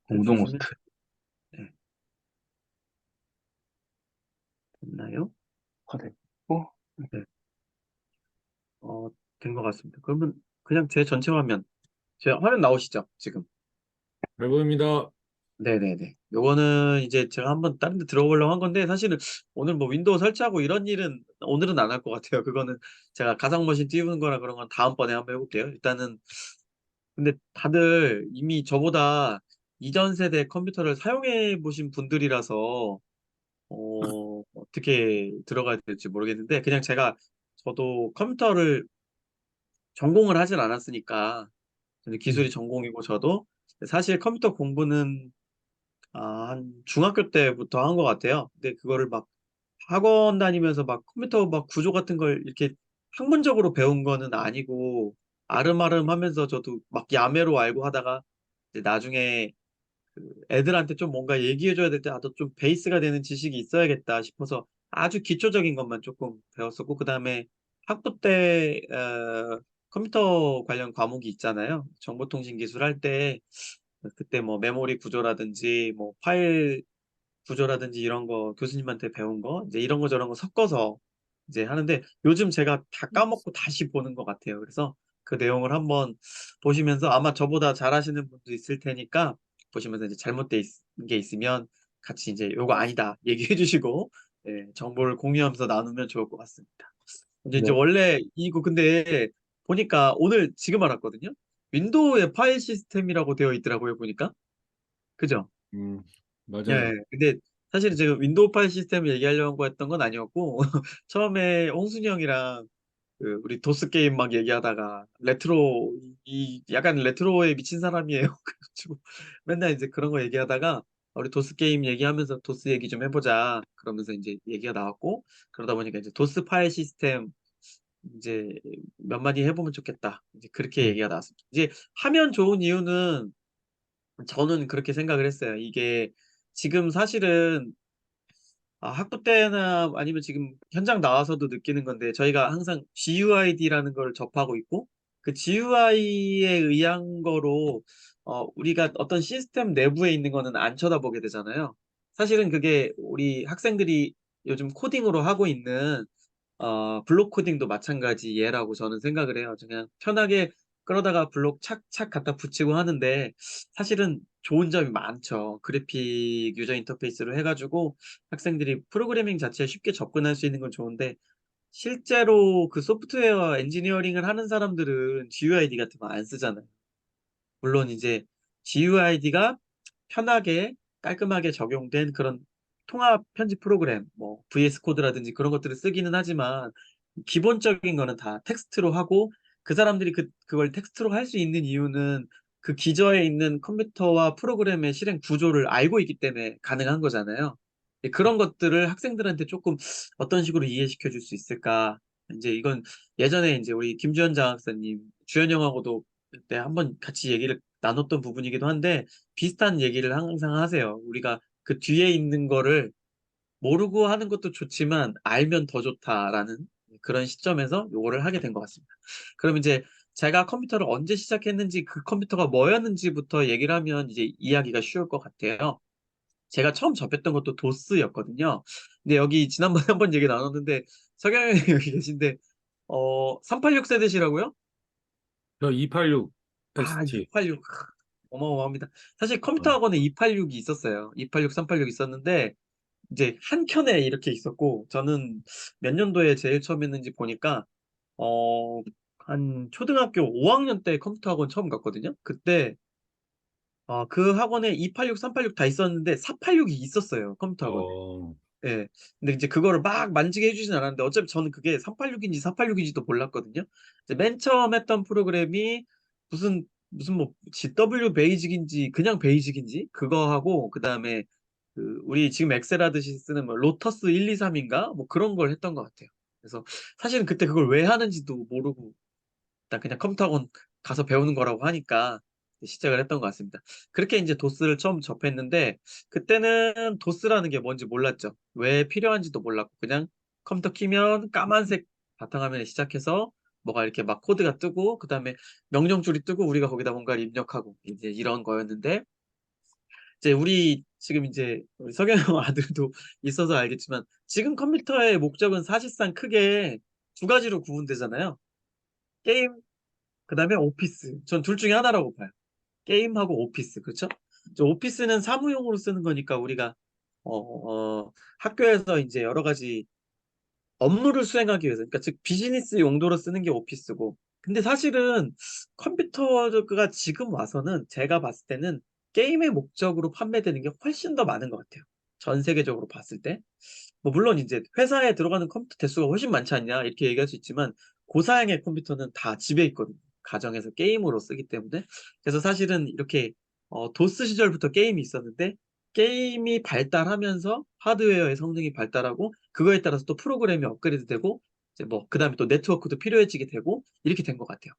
공동 해주시면 호스트. 네, 됐나요? 됐고, 네, 된 것 같습니다. 그러면 그냥 제 전체 화면, 제 화면 나오시죠? 지금. 잘 보입니다. 네네네. 요거는 이제 제가 한번 다른 데 들어보려고 한 건데, 사실은 오늘 뭐 윈도우 설치하고 이런 일은 오늘은 안 할 것 같아요. 그거는 제가 가상머신 띄우는 거나 그런 건 다음번에 한번 해볼게요. 일단은, 근데 다들 이미 저보다 이전 세대 컴퓨터를 사용해 보신 분들이라서, 어떻게 들어가야 될지 모르겠는데, 그냥 저도 컴퓨터를 전공을 하진 않았으니까, 근데 기술이 음. 전공이고 저도 사실 컴퓨터 공부는 한 중학교 때부터 한 것 같아요. 근데 그거를 막 학원 다니면서 막 컴퓨터 막 구조 같은 걸 이렇게 학문적으로 배운 거는 아니고 아름아름 하면서 저도 막 야매로 알고 하다가 이제 나중에 그 애들한테 좀 뭔가 얘기해줘야 될 때, 또 좀 베이스가 되는 지식이 있어야겠다 싶어서 아주 기초적인 것만 조금 배웠었고, 그 다음에 학부 때 컴퓨터 관련 과목이 있잖아요. 정보통신 기술 할 때 그때 뭐 메모리 구조라든지 뭐 파일 구조라든지 이런 거 교수님한테 배운 거 이제 이런 거 저런 거 섞어서 이제 하는데, 요즘 제가 다 까먹고 다시 보는 것 같아요. 그래서 그 내용을 한번 보시면서, 아마 저보다 잘하시는 분도 있을 테니까 보시면서 이제 잘못돼 있는 게 있으면 같이 이제 요거 아니다 얘기해 주시고, 예, 정보를 공유하면서 나누면 좋을 것 같습니다. 이제 네. 원래 이거 근데 보니까 오늘 지금 알았거든요. 윈도우의 파일 시스템이라고 되어 있더라고요, 보니까. 그죠? 음, 예, 맞아요. 근데 사실 지금 윈도우 파일 시스템을 얘기하려고 했던 건 아니었고, 처음에 홍순이 형이랑 그 우리 도스 게임 막 얘기하다가 레트로, 약간 레트로에 미친 사람이에요. 그래가지고 맨날 이제 그런 거 얘기하다가 우리 도스 게임 얘기하면서 도스 얘기 좀 해보자 그러면서 이제 얘기가 나왔고, 그러다 보니까 이제 도스 파일 시스템 이제 몇 마디 해보면 좋겠다, 이제 그렇게 음. 얘기가 나왔습니다. 이제 하면 좋은 이유는 저는 그렇게 생각을 했어요. 이게 지금 사실은 학부 때나 아니면 지금 현장 나와서도 느끼는 건데, 저희가 항상 GUID라는 걸 접하고 있고, 그 GUI에 의한 거로 우리가 어떤 시스템 내부에 있는 거는 안 쳐다보게 되잖아요. 사실은 그게 우리 학생들이 요즘 코딩으로 하고 있는 블록 코딩도 마찬가지 예라고 저는 생각을 해요. 그냥 편하게 끌어다가 블록 착착 갖다 붙이고 하는데, 사실은 좋은 점이 많죠. 그래픽 유저 인터페이스로 해가지고 학생들이 프로그래밍 자체에 쉽게 접근할 수 있는 건 좋은데, 실제로 그 소프트웨어 엔지니어링을 하는 사람들은 GUID 같은 거 안 쓰잖아요. 물론 이제 GUID가 편하게 깔끔하게 적용된 그런 통합 편집 프로그램, 뭐 VS 코드라든지 그런 것들을 쓰기는 하지만, 기본적인 거는 다 텍스트로 하고, 그 사람들이 그걸 텍스트로 할 수 있는 이유는 그 기저에 있는 컴퓨터와 프로그램의 실행 구조를 알고 있기 때문에 가능한 거잖아요. 그런 것들을 학생들한테 조금 어떤 식으로 이해시켜 줄 수 있을까? 이제 이건 예전에 이제 우리 김주현 장학사님, 주현 형하고도 그때 한번 같이 얘기를 나눴던 부분이기도 한데, 비슷한 얘기를 항상 하세요. 우리가 그 뒤에 있는 거를 모르고 하는 것도 좋지만 알면 더 좋다라는 그런 시점에서 요거를 하게 된 것 같습니다. 그럼 이제 제가 컴퓨터를 언제 시작했는지, 그 컴퓨터가 뭐였는지부터 얘기를 하면 이제 이야기가 쉬울 것 같아요. 제가 처음 접했던 것도 도스였거든요. 근데 여기 지난번에 한번 얘기 나눴는데, 석영이 여기 계신데 386 세대시라고요? 저 286 아, ST. 286. 어마어마합니다. 사실 컴퓨터 어, 학원에 286이 있었어요. 286, 386 있었는데, 이제 한 켠에 이렇게 있었고, 저는 몇 년도에 제일 처음 했는지 보니까, 어, 한 초등학교 5학년 때 컴퓨터 학원 처음 갔거든요. 그때, 그 학원에 286, 386 다 있었는데, 486이 있었어요. 컴퓨터 학원에. 어, 예. 근데 이제 그거를 막 만지게 해주진 않았는데, 어차피 저는 그게 386인지 486인지도 몰랐거든요. 이제 맨 처음 했던 프로그램이 무슨 뭐 GW 베이직인지 그냥 베이직인지 그거 하고, 그 다음에 그 우리 지금 엑셀 하듯이 쓰는 뭐 로터스 1, 2, 3인가 뭐 그런 걸 했던 것 같아요. 그래서 사실은 그때 그걸 왜 하는지도 모르고 일단 그냥 컴퓨터 학원 가서 배우는 거라고 하니까 시작을 했던 것 같습니다. 그렇게 이제 도스를 처음 접했는데, 그때는 도스라는 게 뭔지 몰랐죠. 왜 필요한지도 몰랐고, 그냥 컴퓨터 키면 까만색 바탕화면에 시작해서 뭐가 이렇게 막 코드가 뜨고, 그 다음에 명령줄이 뜨고, 우리가 거기다 뭔가를 입력하고 이제 이런 거였는데, 이제 우리 지금 이제 우리 석영 형 아들도 있어서 알겠지만 지금 컴퓨터의 목적은 사실상 크게 두 가지로 구분되잖아요. 게임, 그다음에 오피스. 전 둘 중에 하나라고 봐요. 게임하고 오피스, 그렇죠? 오피스는 사무용으로 쓰는 거니까 우리가 어, 학교에서 이제 여러 가지 업무를 수행하기 위해서, 그러니까 즉 비즈니스 용도로 쓰는 게 오피스고, 근데 사실은 컴퓨터가 지금 와서는 제가 봤을 때는 게임의 목적으로 판매되는 게 훨씬 더 많은 것 같아요. 전 세계적으로 봤을 때. 뭐 물론 이제 회사에 들어가는 컴퓨터 대수가 훨씬 많지 않냐 이렇게 얘기할 수 있지만 고사양의 컴퓨터는 다 집에 있거든요. 가정에서 게임으로 쓰기 때문에. 그래서 사실은 이렇게 도스 시절부터 게임이 있었는데 게임이 발달하면서 하드웨어의 성능이 발달하고 그거에 따라서 또 프로그램이 업그레이드되고 이제 뭐 그다음에 또 네트워크도 필요해지게 되고 이렇게 된 것 같아요.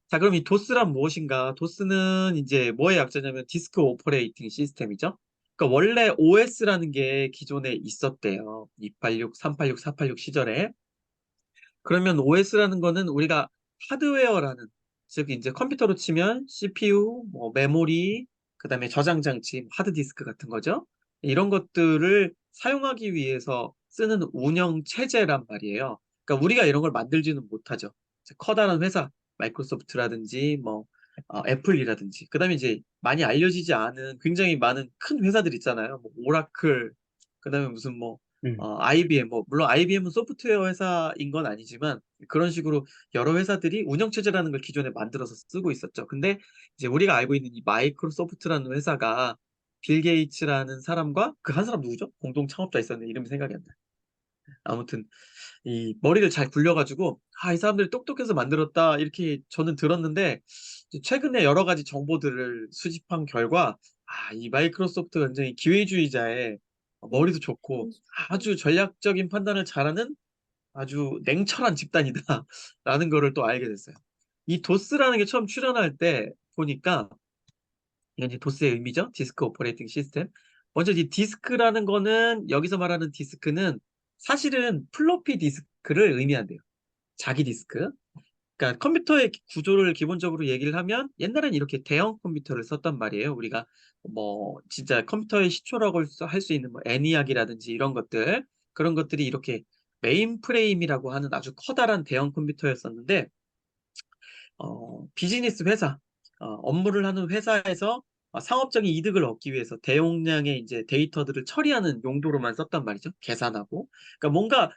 자, 그럼 이 도스란 무엇인가? 도스는 이제 뭐의 약자냐면 디스크 오퍼레이팅 시스템이죠. 그러니까 원래 OS라는 게 기존에 있었대요. 286, 386, 486 시절에. 그러면 OS라는 거는 우리가 하드웨어라는, 즉 이제 컴퓨터로 치면 CPU, 뭐 메모리, 그다음에 저장 장치, 하드디스크 같은 거죠. 이런 것들을 사용하기 위해서 쓰는 운영 체제란 말이에요. 그러니까 우리가 이런 걸 만들지는 못하죠. 커다란 회사, 마이크로소프트라든지 뭐 애플이라든지, 그다음에 이제 많이 알려지지 않은 굉장히 많은 큰 회사들 있잖아요. 뭐 오라클, 그다음에 무슨 뭐 IBM, 뭐, 물론 IBM은 소프트웨어 회사인 건 아니지만, 그런 식으로 여러 회사들이 운영체제라는 걸 기존에 만들어서 쓰고 있었죠. 근데 이제 우리가 알고 있는 이 마이크로소프트라는 회사가 빌 게이츠라는 사람과 그 한 사람 누구죠? 공동 창업자 있었는데 이름이 생각이 안 나요. 아무튼 이 머리를 잘 굴려가지고 이 사람들이 똑똑해서 만들었다 이렇게 저는 들었는데 이제 최근에 여러 가지 정보들을 수집한 결과 이 마이크로소프트가 굉장히 기회주의자의 머리도 좋고 아주 전략적인 판단을 잘하는 아주 냉철한 집단이다라는 거를 또 알게 됐어요. 이 도스라는 게 처음 출현할 때 보니까 이건 이제 도스의 의미죠. 디스크 오퍼레이팅 시스템. 먼저 이 디스크라는 거는 여기서 말하는 디스크는 사실은 플로피 디스크를 의미한대요. 자기 디스크. 그러니까 컴퓨터의 구조를 기본적으로 얘기를 하면 옛날엔 이렇게 대형 컴퓨터를 썼단 말이에요. 우리가 뭐 진짜 컴퓨터의 시초라고 할 수 있는 뭐 애니악이라든지 이런 것들, 그런 것들이 이렇게 메인 프레임이라고 하는 아주 커다란 대형 컴퓨터였었는데 비즈니스 회사, 업무를 하는 회사에서 상업적인 이득을 얻기 위해서 대용량의 이제 데이터들을 처리하는 용도로만 썼단 말이죠. 계산하고. 그러니까 뭔가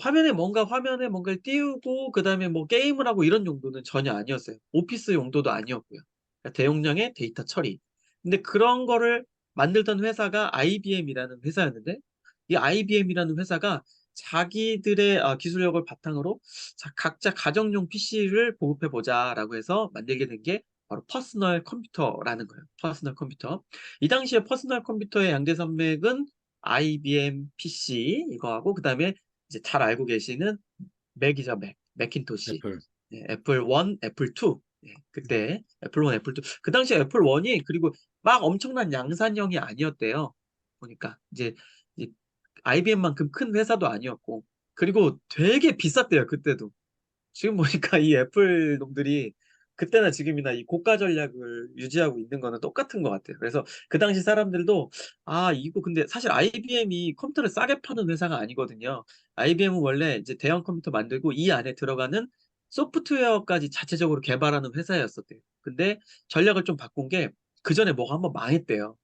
화면에 뭔가를 띄우고 그다음에 뭐 게임을 하고 이런 용도는 전혀 아니었어요. 오피스 용도도 아니었고요. 그러니까 대용량의 데이터 처리. 근데 그런 거를 만들던 회사가 IBM이라는 회사였는데 이 IBM이라는 회사가 자기들의 기술력을 바탕으로 각자 가정용 PC를 보급해 보자라고 해서 만들게 된 게 바로 퍼스널 컴퓨터라는 거예요. 퍼스널 컴퓨터. 이 당시에 퍼스널 컴퓨터의 양대 산맥은 IBM PC 이거하고 그다음에 이제 잘 알고 계시는 맥이죠, 맥. 맥킨토시. 애플. 예, 애플 1, 애플 2. 예, 그때 애플 1, 애플 2. 그 당시에 애플 1이 그리고 막 엄청난 양산형이 아니었대요. 보니까 이제 IBM만큼 큰 회사도 아니었고 그리고 되게 비쌌대요, 그때도. 지금 보니까 이 애플 놈들이 그때나 지금이나 이 고가 전략을 유지하고 있는 거는 똑같은 것 같아요. 그래서 그 당시 사람들도 이거 근데 사실 IBM이 컴퓨터를 싸게 파는 회사가 아니거든요. IBM은 원래 이제 대형 컴퓨터 만들고 이 안에 들어가는 소프트웨어까지 자체적으로 개발하는 회사였었대요. 근데 전략을 좀 바꾼 게 그 전에 뭐가 한번 망했대요.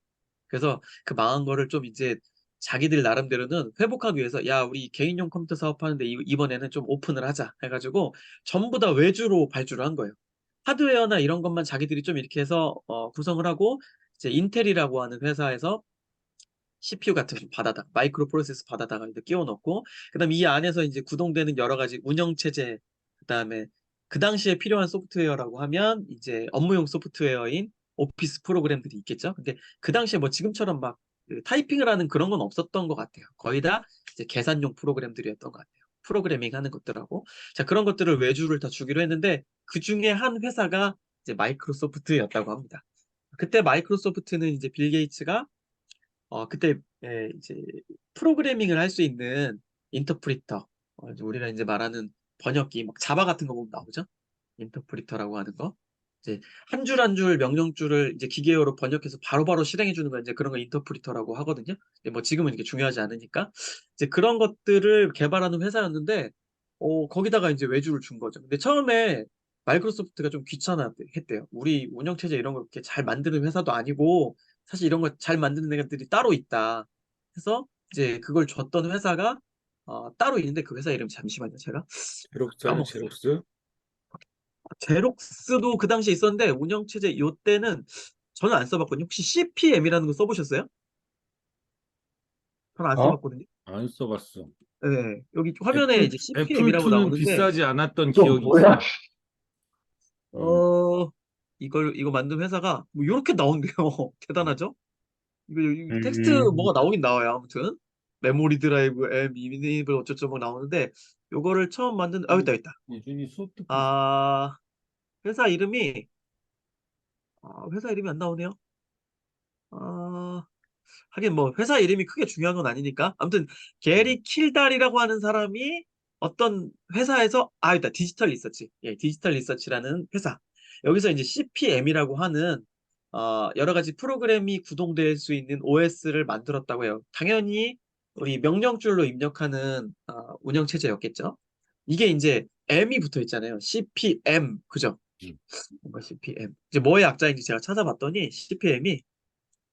그래서 그 망한 거를 좀 이제 자기들 나름대로는 회복하기 위해서 야 우리 개인용 컴퓨터 사업하는데 이번에는 좀 오픈을 하자 해가지고 전부 다 외주로 발주를 한 거예요. 하드웨어나 이런 것만 자기들이 좀 이렇게 해서 구성을 하고 이제 인텔이라고 하는 회사에서 CPU 같은 거 받아다가 마이크로 프로세스 받아다가 이제 끼워 넣고 그다음 이 안에서 이제 구동되는 여러 가지 운영 체제 그다음에 그 당시에 필요한 소프트웨어라고 하면 이제 업무용 소프트웨어인 오피스 프로그램들이 있겠죠. 근데 그 당시에 뭐 지금처럼 막그 타이핑을 하는 그런 건 없었던 것 같아요. 거의 다 이제 계산용 프로그램들이었던 것 같아요. 프로그래밍 하는 것들하고 자 그런 것들을 외주를 다 주기로 했는데 그 중에 한 회사가 이제 마이크로소프트였다고 합니다. 그때 마이크로소프트는 이제 빌 게이츠가 그때 이제 프로그래밍을 할 수 있는 인터프리터, 이제 우리가 이제 말하는 번역기, 막 자바 같은 거 보면 나오죠? 인터프리터라고 하는 거. 이제 한 줄 한 줄 명령줄을 이제 기계어로 번역해서 바로바로 실행해 주는 거 이제 그런 거 인터프리터라고 하거든요. 근데 뭐 지금은 이게 중요하지 않으니까. 이제 그런 것들을 개발하는 회사였는데 거기다가 이제 외주를 준 거죠. 근데 처음에 마이크로소프트가 좀 귀찮아했대요. 우리 운영 체제 이런 거 이렇게 잘 만드는 회사도 아니고 사실 이런 거 잘 만드는 애들이 따로 있다. 해서 이제 그걸 줬던 회사가 따로 있는데 그 회사 이름 잠시만요. 제가 제록스 아니야, 까먹었어요. 제록스? 제록스도 그 당시에 있었는데 운영체제 요때는 저는 안 써봤거든요. 혹시 CPM이라는 거 써보셨어요? 저는 안 어? 써봤거든요. 안 써봤어. 네, 여기 화면에 이제 CPM이라고 애플2는 나오는데 비싸지 않았던 또 기억이 뭐야? 있어. 음, 어 이거 만든 회사가 뭐 이렇게 나온대요. 대단하죠? 이거 텍스트 음, 뭐가 나오긴 나와요. 아무튼 메모리 드라이브, 앱, 이미네이블 어쩌고저쩌고 나오는데 요거를 처음 만든 있다 있다. 예준이 수업 듣고 있어. 아 회사 이름이 회사 이름이 안 나오네요. 아 하긴 뭐 회사 이름이 크게 중요한 건 아니니까. 아무튼 음, 게리 킬달이라고 하는 사람이 어떤 회사에서 일단 디지털 리서치. 예, 디지털 리서치라는 회사. 여기서 이제 CPM이라고 하는 여러 가지 프로그램이 구동될 수 있는 OS를 만들었다고 해요. 당연히 우리 명령줄로 입력하는 운영 체제였겠죠. 이게 이제 M이 붙어 있잖아요. CPM. 그죠? 음. 뭔가 CPM. 이제 뭐의 약자인지 제가 찾아봤더니 CPM이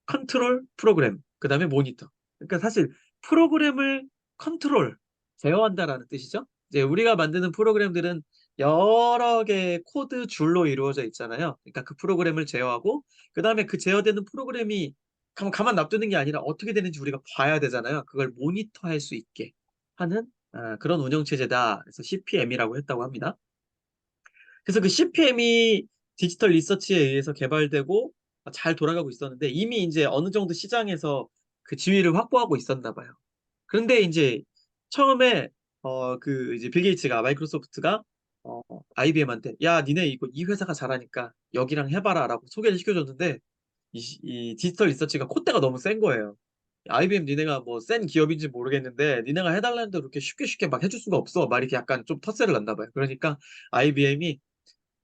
컨트롤 프로그램, 그 다음에 모니터. 그러니까 사실 프로그램을 컨트롤, 제어한다라는 뜻이죠. 이제 우리가 만드는 프로그램들은 여러 개의 코드 줄로 이루어져 있잖아요. 그러니까 그 프로그램을 제어하고, 그 다음에 그 제어되는 프로그램이 가만 놔두는 게 아니라 어떻게 되는지 우리가 봐야 되잖아요. 그걸 모니터할 수 있게 하는 그런 운영체제다. 그래서 CPM이라고 했다고 합니다. 그래서 그 CPM이 디지털 리서치에 의해서 개발되고 잘 돌아가고 있었는데 이미 이제 어느 정도 시장에서 그 지위를 확보하고 있었나 봐요. 그런데 이제 처음에 그 이제 빌 게이츠가 마이크로소프트가 어, IBM한테 야 니네 이거 이 회사가 잘하니까 여기랑 해봐라라고 소개를 시켜줬는데 이 디지털 리서치가 콧대가 너무 센 거예요. IBM 니네가 뭐 센 기업인지 모르겠는데 니네가 해달라는 대로 이렇게 쉽게 쉽게 막 해줄 수가 없어. 막 이렇게 약간 좀 텃세를 났나 봐요. 그러니까 IBM이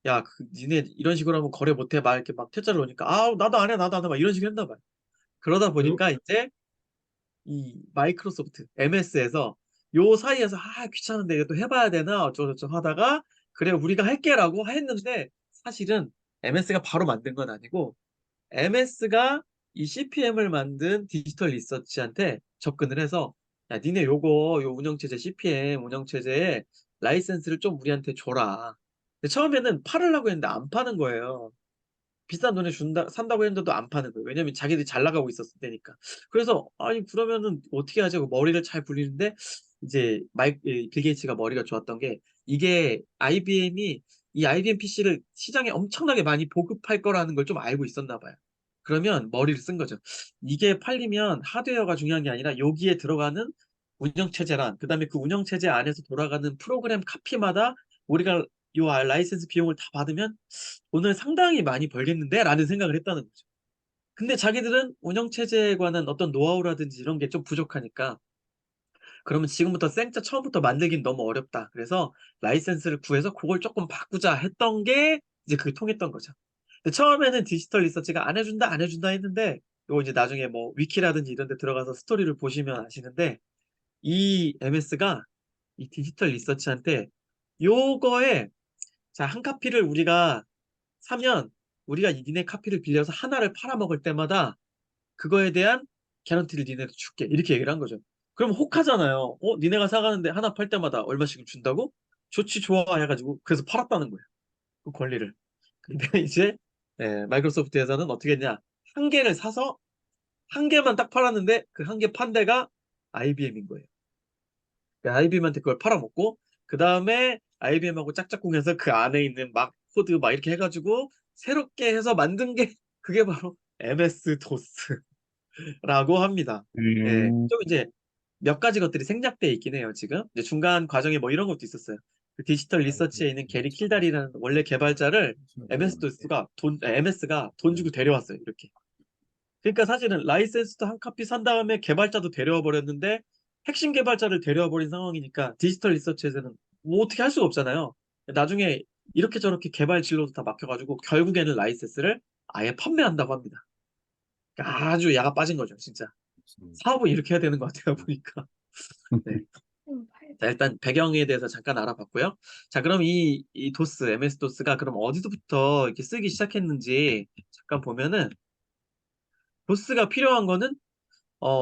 야, 니네 이런 식으로 하면 거래 못해. 막 이렇게 막 퇴짜를 놓으니까, 나도 안 해, 나도 안 해. 막 이런 식으로 했나 봐요. 그러다 그리고 보니까 이제 이 마이크로소프트, MS에서 요 사이에서, 귀찮은데 이거 또 해봐야 되나? 어쩌고저쩌고 하다가, 그래, 우리가 할게라고 했는데, 사실은 MS가 바로 만든 건 아니고, MS가 이 CPM을 만든 디지털 리서치한테 접근을 해서, 야, 니네 요 운영체제, CPM 운영체제에 라이센스를 좀 우리한테 줘라. 근데 처음에는 팔으려고 했는데 안 파는 거예요. 비싼 돈에 산다고 했는데도 안 파는 거예요. 왜냐면 자기들이 잘 나가고 있었을 때니까. 그래서, 아니, 그러면은 어떻게 하자고 머리를 잘 굴리는데, 이제 빌 게이츠가 머리가 좋았던 게, 이게 IBM이 이 IBM PC를 시장에 엄청나게 많이 보급할 거라는 걸 좀 알고 있었나 봐요. 그러면 머리를 쓴 거죠. 이게 팔리면 하드웨어가 중요한 게 아니라 여기에 들어가는 운영체제란, 그 다음에 그 운영체제 안에서 돌아가는 프로그램 카피마다 우리가 요 라이센스 비용을 다 받으면 돈을 상당히 많이 벌겠는데? 라는 생각을 했다는 거죠. 근데 자기들은 운영체제에 관한 어떤 노하우라든지 이런 게 좀 부족하니까 그러면 지금부터 생짜 처음부터 만들긴 너무 어렵다. 그래서 라이센스를 구해서 그걸 조금 바꾸자 했던 게 이제 그게 통했던 거죠. 근데 처음에는 디지털 리서치가 안 해준다, 안 해준다 했는데 요거 이제 나중에 뭐 위키라든지 이런 데 들어가서 스토리를 보시면 아시는데 이 MS가 이 디지털 리서치한테 요거에 자, 한 카피를 우리가 사면 우리가 니네 카피를 빌려서 하나를 팔아먹을 때마다 그거에 대한 개런티를 니네도 줄게. 이렇게 얘기를 한 거죠. 그럼 혹하잖아요. 니네가 사가는데 하나 팔 때마다 얼마씩 준다고? 좋지, 좋아 해가지고 그래서 팔았다는 거예요. 그 권리를. 근데 이제 마이크로소프트에서는 어떻게 했냐? 한 개를 사서 한 개만 딱 팔았는데 그 한 개 판 데가 IBM인 거예요. IBM한테 그걸 팔아먹고 그 다음에 IBM하고 짝짝꿍해서 그 안에 있는 막 코드 막 이렇게 해가지고 새롭게 해서 만든 게 그게 바로 MS 도스라고 합니다. 예, 음, 좀 이제 몇 가지 것들이 생략돼 있긴 해요. 지금 이제 중간 과정에 뭐 이런 것도 있었어요. 그 디지털 리서치에 있는 게리 킬달이라는 원래 개발자를 MS가 돈 주고 데려왔어요. 이렇게. 그러니까 사실은 라이센스도 한 카피 산 다음에 개발자도 데려와 버렸는데 핵심 개발자를 데려와 버린 상황이니까 디지털 리서치에서는 뭐 어떻게 할 수가 없잖아요. 나중에 이렇게 저렇게 개발 진로도 다 막혀가지고 결국에는 라이센스를 아예 판매한다고 합니다. 그러니까 아주 야가 빠진 거죠, 진짜. 사업은 이렇게 해야 되는 것 같아요, 보니까. 네. 자, 일단 배경에 대해서 잠깐 알아봤고요. 자, 그럼 이 도스, MS-DOS가 그럼 어디서부터 이렇게 쓰기 시작했는지 잠깐 보면은 도스가 필요한 거는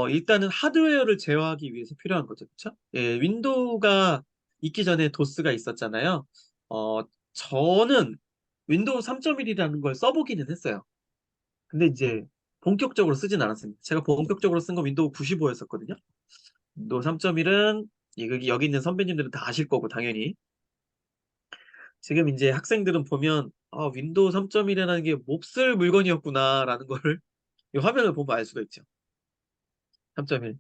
일단은 하드웨어를 제어하기 위해서 필요한 거죠. 그쵸? 예, 윈도우가 있기 전에 도스가 있었잖아요. 어, 저는 윈도우 3.1이라는 걸 써보기는 했어요. 근데 이제 본격적으로 쓰진 않았습니다. 제가 본격적으로 쓴 건 윈도우 95였었거든요. 윈도우 3.1은 여기 있는 선배님들은 다 아실 거고, 당연히. 지금 이제 학생들은 보면, 윈도우 3.1이라는 게 몹쓸 물건이었구나라는 걸 이 화면을 보면 알 수가 있죠. 3.1.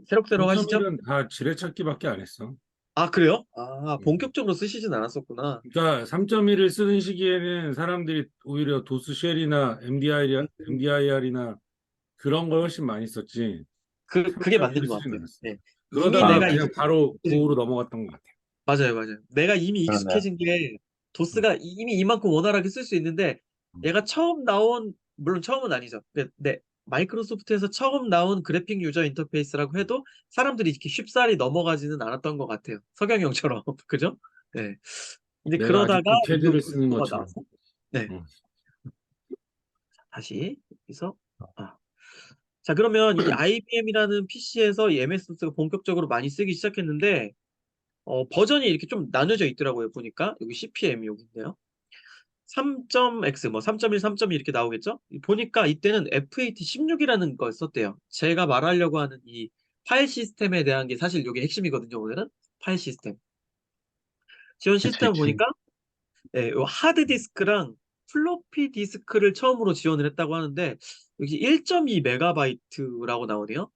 새록새록 하시죠? 3.1은 다 지뢰찾기밖에 안 했어. 아, 그래요? 음. 본격적으로 쓰시진 않았었구나. 그러니까 3.1을 쓰는 시기에는 사람들이 오히려 도스 쉘이나 음, MDIR이나 그런 걸 훨씬 많이 썼지. 그게 맞는 3.1을 것 쓰진 같아요. 않았어. 네. 이미 그러다가 내가 그냥 바로 9호로 넘어갔던 것 같아. 맞아요, 맞아요. 내가 이미 그러네. 익숙해진 게 음. 도스가 이미 이만큼 원활하게 쓸 수 있는데 음. 얘가 처음 나온 물론 처음은 아니죠. 근데 마이크로소프트에서 처음 나온 그래픽 유저 인터페이스라고 해도 사람들이 이렇게 쉽사리 넘어가지는 않았던 것 같아요. 석영형처럼 그죠? 네. 근데 내가 그러다가 아직도 윈도우 패드를 쓰는 95가 것처럼. 나왔어. 네. 음. 다시 여기서 아. 자, 그러면 이 IBM이라는 PC에서 이 MS-DOS가 본격적으로 많이 쓰기 시작했는데 버전이 이렇게 좀 나눠져 있더라고요. 보니까 여기 CPM이 여기 있네요. 3.X, 뭐 3.1, 3.2 이렇게 나오겠죠? 보니까 이때는 FAT16이라는 걸 썼대요. 제가 말하려고 하는 이 파일 시스템에 대한 게 사실 이게 핵심이거든요. 오늘은 파일 시스템. 지원 그치, 시스템을 그치. 보니까 요 하드 디스크랑 플로피 디스크를 처음으로 지원을 했다고 하는데 여기 1.2 메가바이트라고 나오네요.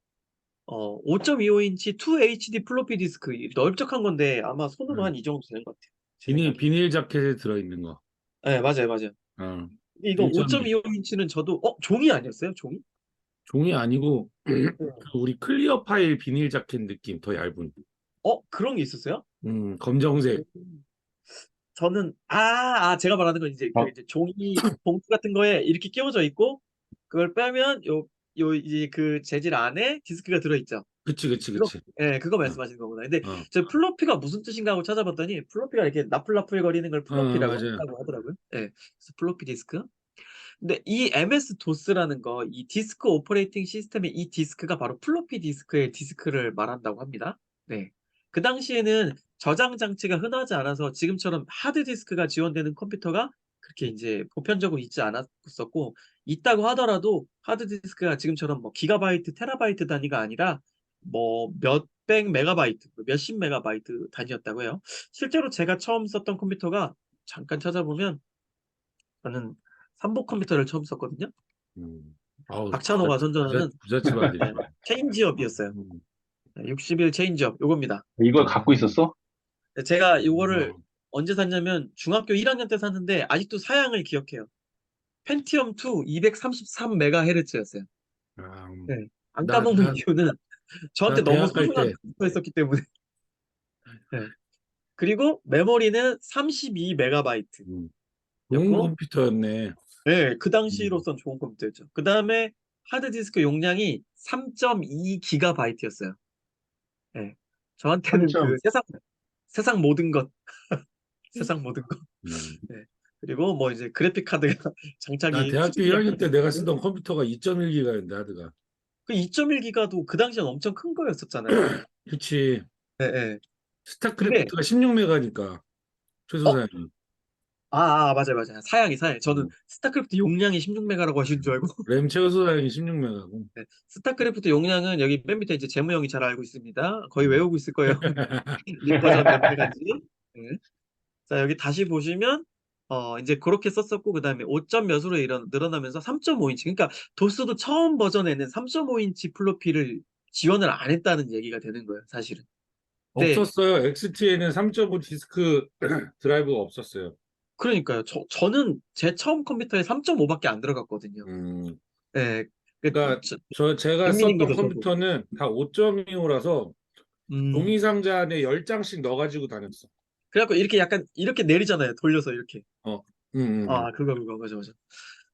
5.25인치 2HD 플로피 디스크 넓적한 건데 아마 손으로 음. 한 이 정도 되는 것 같아요. 제 비닐, 생각에. 비닐 자켓에 들어있는 거. 네, 맞아요, 맞아요. 어. 근데 이거 1.2. 5.25인치는 저도 종이 아니었어요? 종이? 종이 아니고 네. 그 우리 클리어 파일 비닐 자켓 느낌 더 얇은. 그런 게 있었어요? 검정색. 저는 제가 말하는 건 이제 그 어, 이제 종이 봉투 같은 거에 이렇게 끼워져 있고 그걸 빼면 요 이제 그 재질 안에 디스크가 들어있죠. 그치, 그치, 그거 그치. 그거 어, 말씀하시는 거구나. 근데 어, 저 플로피가 무슨 뜻인가 하고 찾아봤더니 플로피가 이렇게 나풀나풀 거리는 걸 플로피라고 맞아요. 한다고 하더라고요. 예. 그래서 플로피 디스크. 근데 이 MS-DOS라는 거, 이 디스크 오퍼레이팅 시스템의 이 디스크가 바로 플로피 디스크의 디스크를 말한다고 합니다. 네. 그 당시에는 저장 장치가 흔하지 않아서 지금처럼 하드 디스크가 지원되는 컴퓨터가 그렇게 이제 보편적으로 있지 않았었고, 있다고 하더라도 하드 디스크가 지금처럼 뭐 기가바이트, 테라바이트 단위가 아니라 뭐 몇백 메가바이트, 몇십 메가바이트 단위였다고 해요. 실제로 제가 처음 썼던 컴퓨터가 잠깐 찾아보면 저는 삼복 컴퓨터를 처음 썼거든요. 아우, 박찬호가 선전하는 부잣집 네, 아들이구나. 체인지업이었어요. 음, 60일 체인지업 요겁니다. 이걸 갖고 있었어? 네, 제가 이거를 어, 언제 샀냐면 중학교 1학년 때 샀는데 아직도 사양을 기억해요. 펜티엄 2 233MHz였어요. 아, 네. 안 나, 까먹는 나, 이유는 저한테 나 너무 대학 갈 소중한 때, 컴퓨터였었기 때문에. 네. 그리고 메모리는 32MB였고 음, 좋은 컴퓨터였네. 네, 그 음, 당시로선 좋은 컴퓨터였죠. 그 다음에 하드디스크 용량이 3.2GB였어요. 네. 저한테는 그 3점. 세상 모든 것, 세상 모든 것. 음. 네. 그리고 뭐 이제 그래픽 카드가 나 장착이 대학교 후진이 1학년 때 내가 쓰던 컴퓨터가 2.1기가였는데, 하드가. 그 2.1기가도 그 당시엔 엄청 큰 거였었잖아요. 그치. 네, 네. 근데 스타크래프트가 16메가니까, 최소 어, 사양이. 맞아요, 맞아요. 사양이. 저는 음. 스타크래프트 용량이 16메가라고 하시는 줄 알고. 램 최소 사양이 16메가고. 네. 스타크래프트 용량은 여기 맨 밑에 이제 재무형이 잘 알고 있습니다. 거의 외우고 있을 거예요. 립 버전 몇 메가인지. 네. 자, 여기 다시 보시면 이제 그렇게 썼었고 그다음에 5점 몇으로 늘어나면서 3.5인치. 그러니까 도스도 처음 버전에는 3.5인치 플로피를 지원을 안 했다는 얘기가 되는 거예요, 사실은. 근데 없었어요. XT에는 3.5 디스크 드라이브가 없었어요. 그러니까요. 저는 제 처음 컴퓨터에 3.5밖에 안 들어갔거든요. 음, 예. 그 그러니까 제가 빅민인 썼던 거죠, 저도. 컴퓨터는 다 5.25라서 음. 종이 상자 안에 10장씩 넣어가지고 다녔어. 그래갖고 이렇게 약간 이렇게 내리잖아요. 돌려서 이렇게. 어, 아, 그거 맞아 맞아.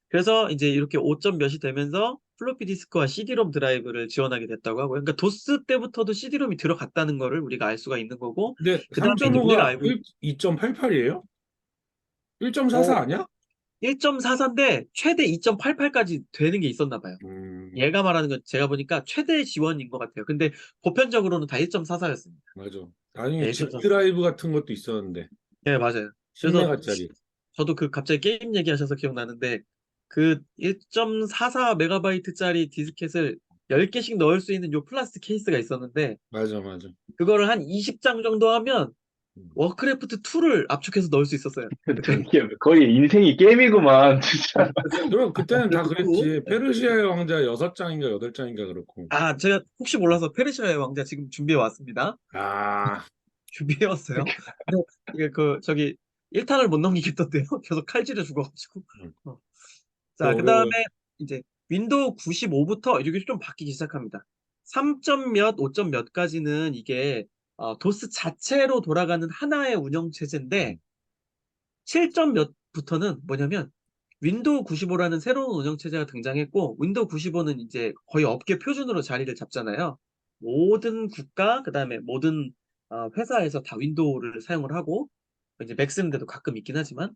그래서 이제 이렇게 5점 몇이 되면서 플로피 디스크와 CD롬 드라이브를 지원하게 됐다고 하고요. 그러니까 도스 때부터도 CD롬이 들어갔다는 거를 우리가 알 수가 있는 거고, 근데 그 다음에 이제 우리가 3.5가 알고 있는 2.88이에요? 1.44 어, 아니야? 1.44인데 최대 2.88까지 되는 게 있었나 봐요. 음, 얘가 말하는 건 제가 보니까 최대 지원인 것 같아요. 근데 보편적으로는 다 1.44였습니다. 맞아. 나중에 네, 집 1.44. 드라이브 같은 것도 있었는데 네, 맞아요. 그래서 10메가짜리. 저도 그 갑자기 게임 얘기하셔서 기억나는데 그 1.44 메가바이트짜리 디스켓을 10개씩 넣을 수 있는 요 플라스틱 케이스가 있었는데 맞아, 맞아. 그거를 한 20장 정도 하면 음. 워크래프트 2를 압축해서 넣을 수 있었어요. 그때. 되게 거의 인생이 게임이구만, 진짜. 그럼 그때는 다 워크래프트 2. 그랬지. 페르시아의 왕자 6장인가 8장인가 그렇고. 아, 제가 혹시 몰라서 페르시아의 왕자 지금 준비해 왔습니다. 아, 준비해 왔어요. 근데 이게 그 저기 1탄을 못 넘기겠던데요. 계속 칼질해 죽어가지고. 음, 어. 그 자, 그 다음에 어려워요. 이제 윈도우 95부터 이렇게 좀 바뀌기 시작합니다. 3점 몇, 5점 몇까지는 이게 도스 자체로 돌아가는 하나의 운영 체제인데 음, 7점 몇부터는 뭐냐면 윈도우 95라는 새로운 운영 체제가 등장했고 윈도우 95는 이제 거의 업계 표준으로 자리를 잡잖아요. 모든 국가, 그다음에 모든 회사에서 다 윈도우를 사용을 하고 이제 맥 쓰는 데도 가끔 있긴 하지만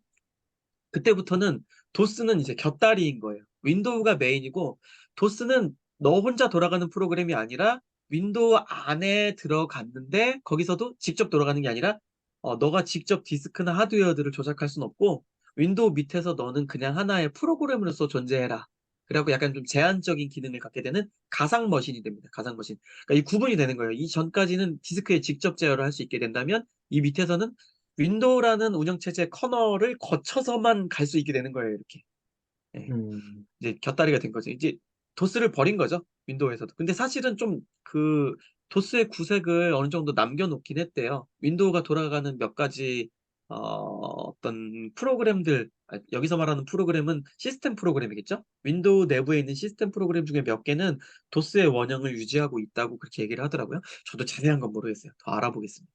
그때부터는 도스는 이제 곁다리인 거예요. 윈도우가 메인이고 도스는 너 혼자 돌아가는 프로그램이 아니라 윈도우 안에 들어갔는데 거기서도 직접 돌아가는 게 아니라 너가 직접 디스크나 하드웨어들을 조작할 순 없고 윈도우 밑에서 너는 그냥 하나의 프로그램으로서 존재해라. 그래갖고 약간 좀 제한적인 기능을 갖게 되는 가상 머신이 됩니다. 가상 머신. 그러니까 이 구분이 되는 거예요. 이 전까지는 디스크에 직접 제어를 할 수 있게 된다면 이 밑에서는 윈도우라는 운영체제 커널을 거쳐서만 갈 수 있게 되는 거예요, 이렇게. 예, 음, 이제 곁다리가 된 거죠. 이제 도스를 버린 거죠, 윈도우에서도. 근데 사실은 좀 그 도스의 구색을 어느 정도 남겨놓긴 했대요. 윈도우가 돌아가는 몇 가지 어떤 프로그램들, 여기서 말하는 프로그램은 시스템 프로그램이겠죠? 윈도우 내부에 있는 시스템 프로그램 중에 몇 개는 도스의 원형을 유지하고 있다고 그렇게 얘기를 하더라고요. 저도 자세한 건 모르겠어요. 더 알아보겠습니다.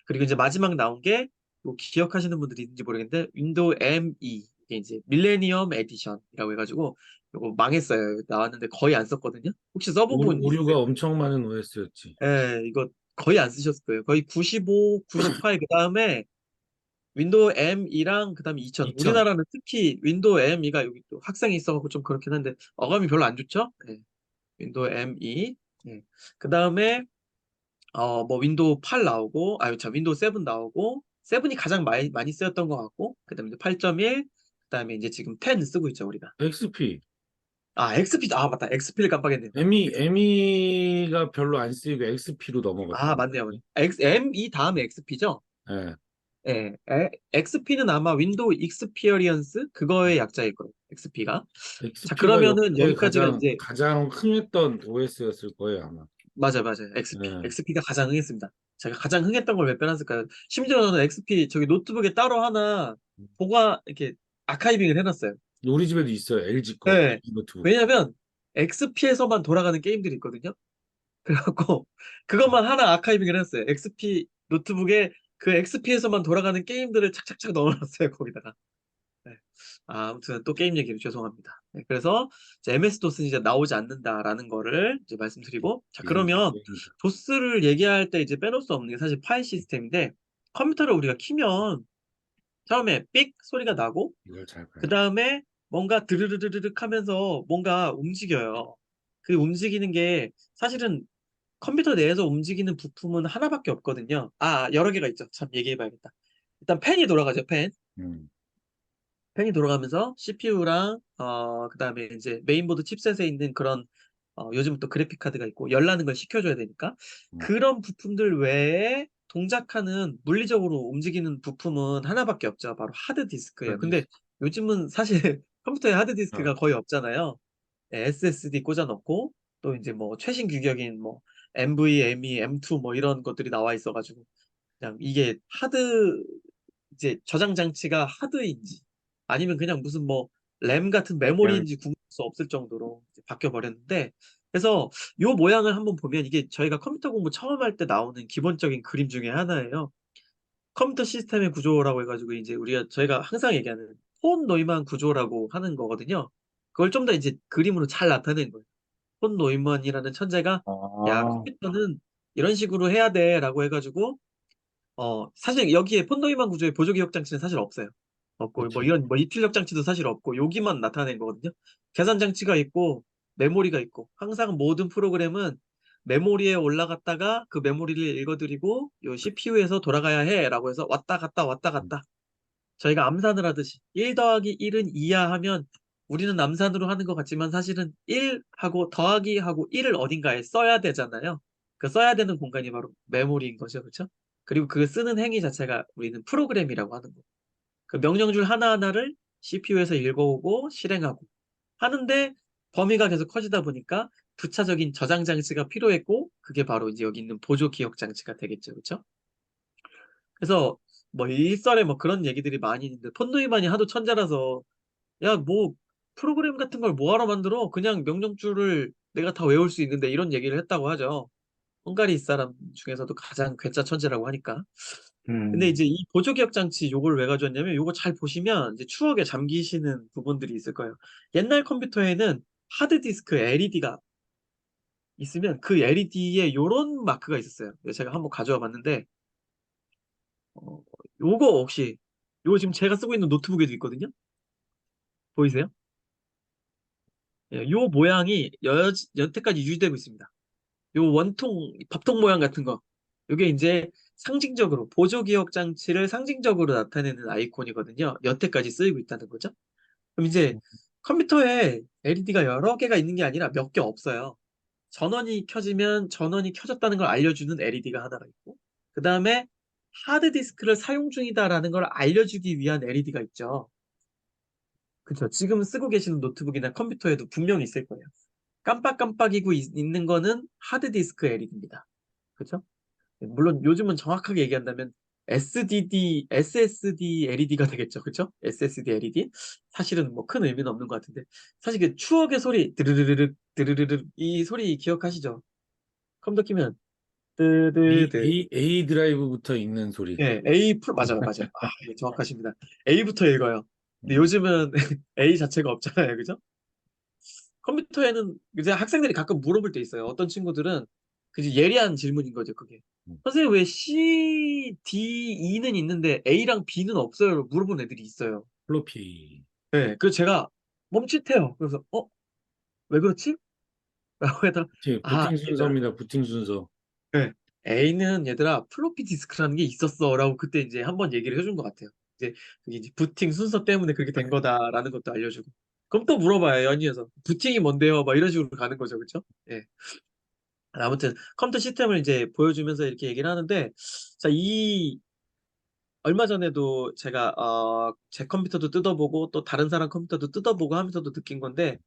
그리고 이제 마지막 나온 게 뭐 기억하시는 분들이 있는지 모르겠는데 윈도우 ME 이게 이제 밀레니엄 에디션이라고 해가지고 이거 망했어요. 나왔는데 거의 안 썼거든요. 혹시 써보분 있으세요? 오류가 엄청 많은 OS였지. 예, 이거 거의 안 쓰셨을 거예요. 거의 95, 98, 그 다음에 윈도우 ME랑 그 다음에 2000. 2000. 우리나라는 특히 윈도우 ME가 여기 또 학생이 있어갖고 좀 그렇긴 한데 어감이 별로 안 좋죠? 예, 윈도우 ME. 예. 그 다음에 뭐 윈도우 8 나오고, 윈도우 7 나오고, 7이 가장 많이 쓰였던 것 같고, 그 다음에 8.1, 그 다음에 이제 지금 10 쓰고 있죠, 우리가. XP. XP, 맞다. XP를 깜빡했네요. 에미가 별로 안 쓰이고 XP로 넘어갔던 것 맞네요. 같아. ME 다음에 XP죠? 예. 예, XP는 아마 윈도우 익스피리언스? 그거의 약자일 거예요, XP가. 자, XP가 그러면은 역대 여기까지가 이제, 가장 흥했던 OS였을 거예요, 아마. 맞아요. XP. 예. XP가 가장 흥했습니다. 제가 가장 흥했던 걸 왜 빼놨을까요? 심지어 저는 XP, 저기 노트북에 따로 하나 이렇게 아카이빙을 해놨어요. 우리 집에도 있어요, LG 거. 네. 노트북. 왜냐면 XP에서만 돌아가는 게임들이 있거든요. 그래갖고 그것만 하나 아카이빙을 했어요. XP 노트북에 그 XP에서만 돌아가는 게임들을 착착착 넣어놨어요. 거기다가. 네. 아무튼 또 게임 얘기를 죄송합니다. 네, 그래서 이제 MS-DOS는 이제 나오지 않는다라는 거를 이제 말씀드리고 자 비행기, 그러면 비행기. 도스를 얘기할 때 이제 빼놓을 수 없는 게 사실 파일 시스템인데 컴퓨터를 우리가 키면 처음에 삑 소리가 나고 이걸 잘 봐야 그 돼. 다음에 뭔가 드르르르륵 하면서 뭔가 움직여요. 그 움직이는 게 사실은 컴퓨터 내에서 움직이는 부품은 하나밖에 없거든요. 여러 개가 있죠. 참 얘기해봐야겠다. 일단 펜이 돌아가죠, 펜. 음, 펜이 돌아가면서 CPU랑, 그 다음에 이제 메인보드 칩셋에 있는 그런, 요즘 또 그래픽 카드가 있고, 열나는 걸 식혀줘야 되니까. 음. 그런 부품들 외에 동작하는 물리적으로 움직이는 부품은 하나밖에 없죠. 바로 하드디스크예요. 근데 하드디스크. 요즘은 사실 컴퓨터에 아, 하드디스크가 거의 없잖아요. SSD 꽂아 넣고 또 이제 뭐 최신 규격인 뭐 NVMe, M2 뭐 이런 것들이 나와 있어가지고 그냥 이게 이제 저장 장치가 하드인지 아니면 그냥 무슨 뭐 램 같은 그냥 메모리인지 구분할 수 없을 정도로 이제 바뀌어 버렸는데 그래서 요 모양을 한번 보면 이게 저희가 컴퓨터 공부 처음 할 때 나오는 기본적인 그림 중에 하나예요. 컴퓨터 시스템의 구조라고 해가지고 이제 저희가 항상 얘기하는 폰 노이만 구조라고 하는 거거든요. 그걸 좀 더 이제 그림으로 잘 나타낸 거예요. 폰 노이만이라는 천재가 야, 아, 컴퓨터는 이런 식으로 해야 돼라고 해가지고 사실 여기에 폰 노이만 구조의 보조기억 장치는 사실 없어요. 없고 뭐 그치. 이런 뭐 이틀력 장치도 사실 없고 여기만 나타낸 거거든요. 계산 장치가 있고 메모리가 있고 항상 모든 프로그램은 메모리에 올라갔다가 그 메모리를 읽어드리고 요 CPU에서 돌아가야 해라고 해서 왔다 갔다 왔다 갔다 저희가 암산을 하듯이 1 더하기 1은 2야 하면 우리는 암산으로 하는 것 같지만 사실은 1 하고 더하기 하고 1을 어딘가에 써야 되잖아요. 그 써야 되는 공간이 바로 메모리인 거죠. 그렇죠? 그리고 그 쓰는 행위 자체가 우리는 프로그램이라고 하는 거예요. 그 명령줄 하나하나를 CPU에서 읽어오고 실행하고 하는데 범위가 계속 커지다 보니까 부차적인 저장 장치가 필요했고 그게 바로 이제 여기 있는 보조 기억 장치가 되겠죠. 그렇죠? 그래서 뭐 일설에 뭐 그런 얘기들이 많이 있는데 폰노이만이 하도 천재라서 야 뭐 프로그램 같은 걸 뭐하러 만들어 그냥 명령줄을 내가 다 외울 수 있는데 이런 얘기를 했다고 하죠. 헝가리 사람 중에서도 가장 괴짜 천재라고 하니까. 근데 이제 이 보조 기억 장치 요걸 왜 가져왔냐면 요거 잘 보시면 이제 추억에 잠기시는 부분들이 있을 거예요. 옛날 컴퓨터에는 하드디스크 LED가 있으면 그 LED에 요런 마크가 있었어요. 제가 한번 가져와 봤는데 어, 요거 혹시 요거 지금 제가 쓰고 있는 노트북에도 있거든요. 보이세요? 예, 요 모양이 여태까지 유지되고 있습니다. 요 원통 밥통 모양 같은 거. 요게 이제 상징적으로 보조 기억 장치를 상징적으로 나타내는 아이콘이거든요. 여태까지 쓰이고 있다는 거죠. 그럼 이제 컴퓨터에 LED가 여러 개가 있는 게 아니라 몇 개 없어요. 전원이 켜지면 전원이 켜졌다는 걸 알려주는 LED가 하나가 있고, 그 다음에 하드디스크를 사용 중이다라는 걸 알려주기 위한 LED가 있죠. 그쵸. 지금 쓰고 계시는 노트북이나 컴퓨터에도 분명히 있을 거예요. 깜빡깜빡이고 있는 거는 하드디스크 LED입니다. 그쵸? 물론 요즘은 정확하게 얘기한다면 SSD LED가 되겠죠. 그쵸? SSD LED. 사실은 뭐 큰 의미는 없는 것 같은데. 사실 그 추억의 소리, 드르르르르, 드르르르, 이 소리 기억하시죠? 컴퓨터 키면, 뜨드드. A 드라이브부터 읽는 소리. 예, 맞아요, 맞아요. 아, 예, 정확하십니다. A부터 읽어요. 근데 음. 요즘은 A 자체가 없잖아요. 그죠? 컴퓨터에는 이제 학생들이 가끔 물어볼 때 있어요. 어떤 친구들은 그 예리한 질문인 거죠, 그게. 음. 선생님 왜 C, D, E는 있는데 A랑 B는 없어요? 물어본 애들이 있어요. 플로피. 네, 그래서 제가 멈칫해요. 그래서 왜 그렇지? 라고 하다가 부팅 얘들아, 순서입니다. 부팅 순서. 네, A는 얘들아 플로피 디스크라는 게 있었어라고 그때 이제 한번 얘기를 해준 것 같아요. 이제 그게 이제 부팅 순서 때문에 그렇게 된 거다라는 것도 알려주고. 그럼 또 물어봐요, 연이어서. 부팅이 뭔데요? 막 이런 식으로 가는 거죠, 그렇죠? 예. 아무튼 컴퓨터 시스템을 이제 보여주면서 이렇게 얘기를 하는데 자, 얼마 전에도 제가 제 컴퓨터도 뜯어보고 또 다른 사람 컴퓨터도 뜯어보고 하면서도 느낀 건데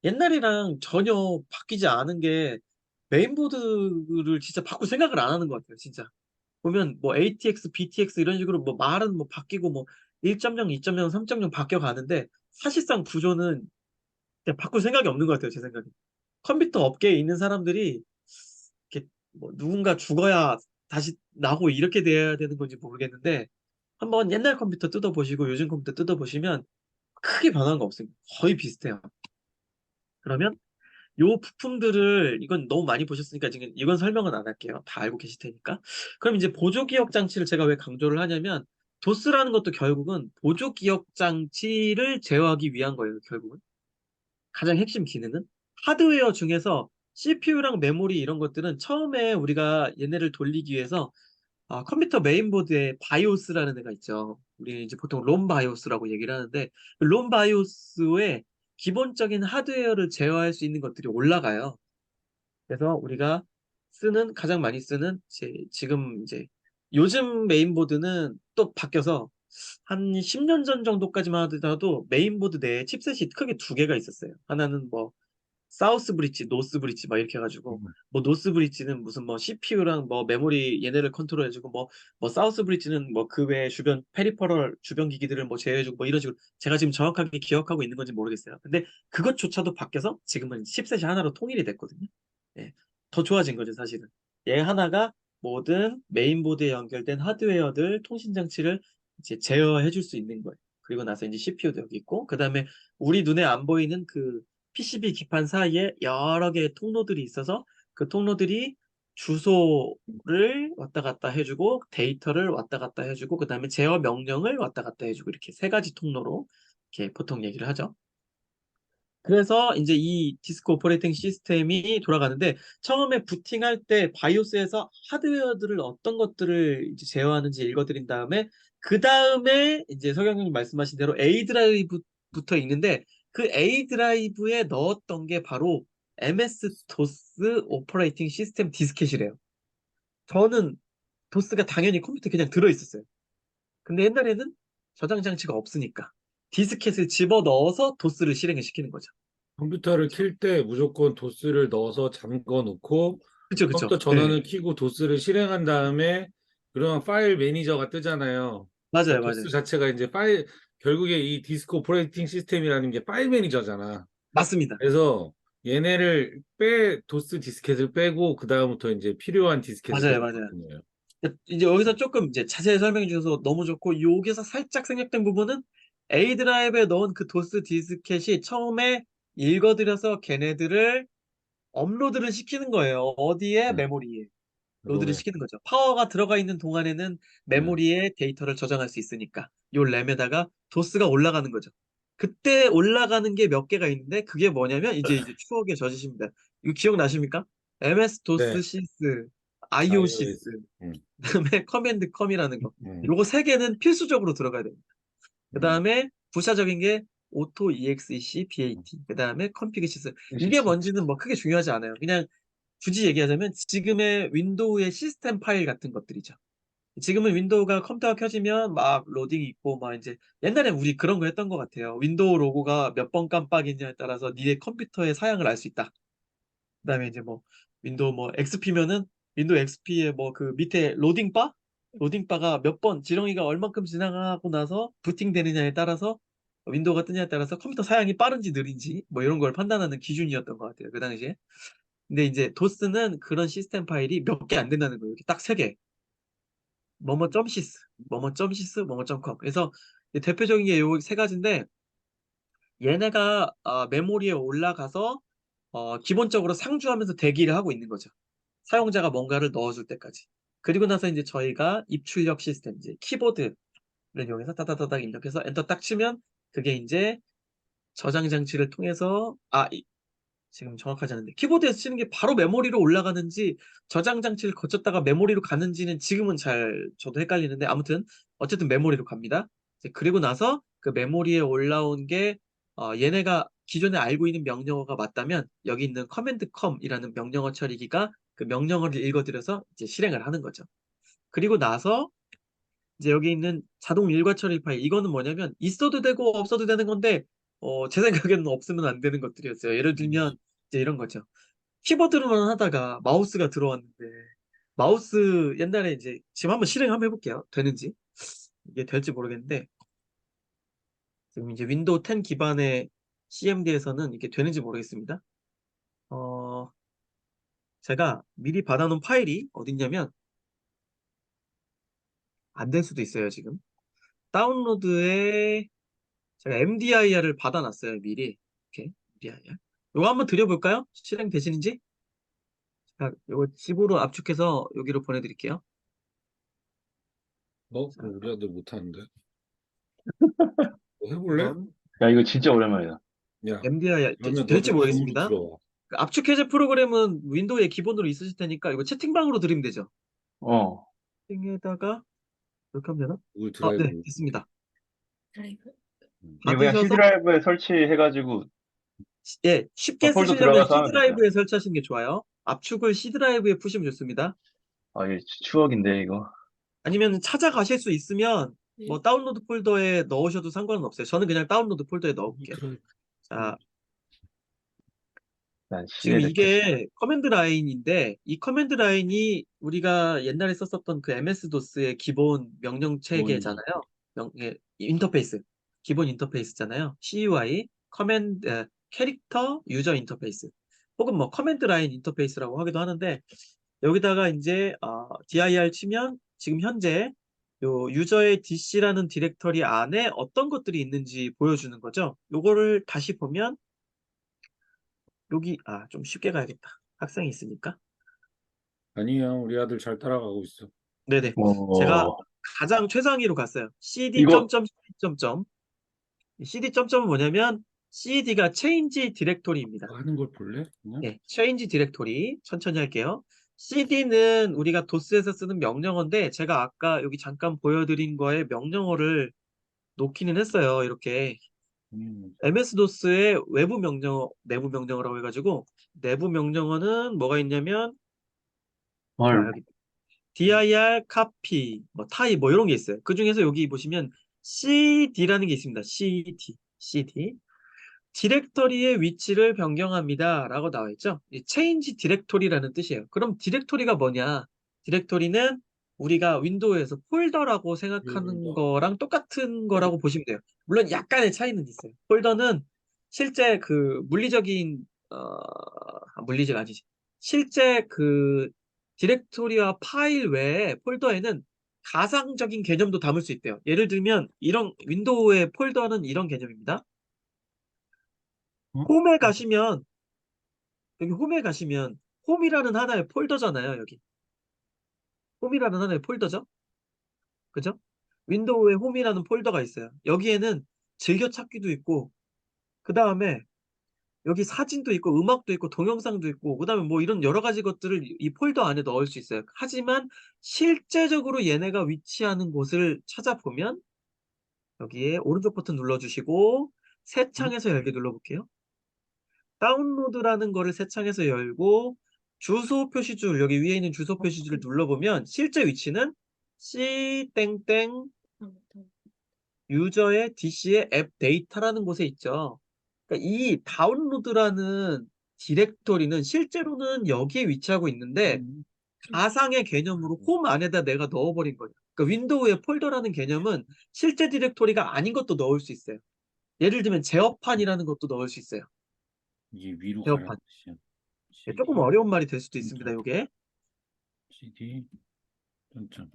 옛날이랑 전혀 바뀌지 않은 게 메인보드를 진짜 바꿀 생각을 안 하는 것 같아요, 진짜. 보면 뭐 ATX, BTX 이런 식으로 뭐 말은 뭐 바뀌고 뭐 1.0, 2.0, 3.0 바뀌어 가는데 사실상 구조는 그냥 바꿀 생각이 없는 것 같아요, 제 생각에. 컴퓨터 업계에 있는 사람들이 이렇게 뭐 누군가 죽어야 다시 나고 이렇게 돼야 되는 건지 모르겠는데 한번 옛날 컴퓨터 뜯어보시고 요즘 컴퓨터 뜯어보시면 크게 변한 거 없습니다. 거의 비슷해요. 그러면 요 부품들을 이건 너무 많이 보셨으니까 지금 이건 설명은 안 할게요. 다 알고 계실 테니까. 그럼 이제 보조 기억 장치를 제가 왜 강조를 하냐면 도스라는 것도 결국은 보조 기억 장치를 제어하기 위한 거예요. 결국은 가장 핵심 기능은 하드웨어 중에서 CPU랑 메모리 이런 것들은 처음에 우리가 얘네를 돌리기 위해서 컴퓨터 메인보드에 바이오스라는 애가 있죠. 우리 이제 보통 롬 바이오스라고 얘기를 하는데 그롬 바이오스에 기본적인 하드웨어를 제어할 수 있는 것들이 올라가요. 그래서 우리가 가장 많이 쓰는 지금 이제 요즘 메인보드는 또 바뀌어서 한 10년 전 정도까지만 하더라도 메인보드 내에 칩셋이 크게 두 개가 있었어요. 하나는 뭐 사우스 브릿지, 노스 브릿지 막 이렇게 해가지고 음. 뭐 노스 브릿지는 무슨 뭐 CPU랑 뭐 메모리 얘네를 컨트롤해주고 뭐 사우스 브릿지는 뭐 그 외에 주변 페리퍼럴 주변 기기들을 뭐 제어해주고 뭐 이런 식으로 제가 지금 정확하게 기억하고 있는 건지 모르겠어요. 근데 그것조차도 바뀌어서 지금은 칩셋이 하나로 통일이 됐거든요. 예, 더 좋아진 거죠 사실은. 얘 하나가 모든 메인보드에 연결된 하드웨어들 통신 장치를 이제 제어해 줄 수 있는 거예요. 그리고 나서 이제 CPU도 여기 있고, 그 다음에 우리 눈에 안 보이는 그 PCB 기판 사이에 여러 개의 통로들이 있어서 그 통로들이 주소를 왔다 갔다 해주고 데이터를 왔다 갔다 해주고 그 다음에 제어 명령을 왔다 갔다 해주고 이렇게 세 가지 통로로 이렇게 보통 얘기를 하죠. 그래서 이제 이 디스크 오퍼레이팅 시스템이 돌아가는데 처음에 부팅할 때 바이오스에서 하드웨어들을 어떤 것들을 이제 제어하는지 읽어드린 다음에 그 다음에 이제 석영님 말씀하신 대로 A 드라이브부터 있는데 그 A 드라이브에 넣었던 게 바로 MS-DOS 오퍼레이팅 시스템 디스켓이래요. 저는 도스가 당연히 컴퓨터에 그냥 들어있었어요. 근데 옛날에는 저장 장치가 없으니까 디스켓을 집어넣어서 도스를 실행을 시키는 거죠. 컴퓨터를 킬 때 무조건 도스를 넣어서 잠궈 놓고 그쵸, 컴퓨터 그쵸. 네. 전원을 켜고 도스를 실행한 다음에 그러면 파일 매니저가 뜨잖아요. 맞아요, 도스 맞아요. 자체가 이제 파일, 결국에 이 디스크 오퍼레이팅 시스템이라는 게 파일 매니저잖아. 맞습니다. 그래서 얘네를 도스 디스켓을 빼고 그다음부터 이제 필요한 디스켓을 맞아요, 맞아요. 넣는 거예요. 이제 여기서 조금 이제 자세히 설명해 주셔서 너무 좋고, 여기서 살짝 생략된 부분은 A 드라이브에 넣은 그 도스 디스켓이 처음에 읽어들여서 걔네들을 업로드를 시키는 거예요. 어디에? 네. 메모리에. 로드를 롬에. 시키는 거죠. 파워가 들어가 있는 동안에는 네. 메모리에 데이터를 저장할 수 있으니까 요 램에다가 도스가 올라가는 거죠. 그때 올라가는 게 몇 개가 있는데 그게 뭐냐면 이제 추억에 젖으십니다. 이거 기억나십니까? MS 도스 네. 시스, IOSIS, iOS. 음, 그다음에 커맨드 컴이라는 거. 음, 요거 세 개는 필수적으로 들어가야 됩니다. 음. 그다음에 부차적인 게 오토 EXEC BAT, 그다음에 컨피그 시스. 이게 시스. 뭔지는 뭐 크게 중요하지 않아요. 그냥 굳이 얘기하자면 지금의 윈도우의 시스템 파일 같은 것들이죠. 지금은 윈도우가 컴퓨터가 켜지면 막 로딩이 있고 막 이제 옛날에 우리 그런 거 했던 것 같아요. 윈도우 로고가 몇 번 깜빡이냐에 따라서 니네 컴퓨터의 사양을 알 수 있다. 그다음에 이제 뭐 윈도우 뭐 XP면은 윈도우 XP의 뭐 그 밑에 로딩바가 몇 번 지렁이가 얼만큼 지나가고 나서 부팅되느냐에 따라서 윈도우가 뜨냐에 따라서 컴퓨터 사양이 빠른지 느린지 뭐 이런 걸 판단하는 기준이었던 것 같아요. 그 당시에. 근데 이제 도스는 그런 시스템 파일이 몇 개 안 된다는 거예요. 이렇게 딱 세 개. 뭐뭐.sys, 뭐뭐.sys, 뭐뭐.com. 그래서 이제 대표적인 게 요 세 가지인데 얘네가 메모리에 올라가서 기본적으로 상주하면서 대기를 하고 있는 거죠. 사용자가 뭔가를 넣어줄 때까지. 그리고 나서 이제 저희가 입출력 시스템, 이제 키보드를 이용해서 따다다닥 입력해서 엔터 딱 치면 그게 이제 저장 장치를 통해서 지금 정확하지 않은데 키보드에서 치는 게 바로 메모리로 올라가는지 저장 장치를 거쳤다가 메모리로 가는지는 지금은 잘 저도 헷갈리는데 아무튼 어쨌든 메모리로 갑니다. 이제 그리고 나서 그 메모리에 올라온 게 얘네가 기존에 알고 있는 명령어가 맞다면 여기 있는 커맨드 컴이라는 명령어 처리기가 그 명령어를 읽어들여서 이제 실행을 하는 거죠. 그리고 나서 이제 여기 있는 자동 일과 처리 파일 이거는 뭐냐면 있어도 되고 없어도 되는 건데 제 생각에는 없으면 안 되는 것들이었어요. 예를 들면 이제 이런 거죠. 키보드로만 하다가 마우스가 들어왔는데 마우스 옛날에 이제 지금 한번 실행 한번 해볼게요. 되는지 이게 될지 모르겠는데 지금 이제 윈도우 10 기반의 CMD에서는 이게 되는지 모르겠습니다. 어, 제가 미리 받아놓은 파일이 어딨냐면 안 될 수도 있어요. 지금 다운로드에 제가 MDIR을 받아놨어요. 미리 이렇게 MDIR 이거 한번 드려볼까요? 실행 되시는지? 자, 이거 집으로 압축해서 여기로 보내드릴게요. 자, 그거 우리 아들 못하는데. 뭐 해볼래? 한번 야, 이거 진짜 오랜만이다. 야, MDIR 그러면 될지 너도 줌으로 모르겠습니다. 들어와. 그 압축 해제 프로그램은 윈도우에 기본으로 있으실 테니까 이거 채팅방으로 드리면 되죠. 어. 채팅에다가 이렇게 하면 되나? 구글 네, 드라이브. 됐습니다. 음. 이거 그냥 C 받으셔서 드라이브에 설치해가지고 예, 쉽게 폴더 쓰시려면 들어가서 C 하면 되죠. 드라이브에 설치하시는 게 좋아요. 압축을 C 드라이브에 푸시면 좋습니다. 아, 이게 추억인데, 이거. 아니면 찾아가실 수 있으면 뭐 다운로드 폴더에 넣으셔도 상관은 없어요. 저는 그냥 다운로드 폴더에 구글 넣을게요. 드라이브. 자, 난 지금 C에 넣겠어. 이게 커맨드 라인인데 이 커맨드 라인이 우리가 옛날에 썼었던 그 MS-DOS의 기본 명령 체계잖아요. 인터페이스. 기본 인터페이스잖아요. CUI, 캐릭터 유저 인터페이스. 혹은 뭐 커맨드 라인 인터페이스라고 하기도 하는데 여기다가 이제 dir 치면 지금 현재 요 유저의 DC라는 디렉터리 안에 어떤 것들이 있는지 보여주는 거죠. 요거를 다시 보면 여기 좀 쉽게 가야겠다. 학생이 있으니까. 아니요, 우리 아들 잘 따라가고 있어. 네네. 제가 어, 가장 최상위로 갔어요. cd 이거, 점점 cd 점점은 뭐냐면 cd가 change 디렉토리입니다. 하는 걸 볼래? 그냥? 네, change 디렉토리 천천히 할게요. cd는 우리가 도스에서 쓰는 명령어인데 제가 아까 여기 잠깐 보여드린 거에 명령어를 놓기는 했어요. 이렇게 MS-DOS의 외부 명령어, 내부 명령어라고 해가지고 내부 명령어는 뭐가 있냐면 헐, 여기 dir, copy, 뭐 type 뭐 이런 게 있어요. 그 중에서 여기 보시면 cd라는 게 있습니다. cd. 디렉터리의 위치를 변경합니다. 라고 나와 있죠. 이 change 디렉토리라는 뜻이에요. 그럼 디렉토리가 뭐냐? 디렉토리는 우리가 윈도우에서 폴더라고 생각하는 거랑 똑같은 거라고 보시면 돼요. 물론 약간의 차이는 있어요. 폴더는 실제 그 물리적인 물리적 아니지. 실제 그 디렉토리와 파일 외에 폴더에는 가상적인 개념도 담을 수 있대요. 예를 들면 이런 윈도우의 폴더는 이런 개념입니다. 어? 홈에 가시면 여기 홈에 가시면 홈이라는 하나의 폴더잖아요. 여기 홈이라는 하나의 폴더죠. 그죠? 윈도우에 홈이라는 폴더가 있어요. 여기에는 즐겨찾기도 있고 그 다음에 여기 사진도 있고 음악도 있고 동영상도 있고 그 다음에 뭐 이런 여러 가지 것들을 이 폴더 안에 넣을 수 있어요. 하지만 실제적으로 얘네가 위치하는 곳을 찾아보면 여기에 오른쪽 버튼 눌러주시고 새 창에서 열게 눌러볼게요. 다운로드라는 거를 새 창에서 열고 주소 표시줄 여기 위에 있는 주소 표시줄을 눌러보면 실제 위치는 c 땡땡 유저의 DC의 앱 데이터라는 곳에 있죠. 그러니까 이 다운로드라는 디렉토리는 실제로는 여기에 위치하고 있는데 가상의 개념으로 홈 안에다 내가 넣어버린 거예요. 그러니까 윈도우의 폴더라는 개념은 실제 디렉토리가 아닌 것도 넣을 수 있어요. 예를 들면 제어판이라는 것도 넣을 수 있어요. 이게 위로 가라는 제어판. 뜻이야. 예, 조금 CD, 어려운 말이 될 수도 있습니다. 요게. CD, 점점.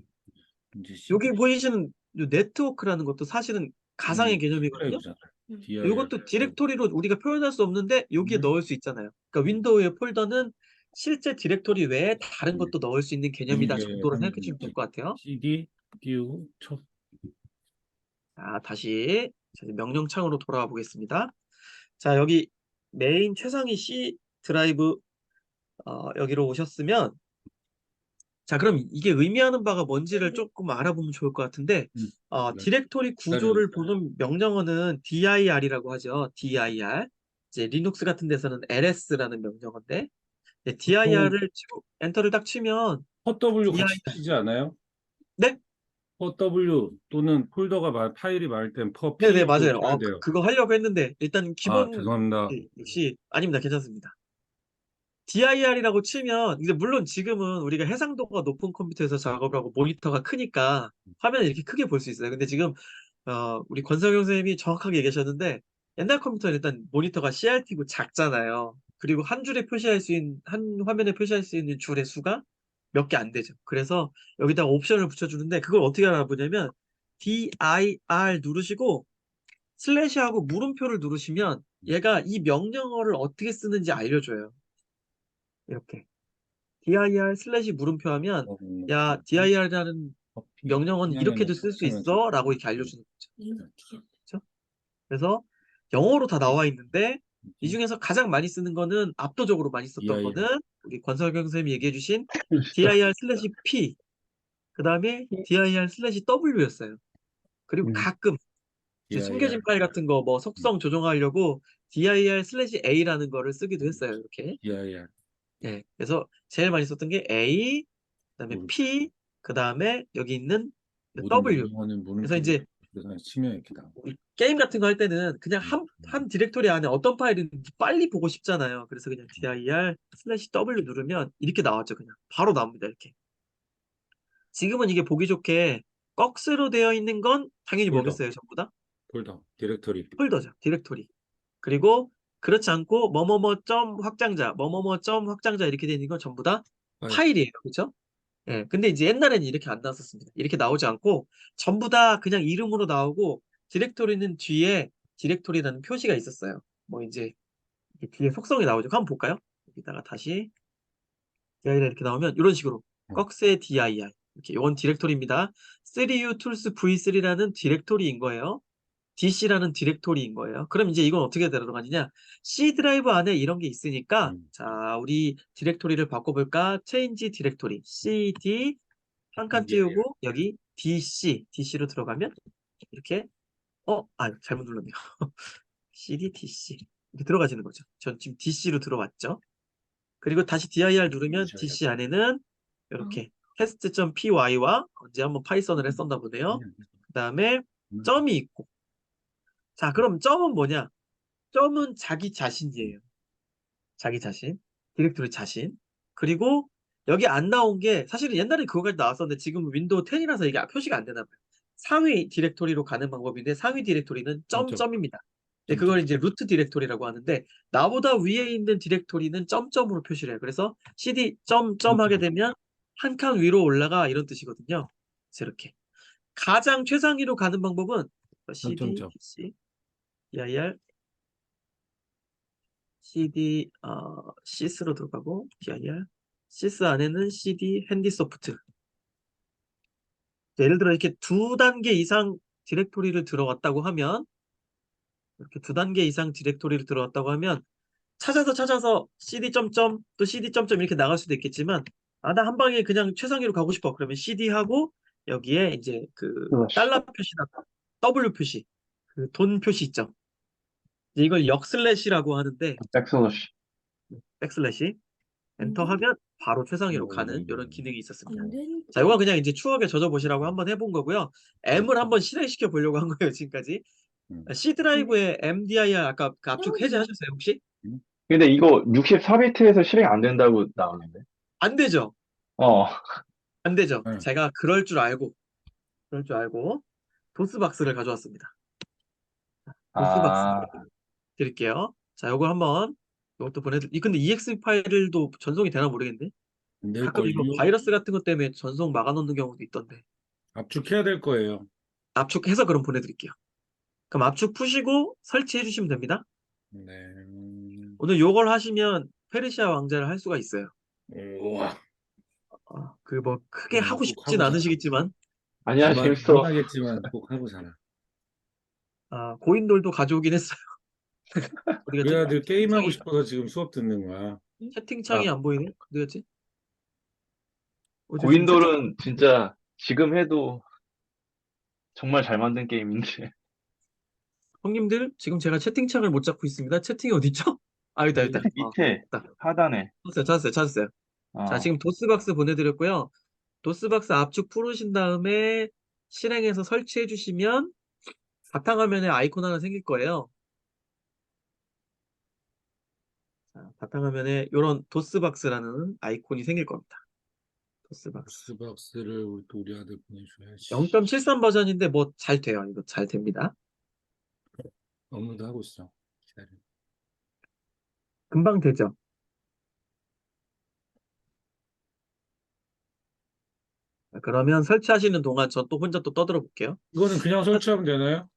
이제 여기 CD 보이시는 요 네트워크라는 것도 사실은 가상의 개념이거든요. 드라이브잖아. DIR. 이것도 디렉토리로 우리가 표현할 수 없는데 여기에 넣을 수 있잖아요. 그러니까 윈도우의 폴더는 실제 디렉토리 외에 다른 것도 넣을 수 있는 개념이다 이게 정도로 하는 생각해 주시면 될 것 같아요. CD 띄우고 쳐. 자, 다시 명령창으로 돌아와 보겠습니다. 자, 여기 메인 최상위 C 드라이브 여기로 오셨으면 자, 그럼 이게 의미하는 바가 뭔지를 조금 알아보면 좋을 것 같은데, 디렉토리 구조를 보는 명령어는 dir이라고 하죠. dir. 이제 리눅스 같은 데서는 ls라는 명령어인데, dir을 치고 엔터를 딱 치면 W dir. 같이 치지 않아요? 네? W 또는 파일이 많을 땐 네네, P로 맞아요. 쳐야 돼요. 그거 하려고 했는데, 일단 기본, 죄송합니다. 역시, 아닙니다. 괜찮습니다. dir이라고 치면 이제 물론 지금은 우리가 해상도가 높은 컴퓨터에서 작업을 하고 모니터가 크니까 화면을 이렇게 크게 볼 수 있어요. 근데 지금 우리 권석영 선생님이 정확하게 얘기하셨는데 옛날 컴퓨터는 일단 모니터가 CRT고 작잖아요. 그리고 한 줄에 표시할 수 있는 한 화면에 표시할 수 있는 줄의 수가 몇 개 안 되죠. 그래서 여기다가 옵션을 붙여주는데 그걸 어떻게 알아보냐면 dir 누르시고 슬래시하고 물음표를 누르시면 얘가 이 명령어를 어떻게 쓰는지 알려줘요. 이렇게 dir 슬래시 물음표 하면 야 dir이라는 명령어는 이렇게도 쓸 수 있어 라고 이렇게 알려주는 거죠. 그렇죠? 그래서 영어로 다 나와 있는데 이 중에서 가장 많이 쓰는 거는 압도적으로 많이 썼던 dir. 거는 우리 권석영 선생님이 얘기해 주신 dir 슬래시 p 그 다음에 dir 슬래시 w였어요. 그리고 가끔 이제 숨겨진 파일 같은 거 뭐 속성 조정하려고 dir 슬래시 a라는 거를 쓰기도 했어요. 이렇게. dir. 네, 그래서 제일 많이 썼던 게 A, 그다음에 P, 그다음에 여기 있는 모든 W. 명령어는 그래서 이제 치면 이렇게 나와. 우리 게임 같은 거 할 때는 그냥 한 디렉토리 안에 어떤 파일인지 빨리 보고 싶잖아요. 그래서 그냥 dir 슬래시 W 누르면 이렇게 나왔죠. 그냥 바로 나옵니다. 이렇게. 지금은 이게 보기 좋게 꺽스로 되어 있는 건 당연히 폴더. 뭐겠어요, 전부 다? 폴더, 디렉터리. 폴더죠. 디렉토리. 그리고 그렇지 않고 뭐뭐뭐 점 확장자, 뭐뭐뭐 점 확장자 이렇게 되어 있는 건 전부 다 파일이에요. 그렇죠? 예. 근데 이제 옛날에는 이렇게 안 나왔었습니다. 이렇게 나오지 않고 전부 다 그냥 이름으로 나오고 디렉토리는 뒤에 디렉토리라는 표시가 있었어요. 뭐 이제 뒤에 속성이 나오죠. 한번 볼까요? 여기다가 다시 dir 이렇게 나오면 이런 식으로 꺽쇠 dir 이렇게 이건 디렉토리입니다. 3u tools v3라는 디렉토리인 거예요. DC라는 디렉토리인 거예요. 그럼 이제 이건 어떻게 들어가느냐? C 드라이브 안에 이런 게 있으니까 자, 우리 디렉토리를 바꿔볼까? change 디렉토리 cd 한 칸 띄우고 여기 DC로 들어가면 이렇게 잘못 눌렀네요. cd DC 이렇게 들어가지는 거죠. 전 지금 DC로 들어왔죠. 그리고 다시 dir 누르면 DC 안에는 이렇게 test.py와 언제 한번 파이썬을 했었나 보네요. 그 다음에 점이 있고 자, 그럼 점은 뭐냐? 점은 자기 자신이에요. 자기 자신. 디렉토리 자신. 그리고 여기 안 나온 게 사실은 옛날에 그거까지 나왔었는데 지금 윈도우 10이라서 이게 표시가 안 되나 봐요. 상위 디렉토리로 가는 방법인데 상위 디렉토리는 점점입니다. 네, 그걸 이제 루트 디렉토리라고 하는데 나보다 위에 있는 디렉토리는 점점으로 표시를 해요. 그래서 cd 점점 하게 되면 한 칸 위로 올라가 이런 뜻이거든요. 그래서 이렇게 가장 최상위로 가는 방법은 cd 점점점. PC dir cd sys로 들어가고 dir sys 안에는 cd 핸디소프트 예를 들어 이렇게 두 단계 이상 디렉토리를 들어왔다고 하면 이렇게 두 단계 이상 디렉토리를 들어왔다고 하면 찾아서 cd 점점 또 cd 점점 이렇게 나갈 수도 있겠지만 나 한 방에 그냥 최상위로 가고 싶어 그러면 cd 하고 여기에 이제 그 달러 표시나 W 표시 그 돈 표시 있죠. 이걸 역슬래시라고 하는데 백슬래시. 백슬래시 엔터 하면 바로 최상위로 가는 이런 기능이 있었습니다. 안 되니까. 자, 이거 그냥 이제 추억에 젖어 보시라고 한번 해본 거고요. M을 한번 실행시켜 보려고 한 거예요, 지금까지. C 드라이브에 MDIR 아까 그 압축 해제하셨어요, 혹시? 근데 이거 64비트에서 실행 안 된다고 나오는데. 안 되죠. 어. 안 되죠. 네. 제가 그럴 줄 알고 도스박스를 가져왔습니다. 도스박스 아, 드릴게요. 자, 요거 한번 이것도 근데 EX 파일도 전송이 되나 모르겠네. 될 가끔 이거 거예요. 바이러스 같은 것 때문에 전송 막아놓는 경우도 있던데. 압축해야 될 거예요. 압축해서 그럼 보내드릴게요. 그럼 압축 푸시고 설치해 주시면 됩니다. 네. 오늘 요걸 하시면 페르시아 왕자를 할 수가 있어요. 우와. 그 뭐 크게 하고 꼭 싶진 하고 않으시겠지만 아니야, 재밌어. 하겠지만 꼭 하고 살아. 고인돌도 가져오긴 했어요. 어디 우리 갔지? 아들 게임하고 채팅창이- 싶어서 지금 수업 듣는 거야. 채팅창이 안 보이네. 어디 갔지? 고인돌은 진짜 지금 해도 정말 잘 만든 게임인데. 형님들 지금 제가 채팅창을 못 잡고 있습니다. 채팅이 어디 있죠? 여기다. 밑에 있다. 하단에. 찾았어요. 자, 지금 도스박스 보내드렸고요. 도스박스 압축 풀으신 다음에 실행해서 설치해 주시면 바탕화면에 아이콘 하나 생길 거예요. 자, 바탕화면에 이런 도스박스라는 아이콘이 생길 겁니다. 도스박스. 스박스를 우리 아들 보내줘야지. 0.73 버전인데 뭐 잘 돼요. 이거 잘 됩니다. 업로드 하고 있어. 기다려. 금방 되죠. 자, 그러면 설치하시는 동안 저 또 혼자 또 떠들어 볼게요. 이거는 그냥 설치하면 되나요?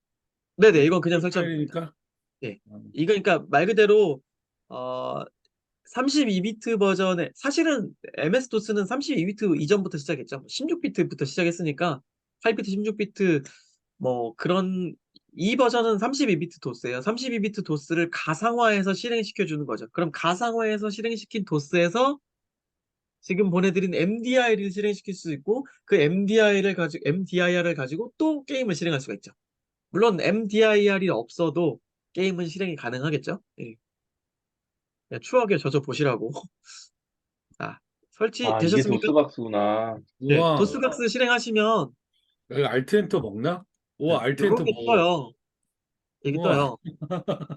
네네, 이건 그냥 설치하면 됩니다. 파일이니까. 예. 이거 그러니까 말 그대로 32비트 버전에 사실은 MS-DOS는 32비트 이전부터 시작했죠. 16비트부터 시작했으니까 8비트, 16비트 뭐 그런 이 버전은 32비트 도스예요. 32비트 도스를 가상화해서 실행시켜 주는 거죠. 그럼 가상화해서 실행시킨 도스에서 지금 보내드린 MDI를 실행시킬 수 있고 그 MDIR을 가지고 또 게임을 실행할 수가 있죠. 물론 MDIR이 없어도 게임은 실행이 가능하겠죠. 예. 그냥 추억에 젖어 보시라고. 자, 설치 이게 되셨습니까? 도스박스구나. 네, 우와. 도스박스 실행하시면 여기 알트 엔터 먹나? 우와, 알트 이런 엔터 게 먹어. 떠요. 여기 우와. 떠요.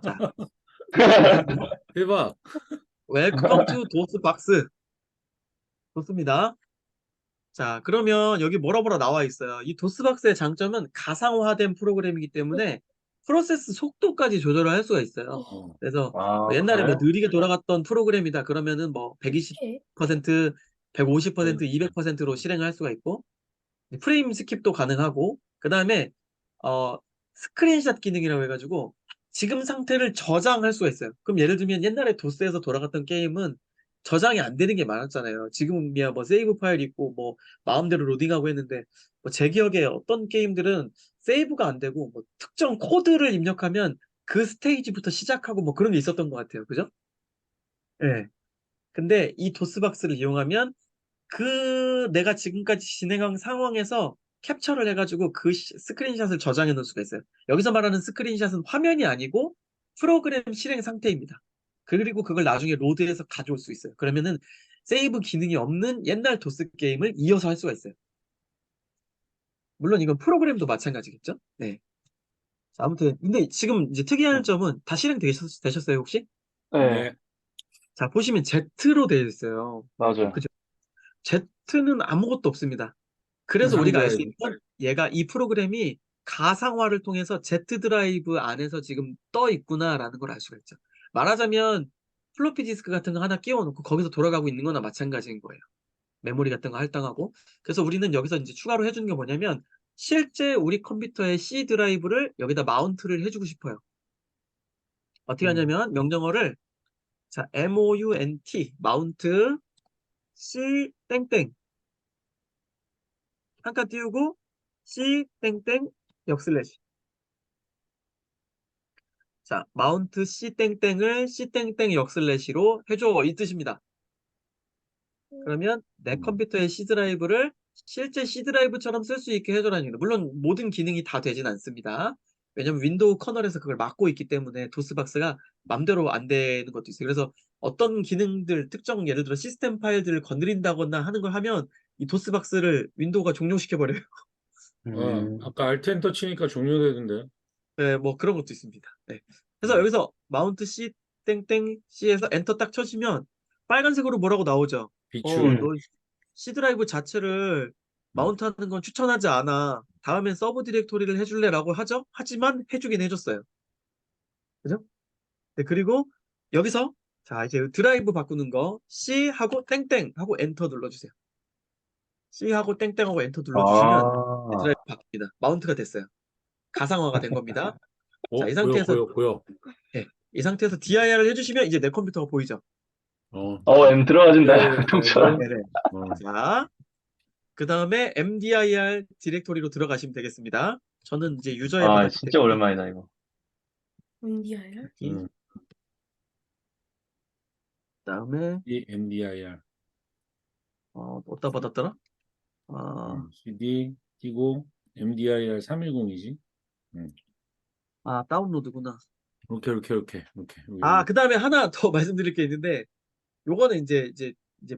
자, 대박. 웰컴 투 도스박스. 좋습니다. 자, 그러면 여기 뭐라 나와 있어요. 이 도스박스의 장점은 가상화된 프로그램이기 때문에 프로세스 속도까지 조절을 할 수가 있어요. 그래서 옛날에 뭐 그래? 느리게 돌아갔던 프로그램이다 그러면은 뭐 120% 150%, 200%로 실행을 할 수가 있고, 프레임 스킵도 가능하고, 그 다음에 스크린샷 기능이라고 해가지고 지금 상태를 저장할 수가 있어요. 그럼 예를 들면 옛날에 도스에서 돌아갔던 게임은 저장이 안 되는 게 많았잖아요. 지금이야 뭐 세이브 파일 있고 뭐 마음대로 로딩하고 했는데, 뭐 제 기억에 어떤 게임들은 세이브가 안 되고 뭐 특정 코드를 입력하면 그 스테이지부터 시작하고 뭐 그런 게 있었던 것 같아요. 그죠? 예. 근데 이 도스박스를 이용하면 내가 지금까지 진행한 상황에서 캡처를 해가지고 그 스크린샷을 저장해 놓을 수가 있어요. 여기서 말하는 스크린샷은 화면이 아니고 프로그램 실행 상태입니다. 그리고 그걸 나중에 로드해서 가져올 수 있어요. 그러면은 세이브 기능이 없는 옛날 도스 게임을 이어서 할 수가 있어요. 물론 이건 프로그램도 마찬가지겠죠? 네. 자, 아무튼 근데 지금 이제 특이한 점은 다 실행되셨어요, 혹시? 네, 네. 자, 보시면 Z로 되어 있어요. 맞아요. 그죠? Z는 아무것도 없습니다. 그래서 우리가 알 수 상자에 있는 얘가 이 프로그램이 가상화를 통해서 Z 드라이브 안에서 지금 떠 있구나라는 걸 알 수가 있죠. 말하자면 플로피 디스크 같은 거 하나 끼워놓고 거기서 돌아가고 있는 거나 마찬가지인 거예요. 메모리 같은 거 할당하고. 그래서 우리는 여기서 이제 추가로 해주는 게 뭐냐면 실제 우리 컴퓨터의 C 드라이브를 여기다 마운트를 해주고 싶어요. 어떻게 하냐면 명령어를 자 mount 마운트 C 땡땡 한 칸 띄우고 C 땡땡 역슬래시. 자, 마운트 C 땡땡을 C 땡땡 역슬래시로 해줘 이 뜻입니다. 그러면 내 컴퓨터의 C 드라이브를 실제 C 드라이브처럼 쓸 수 있게 해줘라는 얘기입니다. 물론 모든 기능이 다 되진 않습니다. 왜냐면 윈도우 커널에서 그걸 막고 있기 때문에 도스박스가 맘대로 안 되는 것도 있어요. 그래서 어떤 기능들, 특정 예를 들어 시스템 파일들을 건드린다거나 하는 걸 하면 이 도스박스를 윈도우가 종료시켜버려요. 아까 알트 엔터 치니까 종료되던데. 네, 뭐 그런 것도 있습니다. 네. 그래서 음. 여기서 마운트 C 땡땡 C에서 엔터 딱 쳐주면 빨간색으로 뭐라고 나오죠. 비추. 너 C 드라이브 자체를 음. 마운트하는 건 추천하지 않아. 다음엔 서브 디렉토리를 해줄래라고 하죠. 하지만 해주긴 해줬어요. 그죠? 네, 그리고 여기서 자 이제 드라이브 바꾸는 거 C 하고 땡땡 하고 엔터 눌러주세요. C 하고 땡땡 하고 엔터 눌러주시면 아, 드라이브 바뀝니다. 마운트가 됐어요. 가상화가 된 겁니다. 자, 이 보여, 상태에서 보여, 보여. 네, 이 상태에서 DIR을 해주시면 이제 내 컴퓨터가 보이죠. M 들어가진다. DIR 통째로. 드라이브. 네네. 어. 자, 그 다음에 MDIR 디렉토리로 들어가시면 되겠습니다. 저는 이제 유저에 아, 받았기 진짜 때문에 오랜만이다, 이거. MDIR? 여기 음. 그다음에 이 MDIR. 어디다 받았더라? CD 띄고 MDIR 310이지. 다운로드구나. 이렇게. 그 다음에 하나 더 말씀드릴 게 있는데 요거는 이제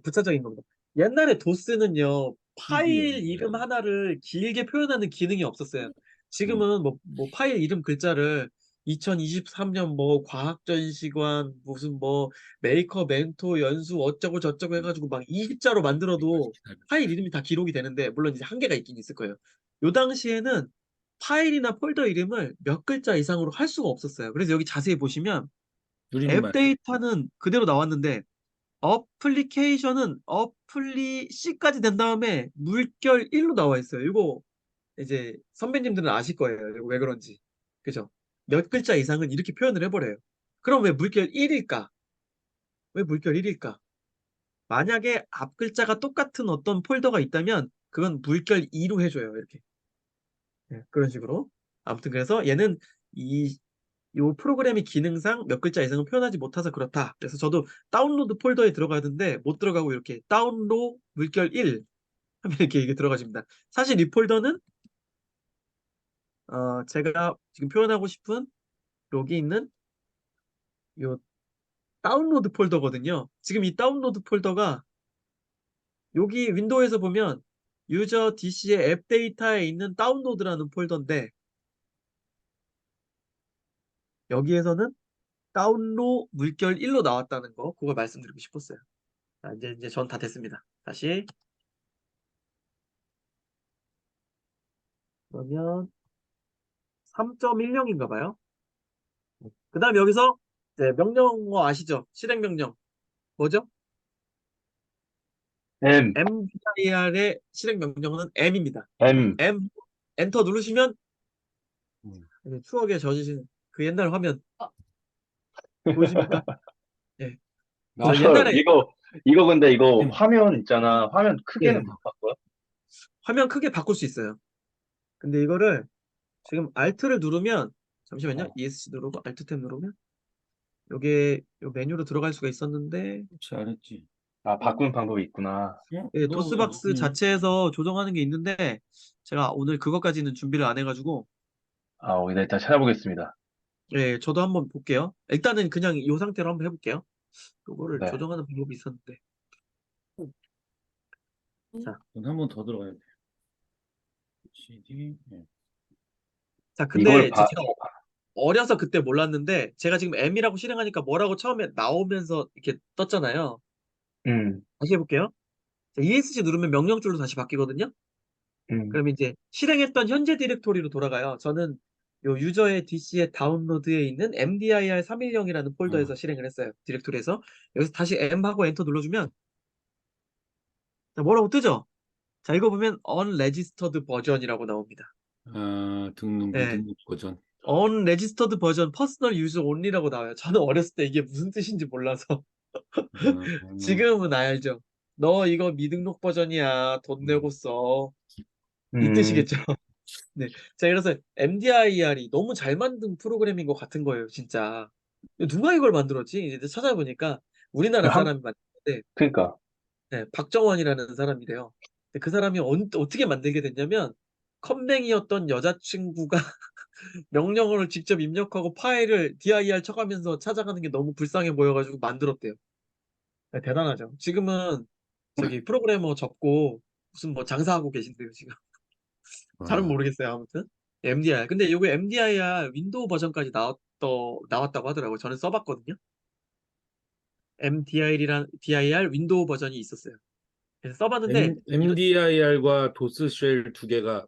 부차적인 겁니다. 옛날에 도스는요 파일 CD. 이름 하나를 길게 표현하는 기능이 없었어요. 지금은 뭐 파일 이름 글자를 2023년 뭐 과학전시관 무슨 뭐 메이커 멘토 연수 어쩌고 저쩌고 해가지고 막 20자로 만들어도 파일 이름이 다 기록이 되는데 물론 이제 한계가 있긴 있을 거예요. 요 당시에는 파일이나 폴더 이름을 몇 글자 이상으로 할 수가 없었어요. 그래서 여기 자세히 보시면 앱 줄임말. 데이터는 그대로 나왔는데 어플리케이션은 C까지 된 다음에 물결 1로 나와 있어요. 이거 이제 선배님들은 아실 거예요. 이거 왜 그런지. 그죠? 몇 글자 이상은 이렇게 표현을 해버려요. 그럼 왜 물결 1일까? 왜 물결 1일까? 만약에 앞 글자가 똑같은 어떤 폴더가 있다면 그건 물결 2로 해줘요. 이렇게. 네, 그런 식으로. 아무튼 그래서 얘는 요 프로그램의 기능상 몇 글자 이상은 표현하지 못해서 그렇다. 그래서 저도 다운로드 폴더에 들어가는데 못 들어가고 이렇게 다운로드 물결 1 하면 이렇게 이게 들어가집니다. 사실 이 폴더는 제가 지금 표현하고 싶은 여기 있는 요 다운로드 폴더거든요. 지금 이 다운로드 폴더가 여기 윈도우에서 보면 유저 DC의 앱 데이터에 있는 다운로드라는 폴더인데 여기에서는 다운로드 물결 1로 나왔다는 거 그걸 말씀드리고 싶었어요. 자, 이제 전 다 됐습니다. 다시 그러면 3.10인가 봐요. 그 다음에 여기서 이제 명령어 아시죠? 실행 명령. 뭐죠? M, MDIR의 실행 명령어는 M입니다. M. M 엔터 누르시면 음. 추억에 젖으신 그 옛날 화면 보이십니까? 예. 저 맞아요. 옛날에 이거 근데 이거 음. 화면 있잖아. 화면 크게는 예, 바꿨어요? 화면 크게 바꿀 수 있어요. 근데 이거를 지금 Alt를 누르면 잠시만요. 어. ESC 누르고 Alt 탭 누르면 요게 요 메뉴로 들어갈 수가 있었는데 잘했지. 아, 바꾸는 방법이 있구나. 예, 너 도스박스 자체에서 조정하는 게 있는데 제가 오늘 그것까지는 준비를 안 해가지고 아, 일단 찾아보겠습니다. 예, 저도 한번 볼게요. 일단은 그냥 이 상태로 한번 해볼게요. 요거를 네. 조정하는 방법이 있었는데 자, 한 번 더 들어가야 돼. CD. 네. 자 이걸 근데 제가 어려서 그때 몰랐는데 제가 지금 M이라고 실행하니까 뭐라고 처음에 나오면서 이렇게 떴잖아요. 음, 다시 해볼게요. 자, ESC 누르면 명령줄로 다시 바뀌거든요. 음. 그럼 이제 실행했던 현재 디렉토리로 돌아가요. 저는 요 유저의 DC의 다운로드에 있는 MDIR 310이라는 폴더에서 실행을 했어요. 디렉토리에서. 여기서 다시 M하고 엔터 눌러주면 자, 뭐라고 뜨죠? 자, 이거 보면 unregistered version이라고 나옵니다. 아, 등록 네. 미등록 버전. unregistered version personal use only라고 나와요. 저는 어렸을 때 이게 무슨 뜻인지 몰라서 지금은 알죠. 너 이거 미등록 버전이야. 돈 내고 써. 이 음, 뜻이겠죠. 네. 자, 그래서 MDIR이 너무 잘 만든 프로그램인 것 같은 거예요, 진짜. 누가 이걸 만들었지? 이제 찾아보니까 우리나라 한, 사람이 만들었는데, 그니까. 네, 박정원이라는 사람이래요. 근데 그 사람이 어떻게 만들게 됐냐면, 컴맹이었던 여자친구가 명령어를 직접 입력하고 파일을 dir 쳐가면서 찾아가는 게 너무 불쌍해 보여가지고 만들었대요. 네, 대단하죠. 지금은 저기 프로그래머 접고 무슨 뭐 장사하고 계신데요, 지금. 잘은 와, 모르겠어요. 아무튼 MDIR. 근데 요게 MDIR 윈도우 버전까지 나왔다고 하더라고요. 저는 써봤거든요. DIR 윈도우 버전이 있었어요. 그래서 써봤는데 이거 MDIR과 도스 쉘 두 개가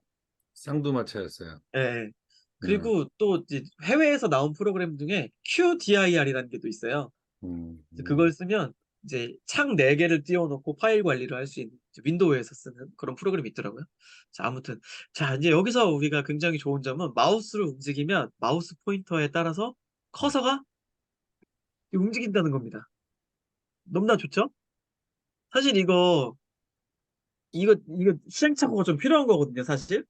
쌍두마차였어요. 예, 예. 음, 그리고 또 이제 해외에서 나온 프로그램 중에 QDIR이라는 게 또 있어요. 음, 그래서 그걸 쓰면 이제 창 4개를 띄워놓고 파일 관리를 할 수 있는 이제 윈도우에서 쓰는 그런 프로그램이 있더라고요. 자, 아무튼 자 이제 여기서 우리가 굉장히 좋은 점은 마우스를 움직이면 마우스 포인터에 따라서 커서가 움직인다는 겁니다. 너무나 좋죠? 사실 이거 시행착오가 좀 필요한 거거든요, 사실.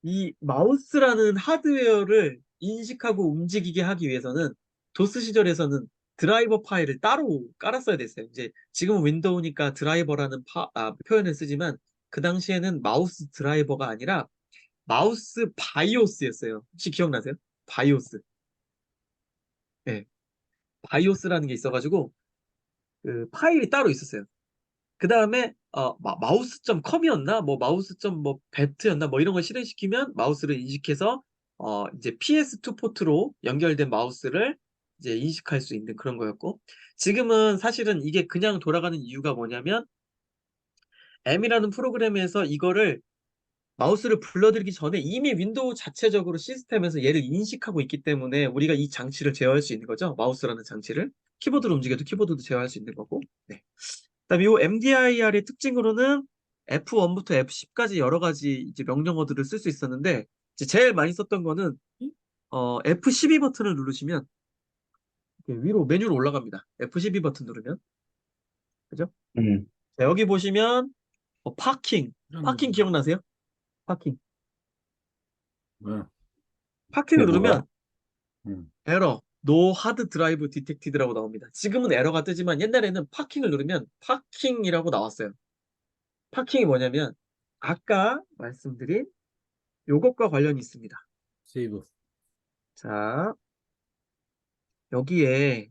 이 마우스라는 하드웨어를 인식하고 움직이게 하기 위해서는 도스 시절에서는 드라이버 파일을 따로 깔았어야 됐어요. 이제 지금은 윈도우니까 드라이버라는 표현을 쓰지만 그 당시에는 마우스 드라이버가 아니라 마우스 바이오스였어요. 혹시 기억나세요? 바이오스. 네, 바이오스라는 게 있어가지고 그 파일이 따로 있었어요. 그 다음에 마우스.com이었나 뭐 마우스.뭐 배트였나 뭐 이런 걸 실행시키면 마우스를 인식해서 이제 PS2 포트로 연결된 마우스를 이제 인식할 수 있는 그런 거였고 지금은 사실은 이게 그냥 돌아가는 이유가 뭐냐면 M이라는 프로그램에서 이거를 마우스를 불러들이기 전에 이미 윈도우 자체적으로 시스템에서 얘를 인식하고 있기 때문에 우리가 이 장치를 제어할 수 있는 거죠. 마우스라는 장치를 키보드로 움직여도 키보드도 제어할 수 있는 거고 네. 그다음에 이 MDIR의 특징으로는 F1부터 F10까지 여러 가지 이제 명령어들을 쓸 수 있었는데 이제 제일 많이 썼던 거는 F12 버튼을 누르시면 이렇게 위로 메뉴로 올라갑니다. F12 버튼 누르면 그죠? 음, 자, 여기 보시면 파킹 기억나세요? 파킹 어, 그게 파킹을 뭐야? 누르면 음, 에러 No hard drive detected라고 나옵니다. 지금은 에러가 뜨지만 옛날에는 파킹을 누르면 파킹이라고 나왔어요. 파킹이 뭐냐면 아까 말씀드린 요것과 관련이 있습니다. 세이브. 자, 여기에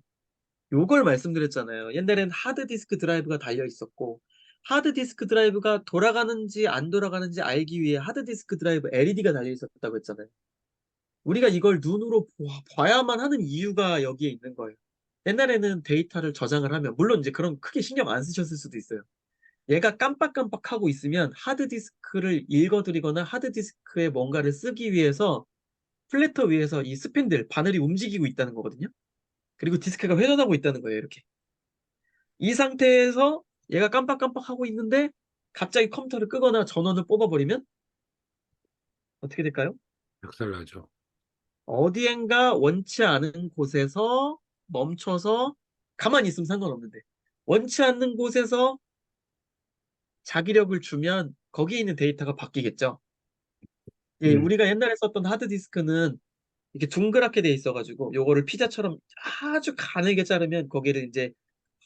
요걸 말씀드렸잖아요. 옛날엔 하드디스크 드라이브가 달려 있었고, 하드디스크 드라이브가 돌아가는지 안 돌아가는지 알기 위해 하드디스크 드라이브 LED가 달려 있었다고 했잖아요. 우리가 이걸 눈으로 봐야만 하는 이유가 여기에 있는 거예요. 옛날에는 데이터를 저장을 하면, 물론 이제 그런 크게 신경 안 쓰셨을 수도 있어요. 얘가 깜빡깜빡하고 있으면 하드디스크를 읽어드리거나 하드디스크에 뭔가를 쓰기 위해서 플래터 위에서 이 스핀들, 바늘이 움직이고 있다는 거거든요. 그리고 디스크가 회전하고 있다는 거예요, 이렇게. 이 상태에서 얘가 깜빡깜빡 하고 있는데 갑자기 컴퓨터를 끄거나 전원을 뽑아버리면 어떻게 될까요? 박살나죠. 어디엔가 원치 않은 곳에서 멈춰서 가만히 있으면 상관없는데 원치 않는 곳에서 자기력을 주면 거기에 있는 데이터가 바뀌겠죠. 예, 우리가 옛날에 썼던 하드디스크는 이렇게 둥그랗게 돼 있어가지고 요거를 피자처럼 아주 가늘게 자르면 거기를 이제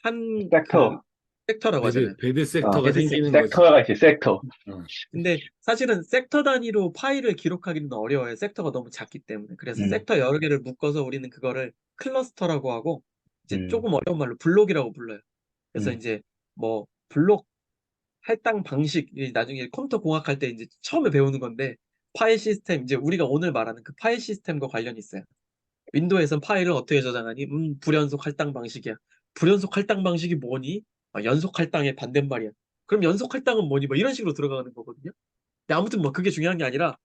한 그 섹터. 섹터라고 하잖아요. 배드 섹터가 배드 생기는 거지. 섹터가 있지, 섹터. 어. 근데 사실은 섹터 단위로 파일을 기록하기는 어려워요. 섹터가 너무 작기 때문에. 그래서 섹터 여러 개를 묶어서 우리는 그거를 클러스터라고 하고 이제 조금 어려운 말로 블록이라고 불러요. 그래서 이제 뭐 블록 할당 방식, 나중에 컴퓨터 공학할 때 이제 처음에 배우는 건데 파일 시스템, 이제 우리가 오늘 말하는 그 파일 시스템과 관련이 있어요. 윈도우에선 파일을 어떻게 저장하니? 불연속 할당 방식이야. 불연속 할당 방식이 뭐니? 연속 할당의 반대말이야. 그럼 연속 할당은 뭐니? 뭐 이런 식으로 들어가는 거거든요. 근데 아무튼 뭐 그게 중요한 게 아니라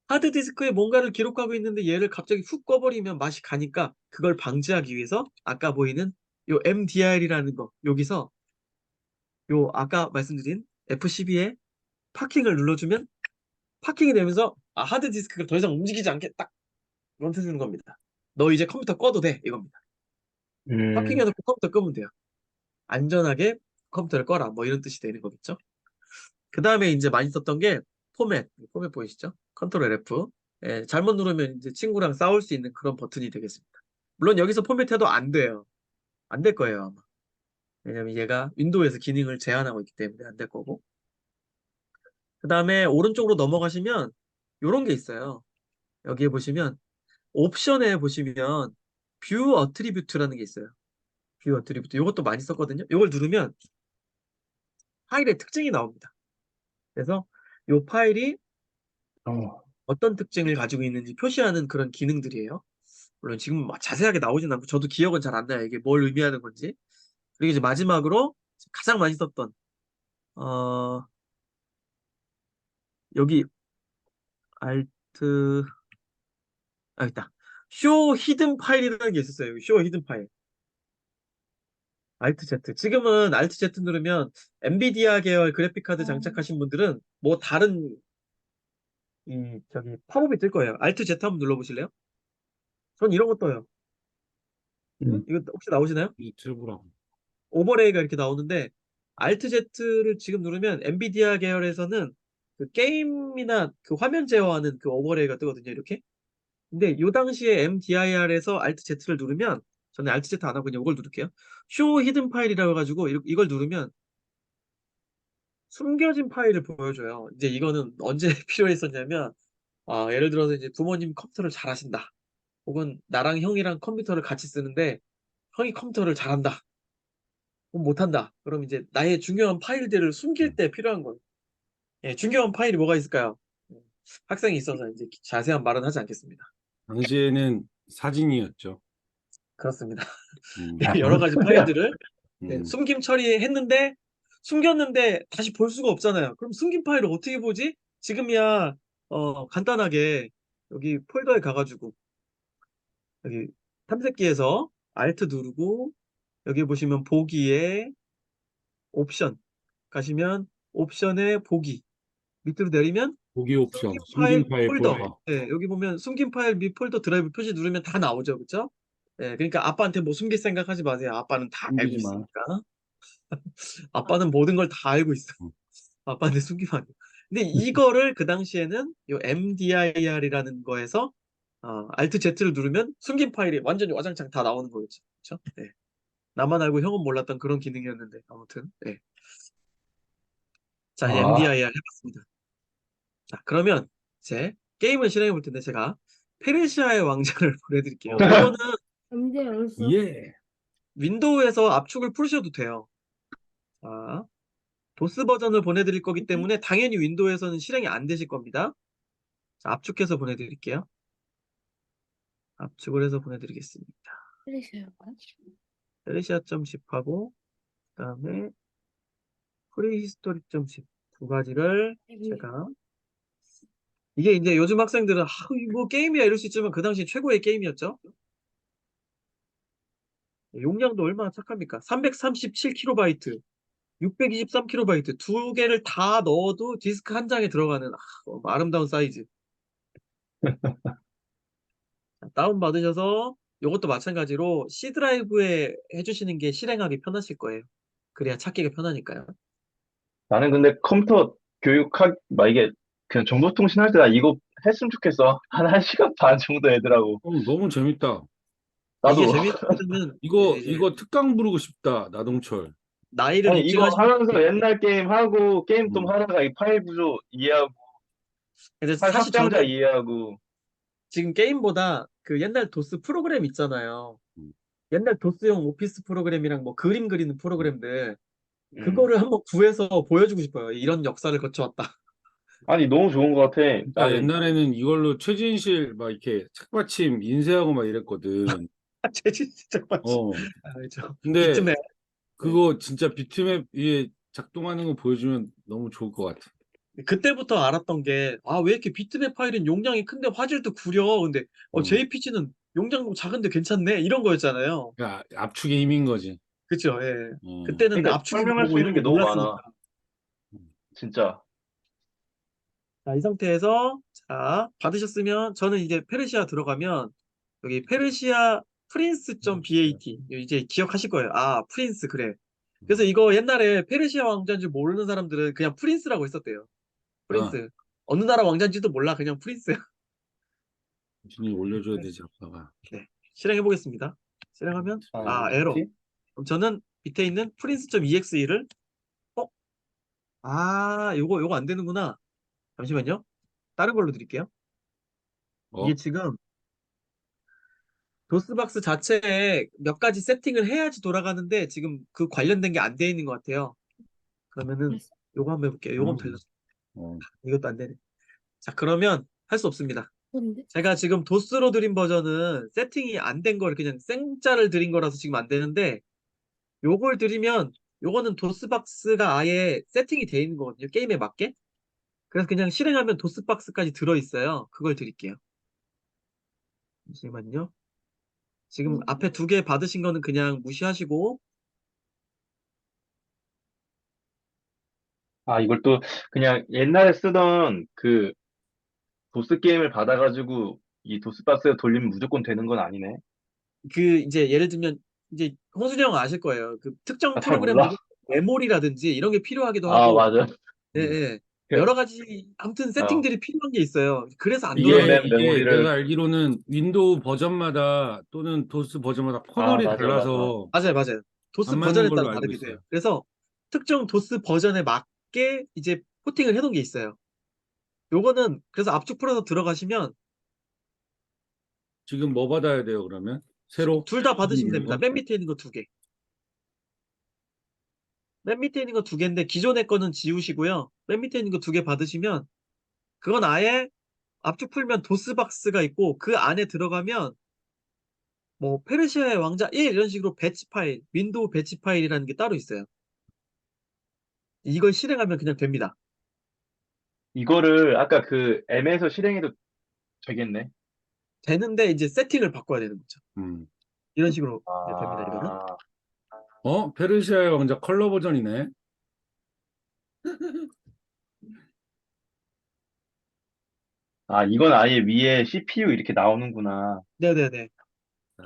하드디스크에 뭔가를 기록하고 있는데 얘를 갑자기 훅 꺼버리면 맛이 가니까 그걸 방지하기 위해서 아까 보이는 요 MDR이라는 거, 여기서 요 아까 말씀드린 F12에 파킹을 눌러주면 파킹이 되면서 하드디스크가 더 이상 움직이지 않게 딱 멈춰주는 겁니다. 너 이제 컴퓨터 꺼도 돼, 이겁니다. 파킹해놓고 컴퓨터 끄면 돼요. 안전하게 컴퓨터를 꺼라, 뭐 이런 뜻이 되는 거겠죠. 그 다음에 이제 많이 썼던 게 포맷 보이시죠? 컨트롤 F. 예, 잘못 누르면 이제 친구랑 싸울 수 있는 그런 버튼이 되겠습니다. 물론 여기서 포맷해도 안 돼요. 안 될 거예요, 아마. 왜냐면 얘가 윈도우에서 기능을 제한하고 있기 때문에 안 될 거고. 그 다음에 오른쪽으로 넘어가시면 요런 게 있어요. 여기에 보시면 옵션에 보시면 뷰 어트리뷰트라는 게 있어요. 뷰 어트리뷰트. 요것도 많이 썼거든요. 요걸 누르면 파일의 특징이 나옵니다. 그래서 요 파일이 어떤 특징을 가지고 있는지 표시하는 그런 기능들이에요. 물론 지금 막 자세하게 나오진 않고 저도 기억은 잘 안 나요. 이게 뭘 의미하는 건지. 그리고 이제 마지막으로 가장 많이 썼던 여기 알트 있다. 쇼 히든 파일이라는 게 있었어요. 쇼 히든 파일. 알트 Z. 지금은 알트 Z 누르면 엔비디아 계열 그래픽 카드 장착하신 분들은 뭐 다른 저기 팝업이 뜰 거예요. 알트 Z 한번 눌러보실래요? 전 이런 거 떠요. 이거 혹시 나오시나요? 유튜브로. 오버레이가 이렇게 나오는데 알트 Z를 지금 누르면 엔비디아 계열에서는 그 게임이나 그 화면 제어하는 그 오버레이가 뜨거든요. 이렇게. 근데 요 당시에 MDIR에서 알트 Z를 누르면 저는 알트 Z 안 하고 그냥 이걸 누를게요. 쇼 히든 파일이라고 해가지고 이걸 누르면 숨겨진 파일을 보여줘요. 이제 이거는 언제 필요했었냐면 예를 들어서 이제 부모님 컴퓨터를 잘하신다. 혹은 나랑 형이랑 컴퓨터를 같이 쓰는데 형이 컴퓨터를 잘한다. 혹은 못한다. 그럼 이제 나의 중요한 파일들을 숨길 때 필요한 거예요. 예, 중요한 파일이 뭐가 있을까요? 학생이 있어서 이제 자세한 말은 하지 않겠습니다. 당시에는 사진이었죠. 그렇습니다. 음. 네, 여러 가지 파일들을 음. 숨김 처리했는데 숨겼는데 다시 볼 수가 없잖아요. 그럼 숨긴 파일을 어떻게 보지? 지금이야 간단하게 여기 폴더에 가가지고 여기 탐색기에서 Alt 누르고 여기 보시면 보기에 옵션 가시면 옵션에 보기 밑으로 내리면 보기 옵션, 숨긴 숨긴 파일 폴더. 폴더. 네, 여기 보면 숨긴 파일 및 폴더 드라이브 표시 누르면 다 나오죠, 그렇죠? 네, 그러니까 아빠한테 뭐 숨길 생각하지 마세요. 아빠는 다 알고 숨기지 마. 있으니까. 아빠는 모든 걸 다 알고 있어. 아빠한테 숨기면 안 돼. 근데 이거를 그 당시에는 요 MDIR이라는 거에서 Alt Z를 누르면 숨긴 파일이 완전히 와장창 다 나오는 거겠죠. 그렇죠? 네. 나만 알고 형은 몰랐던 그런 기능이었는데 아무튼 네. 자, 이제 아, MDIR 해봤습니다. 자, 그러면 이제 게임을 실행해 볼 텐데 제가 페르시아의 왕자를 보내드릴게요. 이거는 언제 연습? 예. 윈도우에서 압축을 풀으셔도 돼요. 자, 도스 버전을 보내드릴 거기 때문에 당연히 윈도우에서는 실행이 안 되실 겁니다. 자, 압축해서 보내드릴게요. 압축을 해서 보내드리겠습니다. 그러세요. 페르시아.zip하고 그 다음에 프리히스토릭.zip 두 가지를 제가 이게 이제 요즘 학생들은 뭐 게임이야 이럴 수 있지만 그 당시 최고의 게임이었죠. 용량도 얼마나 착합니까? 337KB 623KB 두 개를 다 넣어도 디스크 한 장에 들어가는 아름다운 사이즈. 다운 받으셔서 이것도 마찬가지로 C 드라이브에 해주시는 게 실행하기 편하실 거예요. 그래야 찾기가 편하니까요. 나는 근데 컴퓨터 막 이게 그냥 정보통신 할 때 나 이거 했으면 좋겠어. 한 1시간 반 정도 애들하고. 너무 재밌다. 이게 나도. 재밌는 이제 이거 특강 부르고 싶다, 나동철. 나이를 아니, 이거 입증하시는 하면서 옛날 게임 하고, 게임 좀 음. 하다가 이 파일 구조 이해하고, 근데 파일 사실 확장자 저는 이해하고. 지금 게임보다 그 옛날 도스 프로그램 있잖아요. 음. 옛날 도스용 오피스 프로그램이랑 뭐 그림 그리는 프로그램들 음. 그거를 한번 구해서 보여주고 싶어요. 이런 역사를 거쳐왔다. 아니, 너무 좋은 것 같아. 진짜 나는, 옛날에는 이걸로 최진실 막 이렇게 책받침 인쇄하고 막 이랬거든. 재질 진짜 맞지. 어. 알죠. 근데 비트맵. 그거 진짜 비트맵 위에 작동하는 거 보여주면 너무 좋을 것 같아. 그때부터 알았던 게, 왜 이렇게 비트맵 파일은 용량이 큰데 화질도 구려. 근데, 음. JPG는 용량 작은데 괜찮네. 이런 거였잖아요. 그러니까 압축의 힘인 거지. 그쵸, 예. 어. 그때는 그러니까 압축이 설명할 수 뭐고 있는 이런 게 거 너무 몰랐으니까. 많아. 진짜. 자, 이 상태에서, 자, 받으셨으면, 저는 이제 페르시아 들어가면, 여기 페르시아 프린스.bat. 이제 기억하실 거예요. 프린스, 그래. 그래서 이거 옛날에 페르시아 왕자인 줄 모르는 사람들은 그냥 프린스라고 했었대요. 아, 프린스. 어느 나라 왕자인지도 몰라. 그냥 프린스야. 준이 올려줘야 되지, 아빠가. 네. 실행해 보겠습니다. 실행하면 아, 에러. 뭐지? 그럼 저는 밑에 있는 prince.exe를 요거 안 되는구나. 잠시만요. 다른 걸로 드릴게요. 이게 어? 지금 도스박스 자체에 몇 가지 세팅을 해야지 돌아가는데 지금 그 관련된 게 안 돼 있는 것 같아요. 그러면은 요거 한번 해볼게요. 요건 음. 되죠. 어. 이것도 안 되네. 자, 그러면 할 수 없습니다. 뭔데? 제가 지금 도스로 드린 버전은 세팅이 안 된 걸 그냥 생짜를 드린 거라서 지금 안 되는데 요걸 드리면 요거는 도스박스가 아예 세팅이 돼 있는 거거든요. 게임에 맞게. 그래서 그냥 실행하면 도스박스까지 들어있어요. 그걸 드릴게요. 잠시만요. 지금 앞에 두 개 받으신 거는 그냥 무시하시고 아, 이걸 또 그냥 옛날에 쓰던 그 도스 게임을 받아가지고 이 도스박스에 돌리면 무조건 되는 건 아니네. 그 이제 예를 들면 이제 홍순이 형 아실 거예요. 그 특정 아, 잘 프로그램 몰라. 메모리라든지 이런 게 필요하기도 아, 하고 맞아. 예, 음. 예. 여러 가지 아무튼 어, 세팅들이 필요한 게 있어요. 그래서 안 돌아가는 이게, VMM 게 이게 메모리를, 내가 알기로는 윈도우 버전마다 또는 도스 버전마다 커널이 맞아, 맞아. 달라서 맞아요, 맞아요. 도스 안 맞는 버전에 따라 걸로 알고 다르기도 해요. 있어요. 그래서 특정 도스 버전에 맞게 이제 포팅을 해놓은 게 있어요. 요거는 그래서 압축 풀어서 들어가시면 지금 뭐 받아야 돼요, 그러면? 새로? 둘 다 받으시면 있는 됩니다. 거? 맨 밑에 있는 거 두 개. 맨 밑에 있는 거 두 개인데 기존의 거는 지우시고요. 맨 밑에 있는 거 두 개 받으시면 그건 아예 압축 풀면 도스박스가 있고 그 안에 들어가면 뭐 페르시아의 왕자 1 이런 식으로 배치 파일, 윈도우 배치 파일이라는 게 따로 있어요. 이걸 실행하면 그냥 됩니다. 이거를 아까 그 M에서 실행해도 되겠네. 되는데 이제 세팅을 바꿔야 되는 거죠. 음. 이런 식으로 이제 됩니다. 이거는. 아, 페르시아의 왕자 컬러 버전이네. 이건 아예 위에 CPU 이렇게 나오는구나. 네네네.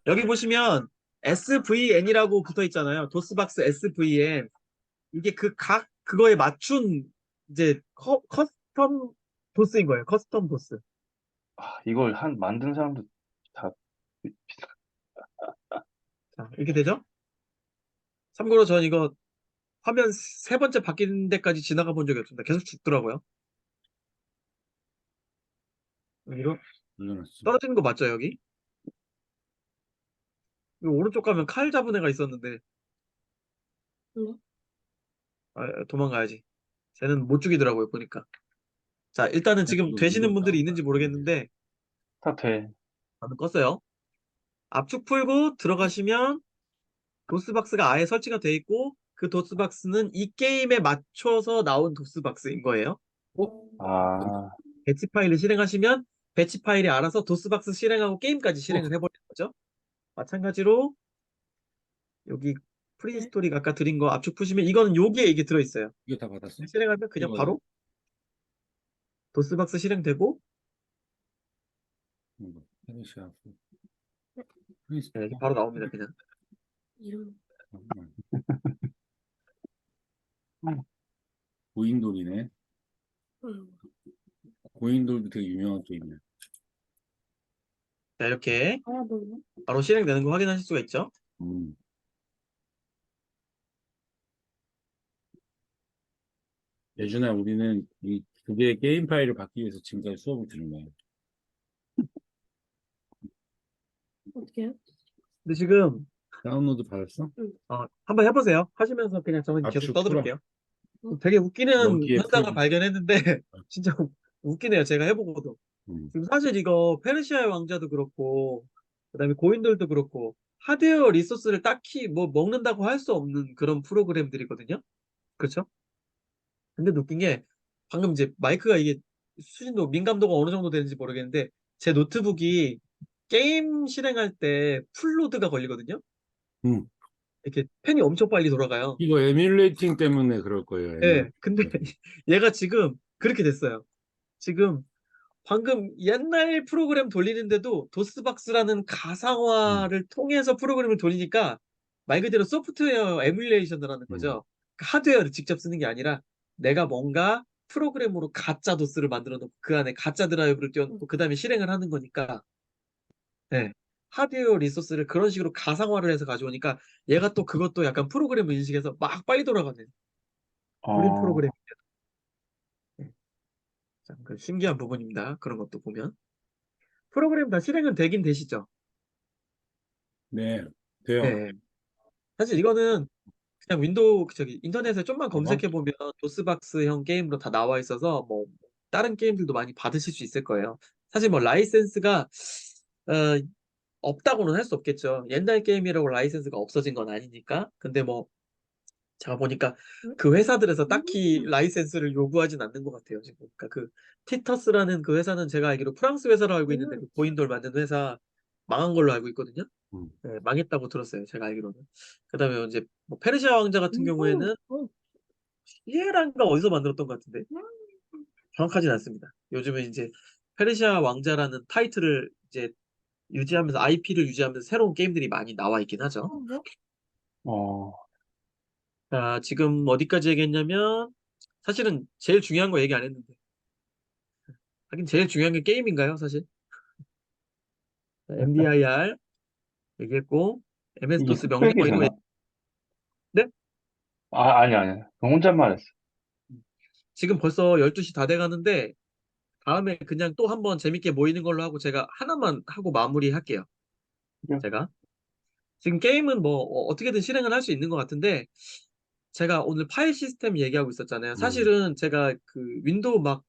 여기 보시면 SVN이라고 붙어 있잖아요. 도스박스 SVN. 이게 그거에 맞춘 이제 커스텀 도스인 거예요. 커스텀 도스. 이걸 만든 사람도 다, 자, 이렇게 되죠? 참고로 전 이거 화면 세 번째 바뀌는 데까지 지나가 본 적이 없습니다. 계속 죽더라고요. 여기로 올려놨어. 떨어지는 거 맞죠, 여기? 여기 오른쪽 가면 칼 잡은 애가 있었는데 응? 도망가야지. 쟤는 못 죽이더라고요, 보니까. 자, 일단은 지금 되시는 분들이 있는지 모르겠는데 다 돼. 저는 껐어요. 압축 풀고 들어가시면 도스박스가 아예 설치가 돼 있고 그 도스박스는 이 게임에 맞춰서 나온 도스박스인 거예요. 아, 배치 파일을 실행하시면 배치 파일이 알아서 도스박스 실행하고 게임까지 실행을 해버리는 거죠. 마찬가지로 여기 프리스토릭 아까 드린 거 압축 푸시면 이거는 여기에 이게 들어있어요. 이거 다 받았어? 실행하면 그냥 이거는? 바로 도스박스 실행되고 이거. 페르시아. 네, 바로 나옵니다. 그냥. 이름. 고인돌이네. 응. 고인돌도 되게 유명한 게임이야. 자, 이렇게 아, 너무. 바로 실행되는 거 확인하실 수가 있죠. 음. 예준아, 우리는 이 두 개의 게임 파일을 받기 위해서 지금까지 수업을 들은 거야. 어떻게 해요? 근데 지금 다운로드 받았어? 한번 해보세요. 하시면서 그냥 저는 계속 압축 떠들을게요. 되게 웃기는 여기에 현상을 풀기. 발견했는데 진짜 웃기네요. 제가 해보고도. 음. 지금 사실 이거 페르시아의 왕자도 그렇고 그다음에 고인돌도 그렇고 하드웨어 리소스를 딱히 뭐 먹는다고 할 수 없는 그런 프로그램들이거든요. 그렇죠? 근데 웃긴 게 방금 이제 마이크가 이게 수신도 민감도가 어느 정도 되는지 모르겠는데 제 노트북이 게임 실행할 때 풀로드가 걸리거든요. 음. 이렇게 펜이 엄청 빨리 돌아가요. 이거 에뮬레이팅 때문에 그럴 거예요. 네, 근데 얘가 지금 그렇게 됐어요. 지금 방금 옛날 프로그램 돌리는데도 도스박스라는 가상화를 통해서 프로그램을 돌리니까 말 그대로 소프트웨어 에뮬레이션을 하는 거죠. 그러니까 하드웨어를 직접 쓰는 게 아니라 내가 뭔가 프로그램으로 가짜 도스를 만들어 놓고 그 안에 가짜 드라이브를 띄워놓고 그 다음에 실행을 하는 거니까 네. 하드웨어 리소스를 그런 식으로 가상화를 해서 가져오니까 얘가 또 그것도 약간 프로그램을 인식해서 막 빨리 돌아가는 우린 어, 프로그램. 네. 참, 그 신기한 부분입니다. 그런 것도 보면. 프로그램 다 실행은 되긴 되시죠? 네, 돼요. 네. 사실 이거는 그냥 윈도우 저기 인터넷에 좀만 봐봐. 검색해 보면 도스박스형 게임으로 다 나와 있어서 뭐 다른 게임들도 많이 받으실 수 있을 거예요. 사실 뭐 라이센스가 어, 없다고는 할 수 없겠죠. 옛날 게임이라고 라이센스가 없어진 건 아니니까. 근데 뭐 제가 보니까 그 회사들에서 딱히 라이센스를 요구하진 않는 것 같아요. 지금. 그러니까 그 티터스라는 그 회사는 제가 알기로 프랑스 회사로 알고 있는데 그 고인돌 만든 회사 망한 걸로 알고 있거든요. 음. 네, 망했다고 들었어요. 제가 알기로는. 그다음에 이제 뭐 페르시아 왕자 같은 경우에는 시에란가 어디서 만들었던 것 같은데 정확하진 않습니다. 요즘은 이제 페르시아 왕자라는 타이틀을 이제 유지하면서 IP를 유지하면서 새로운 게임들이 많이 나와 있긴 하죠. 어, 자, 지금 어디까지 얘기했냐면 사실은 제일 중요한 거 얘기 안 했는데 하긴 제일 중요한 게 게임인가요, 사실? MBIR 얘기했고 이게 MS-DOS 명령 흑백이 이런 거 되나? 네? 아니. 그 혼잣말 했어. 지금 벌써 12시 다 돼가는데 다음에 그냥 또 한번 재밌게 모이는 걸로 하고 제가 하나만 하고 마무리할게요. 그래. 제가 지금 게임은 뭐 어떻게든 실행을 할 수 있는 것 같은데 제가 오늘 파일 시스템 얘기하고 있었잖아요. 사실은 제가 그 윈도우 막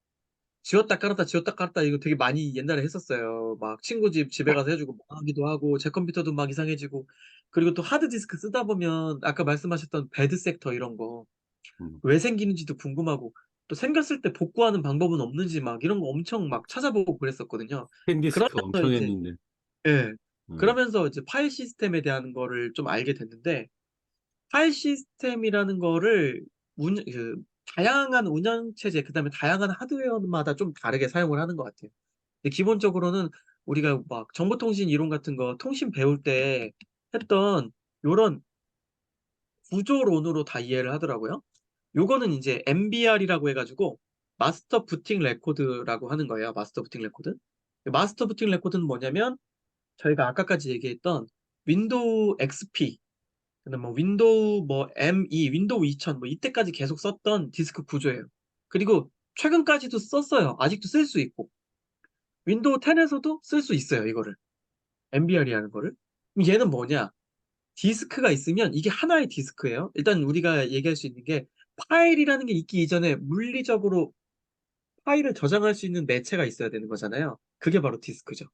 지웠다 깔았다 이거 되게 많이 옛날에 했었어요. 막 친구 집에 가서 해주고 뭐 하기도 하고 제 컴퓨터도 막 이상해지고 그리고 또 하드디스크 쓰다 보면 아까 말씀하셨던 배드 섹터 이런 거 음. 왜 생기는지도 궁금하고 또 생겼을 때 복구하는 방법은 없는지 막 이런 거 엄청 막 찾아보고 그랬었거든요. 캔디스크 그러면서 엄청 이제 했는데. 예. 음. 그러면서 이제 파일 시스템에 대한 거를 좀 알게 됐는데 파일 시스템이라는 거를 다양한 운영체제, 그다음에 다양한 하드웨어마다 좀 다르게 사용을 하는 것 같아요. 근데 기본적으로는 우리가 막 정보통신 이론 같은 거 통신 배울 때 했던 요런 구조론으로 다 이해를 하더라고요. 요거는 이제 MBR이라고 해가지고 마스터 부팅 레코드라고 하는 거예요. 마스터 부팅 레코드. 마스터 부팅 레코드는 뭐냐면 저희가 아까까지 얘기했던 윈도우 XP, 그다음 뭐 윈도우 뭐 ME, 윈도우 2000 뭐 이때까지 계속 썼던 디스크 구조예요. 그리고 최근까지도 썼어요. 아직도 쓸 수 있고 윈도우 10에서도 쓸 수 있어요. 이거를 MBR이라는 거를. 그럼 얘는 뭐냐? 디스크가 있으면 이게 하나의 디스크예요. 일단 우리가 얘기할 수 있는 게 파일이라는 게 있기 이전에 물리적으로 파일을 저장할 수 있는 매체가 있어야 되는 거잖아요. 그게 바로 디스크죠.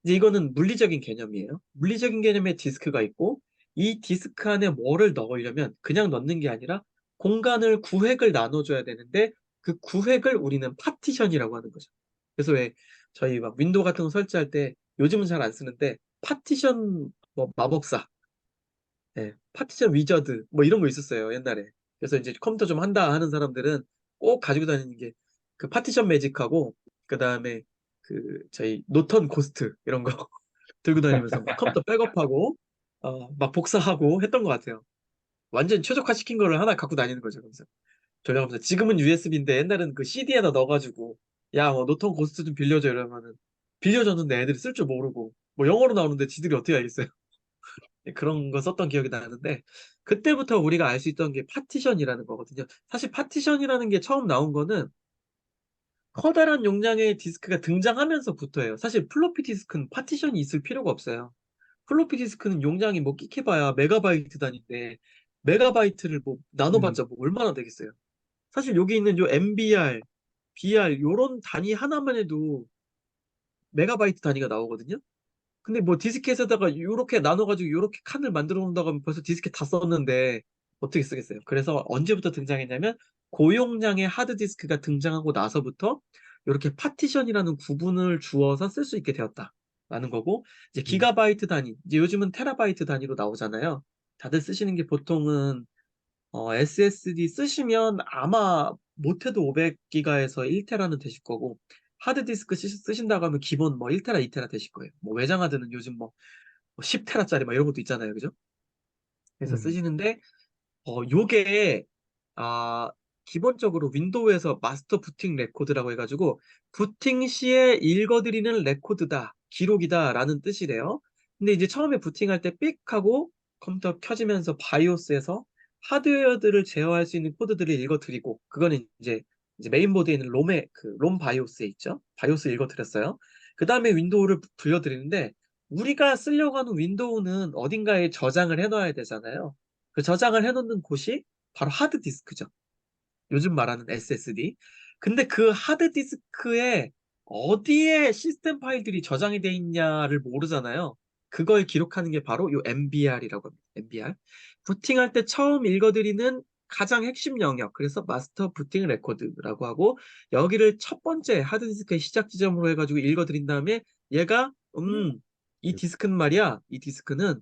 이제 이거는 물리적인 개념이에요. 물리적인 개념의 디스크가 있고 이 디스크 안에 뭐를 넣으려면 그냥 넣는 게 아니라 공간을 구획을 나눠줘야 되는데 그 구획을 우리는 파티션이라고 하는 거죠. 그래서 왜 저희 막 윈도우 같은 거 설치할 때 요즘은 잘 안 쓰는데 파티션 뭐 마법사, 예, 파티션 위저드 뭐 이런 거 있었어요 옛날에. 그래서 이제 컴퓨터 좀 한다 하는 사람들은 꼭 가지고 다니는 게 그 파티션 매직하고 그 다음에 그 저희 노턴 고스트 이런 거 들고 다니면서 막 컴퓨터 백업하고 막 복사하고 했던 것 같아요. 완전 최적화시킨 거를 하나 갖고 다니는 거죠. 그래서 저장하면서 지금은 USB인데 옛날에는 그 CD에다 넣어가지고 야 뭐 노턴 고스트 좀 빌려줘 이러면은 빌려줬는데 애들이 쓸 줄 모르고 뭐 영어로 나오는데 지들이 어떻게 알겠어요. 그런 거 썼던 기억이 나는데 그때부터 우리가 알 수 있던 게 파티션이라는 거거든요. 사실 파티션이라는 게 처음 나온 거는 커다란 용량의 디스크가 등장하면서부터예요. 사실 플로피 디스크는 파티션이 있을 필요가 없어요. 플로피 디스크는 용량이 뭐 끼케봐야 메가바이트 단위인데 메가바이트를 뭐 나눠봤자 뭐 얼마나 되겠어요. 사실 여기 있는 요 MBR, BR 요런 단위 하나만 해도 메가바이트 단위가 나오거든요. 근데 뭐 디스켓에다가 요렇게 나눠가지고 요렇게 칸을 만들어 놓는다고 하면 벌써 디스켓 다 썼는데 어떻게 쓰겠어요? 그래서 언제부터 등장했냐면 고용량의 하드디스크가 등장하고 나서부터 이렇게 파티션이라는 구분을 주어서 쓸 수 있게 되었다라는 거고 이제 기가바이트 단위, 이제 요즘은 테라바이트 단위로 나오잖아요. 다들 쓰시는 게 보통은 SSD 쓰시면 아마 못해도 500기가에서 1테라는 되실 거고 하드디스크 쓰신다고 하면 기본 뭐 1테라, 2테라 되실 거예요. 뭐 외장 하드는 요즘 뭐 10테라짜리 막 이런 것도 있잖아요. 그죠? 그래서 쓰시는데 요게 아 기본적으로 윈도우에서 마스터 부팅 레코드라고 해가지고 부팅 시에 읽어드리는 레코드다, 기록이다라는 뜻이래요. 근데 이제 처음에 부팅할 때 삑 하고 컴퓨터 켜지면서 바이오스에서 하드웨어들을 제어할 수 있는 코드들을 읽어드리고 그거는 이제 메인보드에 있는 롬에 그 롬 바이오스에 있죠. 바이오스 읽어드렸어요. 그 다음에 윈도우를 불려드리는데 우리가 쓰려고 하는 윈도우는 어딘가에 저장을 해놔야 되잖아요. 그 저장을 해놓는 곳이 바로 하드디스크죠. 요즘 말하는 SSD. 근데 그 하드디스크에 어디에 시스템 파일들이 저장이 돼 있냐를 모르잖아요. 그걸 기록하는 게 바로 요 MBR이라고 합니다. MBR. 부팅할 때 처음 읽어드리는 가장 핵심 영역. 그래서 마스터 부팅 레코드라고 하고 여기를 첫 번째 하드디스크의 시작 지점으로 해가지고 읽어드린 다음에 얘가 이 디스크는 말이야. 이 디스크는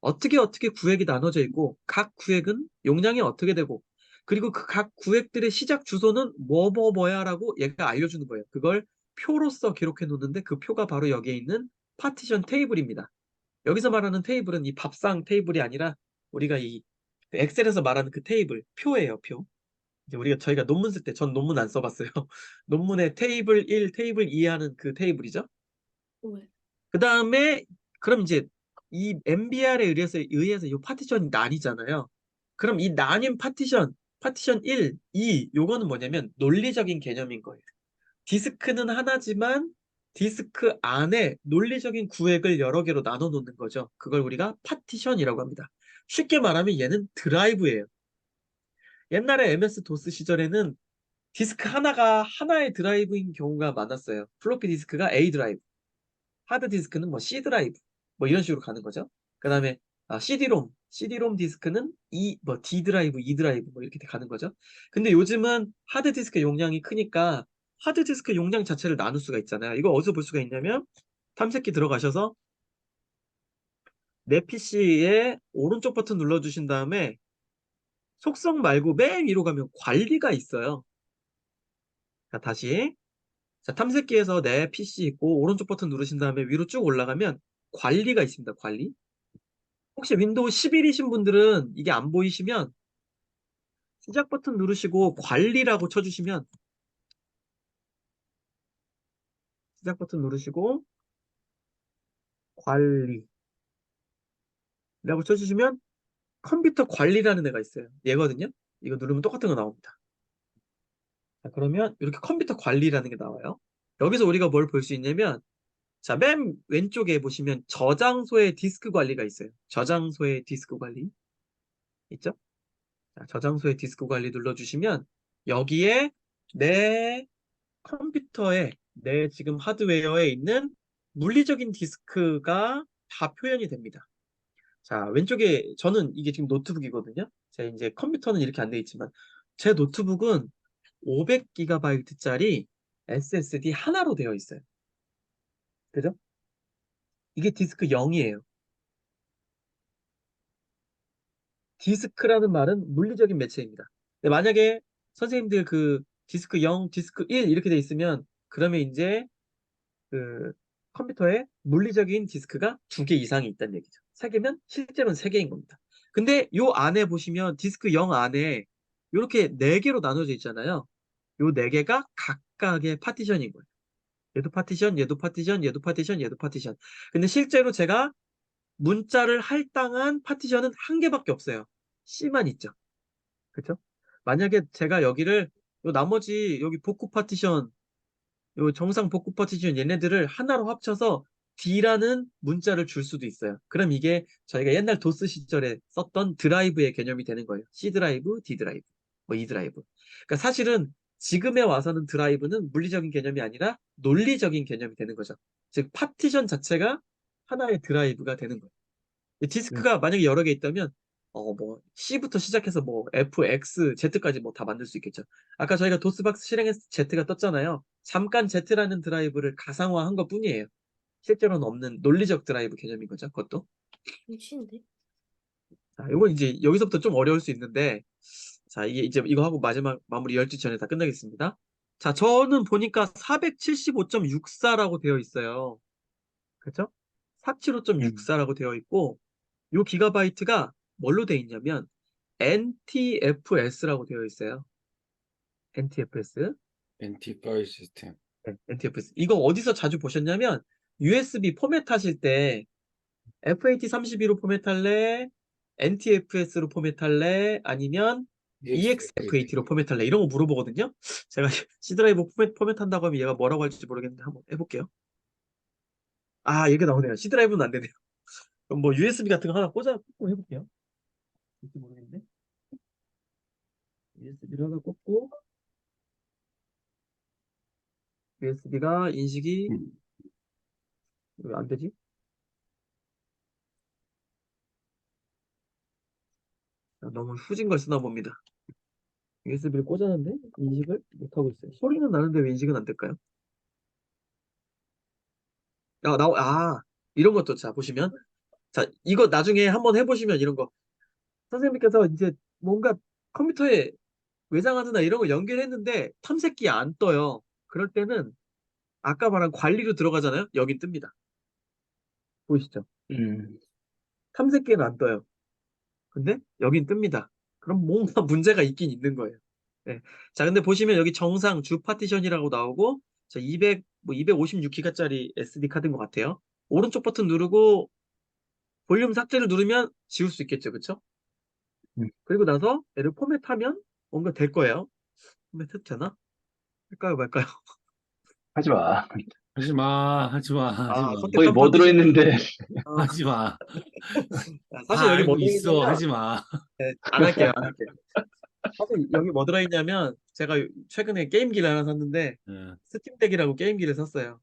어떻게 구획이 나눠져 있고 각 구획은 용량이 어떻게 되고 그리고 그 각 구획들의 시작 주소는 뭐야라고 얘가 알려주는 거예요. 그걸 표로서 기록해 놓는데 그 표가 바로 여기에 있는 파티션 테이블입니다. 여기서 말하는 테이블은 이 밥상 테이블이 아니라 우리가 이 엑셀에서 말하는 그 테이블, 표예요, 표. 이제 저희가 논문 쓸 때 전 논문 안 써봤어요. 논문에 테이블 1, 테이블 2 하는 그 테이블이죠. 왜? 그 다음에 그럼 이제 이 MBR에 의해서 이 파티션이 나뉘잖아요. 그럼 이 나뉜 파티션 1, 2 요거는 뭐냐면 논리적인 개념인 거예요. 디스크는 하나지만 디스크 안에 논리적인 구획을 여러 개로 나눠 놓는 거죠. 그걸 우리가 파티션이라고 합니다. 쉽게 말하면 얘는 드라이브예요. 옛날에 MS 도스 시절에는 디스크 하나가 하나의 드라이브인 경우가 많았어요. 플로피 디스크가 A 드라이브, 하드 디스크는 뭐 C 드라이브 뭐 이런 식으로 가는 거죠. 그다음에 CD-롬 디스크는 뭐 D 드라이브, E 드라이브 뭐 이렇게 가는 거죠. 근데 요즘은 하드 디스크 용량이 크니까 하드 디스크 용량 자체를 나눌 수가 있잖아요. 이거 어디서 볼 수가 있냐면 탐색기 들어가셔서 내 PC에 오른쪽 버튼 눌러주신 다음에 속성 말고 맨 위로 가면 관리가 있어요. 자, 다시 자, 탐색기에서 내 PC 있고 오른쪽 버튼 누르신 다음에 위로 쭉 올라가면 관리가 있습니다. 관리. 혹시 윈도우 11이신 분들은 이게 안 보이시면 시작 버튼 누르시고 관리라고 쳐주시면 시작 버튼 누르시고 관리라고 쳐주시면 컴퓨터 관리라는 애가 있어요. 얘거든요. 이거 누르면 똑같은 거 나옵니다. 자, 그러면 이렇게 컴퓨터 관리라는 게 나와요. 여기서 우리가 뭘 볼 수 있냐면 자, 맨 왼쪽에 보시면 저장소의 디스크 관리가 있어요. 저장소의 디스크 관리 있죠? 자, 저장소의 디스크 관리 눌러주시면 여기에 내 컴퓨터에 내 지금 하드웨어에 있는 물리적인 디스크가 다 표현이 됩니다. 자, 왼쪽에 저는 이게 지금 노트북이거든요. 제 이제 컴퓨터는 이렇게 안 돼 있지만 제 노트북은 500GB짜리 SSD 하나로 되어 있어요. 그죠? 이게 디스크 0이에요. 디스크라는 말은 물리적인 매체입니다. 근데 만약에 선생님들 그 디스크 0, 디스크 1 이렇게 돼 있으면 그러면 이제 그 컴퓨터에 물리적인 디스크가 2개 이상이 있다는 얘기죠. 3개면 실제로는 3개인 겁니다. 근데 요 안에 보시면 디스크 0 안에 이렇게 4개로 나눠져 있잖아요. 요 4개가 각각의 파티션인 거예요. 얘도 파티션, 얘도 파티션, 얘도 파티션, 얘도 파티션. 근데 실제로 제가 문자를 할당한 파티션은 1개밖에 없어요. C만 있죠. 그쵸? 만약에 제가 여기를 요 나머지 여기 복구 파티션, 요 정상 복구 파티션 얘네들을 하나로 합쳐서 D라는 문자를 줄 수도 있어요. 그럼 이게 저희가 옛날 도스 시절에 썼던 드라이브의 개념이 되는 거예요. C 드라이브, D 드라이브, 뭐 E 드라이브. 그러니까 사실은 지금에 와서는 드라이브는 물리적인 개념이 아니라 논리적인 개념이 되는 거죠. 즉 파티션 자체가 하나의 드라이브가 되는 거예요. 이 디스크가 만약에 여러 개 있다면 뭐 C부터 시작해서 뭐 F, X, Z까지 뭐 다 만들 수 있겠죠. 아까 저희가 도스박스 실행했을 때 Z가 떴잖아요. 잠깐 Z라는 드라이브를 가상화한 것뿐이에요. 실제로는 없는 논리적 드라이브 개념인 거죠. 그것도. 미친데? 자, 이건 이제 여기서부터 좀 어려울 수 있는데, 자, 이게 이제 이거 하고 마지막 마무리 12 전에 다 끝나겠습니다. 자, 저는 보니까 475.64라고 되어 있어요. 그렇죠? 475.64라고 되어 있고, 요 기가바이트가 뭘로 되어 있냐면 NTFS라고 되어 있어요. NTFS. NT 파일 시스템. 네, NTFS. 이거 어디서 자주 보셨냐면 USB 포맷하실 때 FAT32로 포맷할래? NTFS로 포맷할래? 아니면 EXFAT로 포맷할래? 이런 거 물어보거든요. 제가 C 드라이브 포맷한다고 하면 얘가 뭐라고 할지 모르겠는데 한번 해볼게요. 아, 이게 나오네요. C 드라이브는 안 되네요. 그럼 뭐 USB 같은 거 하나 꽂고 해볼게요. 될지 모르겠는데. USB를 하나 꽂고 USB가 인식이 왜 안 되지? 너무 후진 걸 쓰나 봅니다. USB를 꽂았는데 인식을 못하고 있어요. 소리는 나는데 왜 인식은 안 될까요? 이런 것도 자 보시면 자 이거 나중에 한번 해보시면 이런 거 선생님께서 이제 뭔가 컴퓨터에 외장하드나 이런 거 연결했는데 탐색기 안 떠요. 그럴 때는 아까 말한 관리로 들어가잖아요. 여긴 뜹니다. 보이시죠? 탐색기는 안 떠요. 근데 여긴 뜹니다. 그럼 뭔가 문제가 있긴 있는 거예요. 네. 자, 근데 보시면 여기 정상 주 파티션이라고 나오고, 자, 256기가짜리 SD 카드인 것 같아요. 오른쪽 버튼 누르고 볼륨 삭제를 누르면 지울 수 있겠죠, 그쵸? 그리고 나서 얘를 포맷하면 뭔가 될 거예요. 포맷해도 되나? 할까요, 말까요? 하지 마. 하지 마, 하지 마, 하지 마, 선택 거기 한 뭐 파티션. 들어있는데. 하지 마. 사실 다 여기 뭐 알고 있어, 들어있냐면, 하지 마. 네, 안 할게요, 안 할게요. 사실 여기 뭐 들어있냐면, 제가 최근에 게임기를 하나 샀는데, 예. 스팀덱이라고 게임기를 샀어요.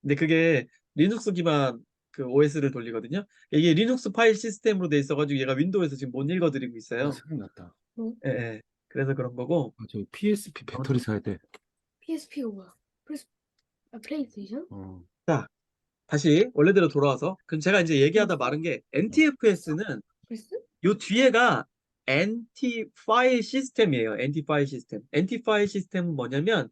근데 그게 리눅스 기반 그 OS를 돌리거든요. 이게 리눅스 파일 시스템으로 돼 있어가지고 얘가 윈도우에서 지금 못 읽어드리고 있어요. 생각났다. 예, 예. 그래서 그런 거고. 저 PSP 배터리 사야 돼. PSP가 뭐야? 플레이스테이션? 자, 다시 원래대로 돌아와서. 그럼 제가 이제 얘기하다 마른 게 NTFS는 플스? 요 뒤에가 NT 파일 시스템이에요. NT 파일 시스템. NT 파일 시스템은 뭐냐면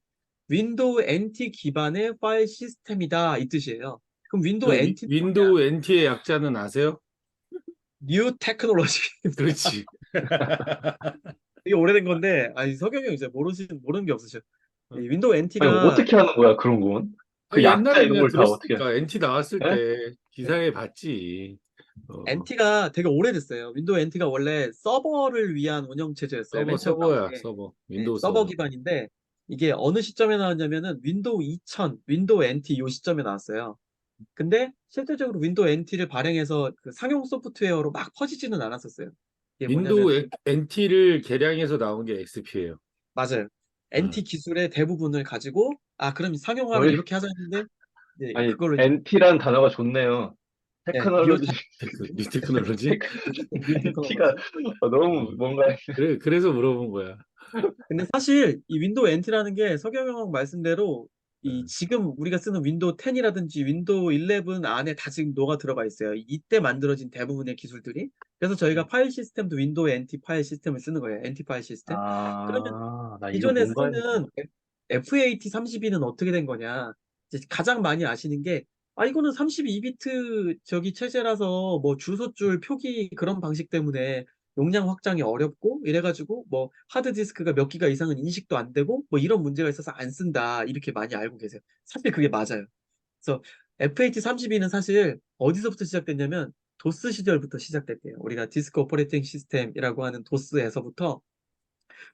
윈도우 NT 기반의 파일 시스템이다 이 뜻이에요. 그럼 윈도우 NT 윈도우 NT의 약자는 아세요? 뉴 테크놀로지. 그렇지. 되게 오래된 건데, 아니, 석영이 형 이제 모르는 게 없으셔. 이 윈도우 아니, NT가, 어떻게 하는 거야, 그런 건? 그 약자 옛날에 이런 그냥 걸 다 어떻게. 들었으니까 NT 나왔을 예? 때 기사에 봤지. NT가 되게 오래됐어요. 윈도우 NT가 원래 서버를 위한 운영체제였어요. 맨 처음 나온 서버야, 게. 서버. 네, 윈도우 서버 서버. 기반인데, 이게 어느 시점에 나왔냐면은 윈도우 2000, 윈도우 NT 요 시점에 나왔어요. 근데 실질적으로 윈도우 NT를 발행해서 그 상용 소프트웨어로 막 퍼지지는 않았었어요. 이게 뭐냐면, 윈도우 NT를 개량해서 나온 게 XP예요. 맞아요. NT 기술의 대부분을 가지고, 그럼 상용화를 어이. 이렇게 하자 했는데, 네, 아니, 그걸로 NT란 단어가 좋네요. 네, 테크놀로지. 뉴 테크놀로지? NT가 너무 뭔가. 그래서 물어본 거야. 근데 사실 이 윈도우 NT라는 게 석영형 말씀대로 지금 우리가 쓰는 윈도우 10이라든지 윈도우 11 안에 다 지금 녹아 들어가 있어요. 이때 만들어진 대부분의 기술들이. 그래서 저희가 파일 시스템도 윈도우 NT 파일 시스템을 쓰는 거예요. NT 파일 시스템. 그러면 나 이거 기존에 뭔가 쓰는 FAT32는 어떻게 된 거냐? 이제 가장 많이 아시는 게, 이거는 32비트 저기 체제라서 뭐 주소줄 표기 그런 방식 때문에 용량 확장이 어렵고 이래가지고 뭐 하드디스크가 몇 기가 이상은 인식도 안 되고 뭐 이런 문제가 있어서 안 쓴다. 이렇게 많이 알고 계세요. 사실 그게 맞아요. 그래서 FAT32는 사실 어디서부터 시작됐냐면 도스 시절부터 시작됐대요. 우리가 디스크 오퍼레이팅 시스템이라고 하는 도스에서부터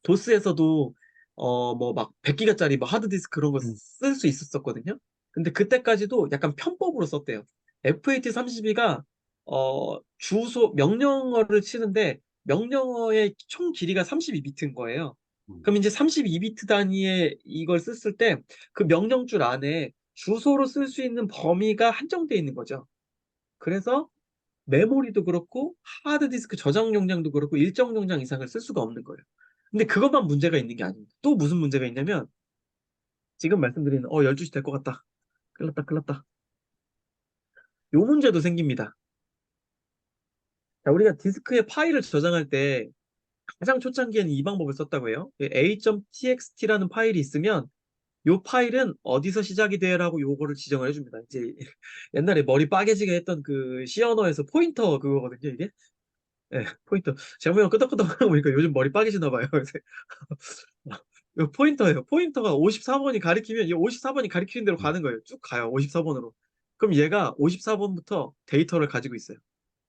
도스에서도 뭐 막 100기가짜리 뭐 하드디스크 그런 거 쓸 수 있었거든요. 근데 그때까지도 약간 편법으로 썼대요. FAT32가 주소 명령어를 치는데 명령어의 총 길이가 32비트인 거예요. 그럼 이제 32비트 단위의 이걸 썼을 때 그 명령줄 안에 주소로 쓸 수 있는 범위가 한정돼 있는 거죠. 그래서 메모리도 그렇고 하드디스크 저장 용량도 그렇고 일정 용량 이상을 쓸 수가 없는 거예요. 근데 그것만 문제가 있는 게 아닙니다. 또 무슨 문제가 있냐면 지금 말씀드린 12시 될 것 같다. 큰일 났다, 큰일 났다. 요 문제도 생깁니다. 자, 우리가 디스크에 파일을 저장할 때 가장 초창기에는 이 방법을 썼다고 해요. a.txt라는 파일이 있으면 요 파일은 어디서 시작이 돼라고 요거를 지정을 해줍니다. 이제 옛날에 머리 빠개지게 했던 그 C 언어에서 포인터 그거거든요, 이게. 예, 포인터. 제가 보면 끄덕끄덕하고 보니까 요즘 머리 빠개지나 봐요. 그래서 이거 포인터예요. 포인터가 54번이 가리키면 이 54번이 가리키는 대로 가는 거예요. 쭉 가요. 54번으로. 그럼 얘가 54번부터 데이터를 가지고 있어요.